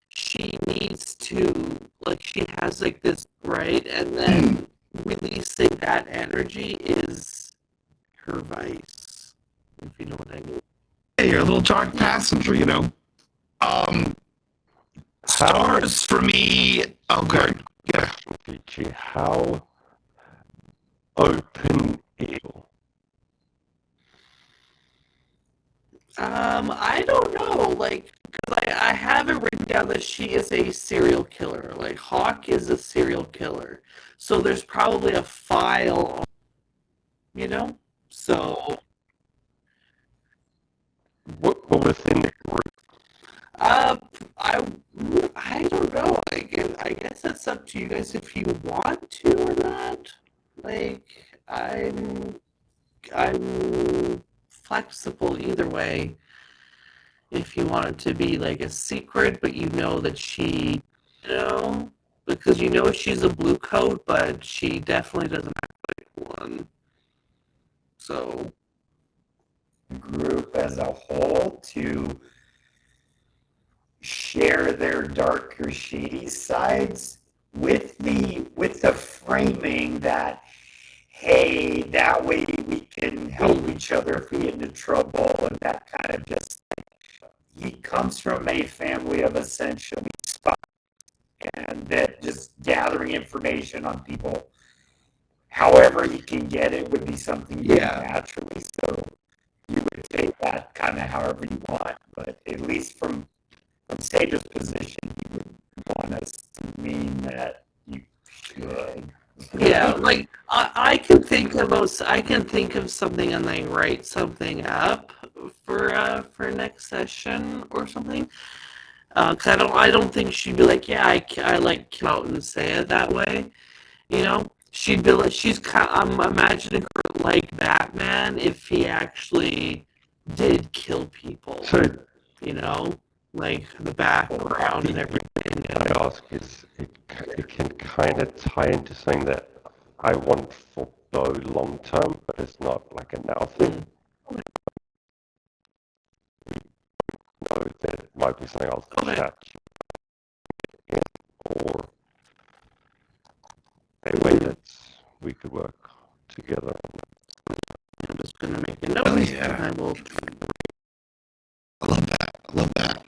she needs to, like, she has like this, right, and then releasing that energy is her vice, if you know what I mean. Hey, you're a little dark passenger, you know. Stars for me. Okay. Yeah. Peachy, how open is I don't know, like, because I have it written down that she is a serial killer. Like, Hawke is a serial killer. So there's probably a file, you know? So, what within the group? I don't know. I guess that's up to you guys if you want to or not. Like, I'm flexible either way. If you want it to be like a secret, but you know that she, you know, because you know she's a blue coat, but she definitely doesn't act like one. So, Group as a whole to share their darker, shady sides with the framing that, hey, that way we can help each other if we get into trouble, and that kind of just, he comes from a family of essentially spies, and that just gathering information on people however he can get it would be something you do naturally. So you would take that kind of however you want, but at least from Satyrs' position, he would want us to mean that you should. yeah, like I can think of something and like write something up for next session or something. Cause I don't think she'd be like, yeah, I like come out and say it that way, you know. She'd be like, I'm imagining her like Batman if he actually did kill people, So, you know, like the background and everything. I ask is it can kind of tie into saying that I want for Bo long term, but it's not like a now thing. No, that it might be something else to chat in, or a way that we could work together on. I'm just gonna make a note. Oh, yeah. I will. I love that. I love that.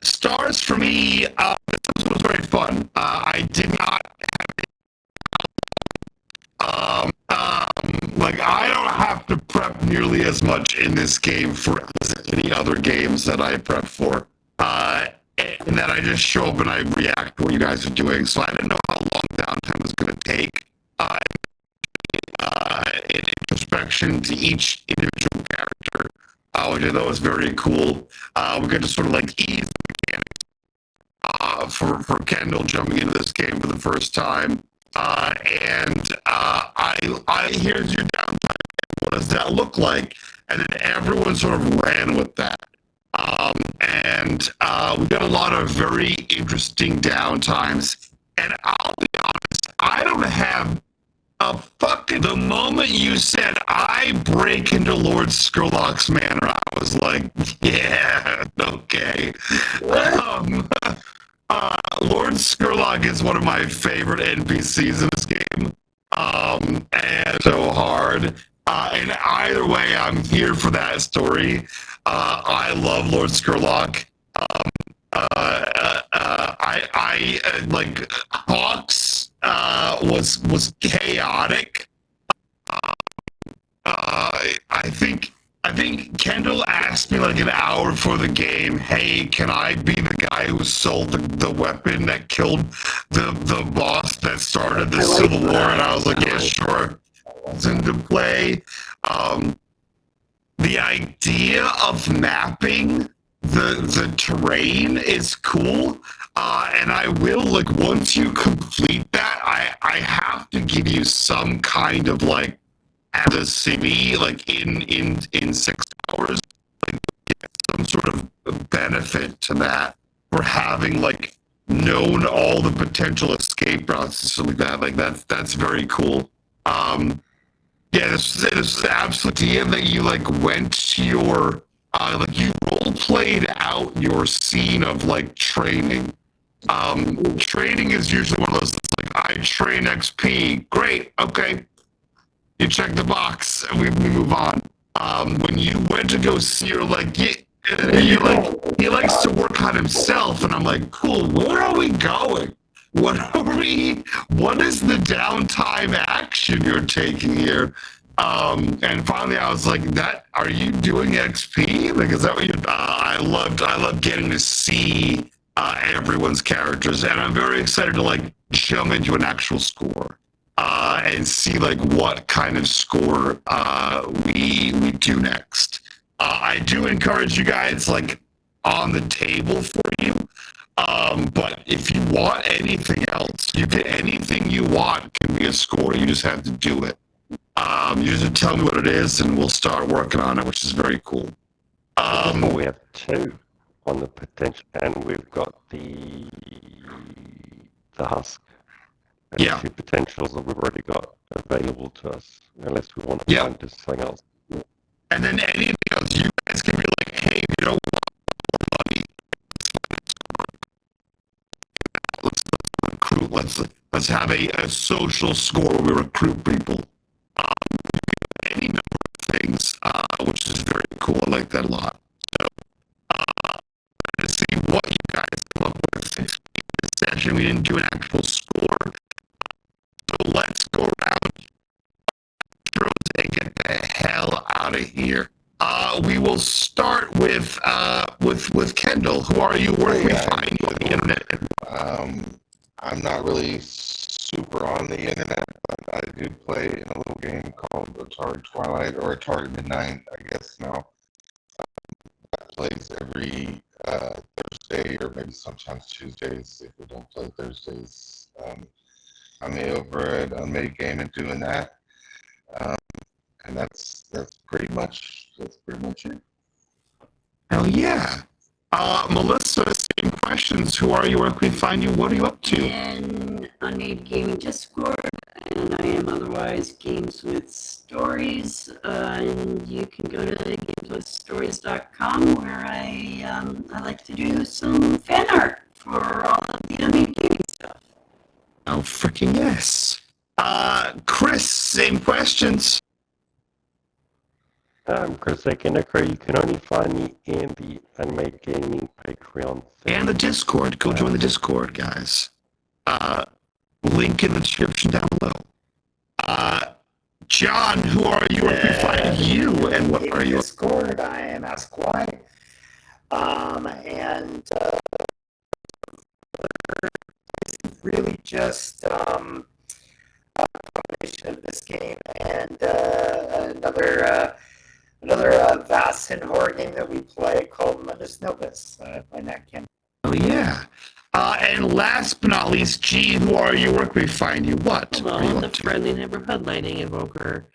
Stars for me. This episode was very fun. I did not like, I don't have to prep nearly as much in this game for as any other games that I prep for. And then I just show up and I react to what you guys are doing. So I didn't know how long downtime was going to take. In introspection to each individual character, which I thought was very cool. We got to sort of like ease the mechanics for Kendall jumping into this game for the first time. And I here's your downtime. What does that look like? And then everyone sort of ran with that. And we got a lot of very interesting downtimes. And I'll be honest, I don't have a fucking. The moment you said I break into Lord Skurlock's manor, I was like, yeah, okay. Lord Skurlock is one of my favorite NPCs in this game. And so hard. And either way, I'm here for that story. I love Lord Skurlock. I like Hawks was chaotic. I think Kendall asked me like an hour before the game, hey, can I be the guy who sold the weapon that killed the boss that started the Civil War? And I was like, yeah, sure. It's into play. The idea of mapping the terrain is cool. And I will, like, once you complete that, I have to give you some kind of like at the city, like in 6 hours, like get some sort of benefit to that for having like known all the potential escape routes and stuff like that. Like that's very cool. Yeah, this is absolutely it. That you like went to your like you role played out your scene of like training. Training is usually one of those like I train XP. Great, okay. You check the box and we move on. When you went to go see your like you like he likes to work on himself, and I'm like, cool. Where are we going? What is the downtime action you're taking here? And finally I was like, that are you doing XP? Like, is that what you I love getting to see everyone's characters, and I'm very excited to like jump into an actual score and see like what kind of score we do next. I do encourage you guys like on the table for you. But if you want anything else, you get anything you want can be a score. You just have to do it. You just tell me what it is, and we'll start working on it, which is very cool. We have 2 on the potential, and we've got the husk. And Yeah. 2 potentials that we've already got available to us, unless we want to find something else. And then anything else, you guys can be like, hey, you know what, money. Let's recruit. Let's have a social score where we recruit people. Any number of things, which is very cool. I like that a lot. So, to see what you guys come up with in this session. We didn't do an actual score, so let's go around and get the hell out of here. We will start with Kendall. Who are you? Where can we find you on the internet? I'm not really super on the internet, but I do play in a little game called Atari Twilight or Atari Midnight, I guess now. That plays every Thursday or maybe sometimes Tuesdays if we don't play Thursdays. I'm over at unMadeGaming doing that. And that's pretty much it. Hell yeah. Melissa, same questions. Who are you? Where can we find you? What are you up to? And unMadeGaming Discord, and I am otherwise Games with Stories. And you can go to gameswithstories.com, where I like to do some fan art for all of the unMadeGaming stuff. Oh, freaking yes. Chris, same questions. I'm Chris Ekenecker. You can only find me in the unMadeGaming Patreon thing. And the Discord. Go join the Discord, guys. Link in the description down below. John, who are you? Where can we find you? And what are you? Discord, I am Ask Why. And this is really just a combination of this game and another vast and horror game that we play called Mundus Novus by Nat Ken. Oh, yeah. And last but not least, G, who are you? Where can we find you? What? Hello, are you I'm up the to? friendly neighborhood lighting invoker.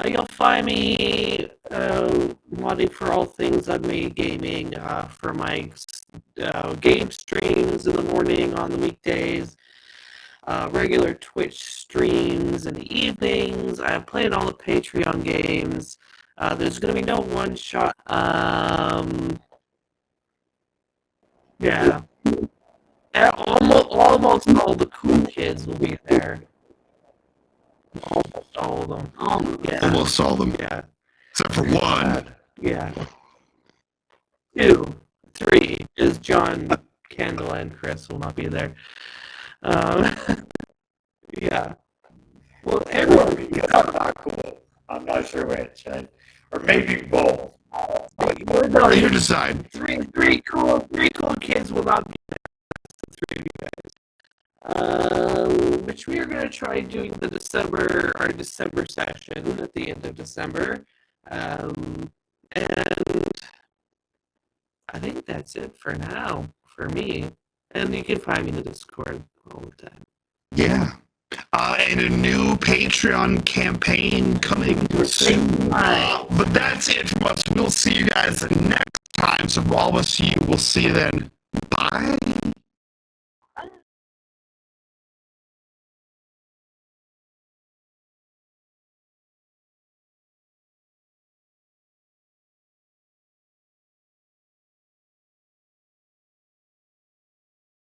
You'll find me modding for all things unMadeGaming for my game streams in the morning on the weekdays, regular Twitch streams in the evenings. I'm playing all the Patreon games. There's going to be no one-shot. Yeah. Almost all the cool kids will be there. Almost all of them. Almost all of them. Yeah. Except for one. Yeah. 2, 3 is John, Kendall, and Chris will not be there. Yeah. Well, everyone Because I'm not cool. I'm not sure which. Or maybe both. You decide. Three cool kids will not be there. The 3 of you guys. Which we are going to try doing our December session at the end of December. And I think that's it for now, for me. And you can find me in the Discord all the time. Yeah. And a new Patreon campaign coming soon. But that's it from us. We'll see you guys next time. So for all of us, we'll see you then. Bye.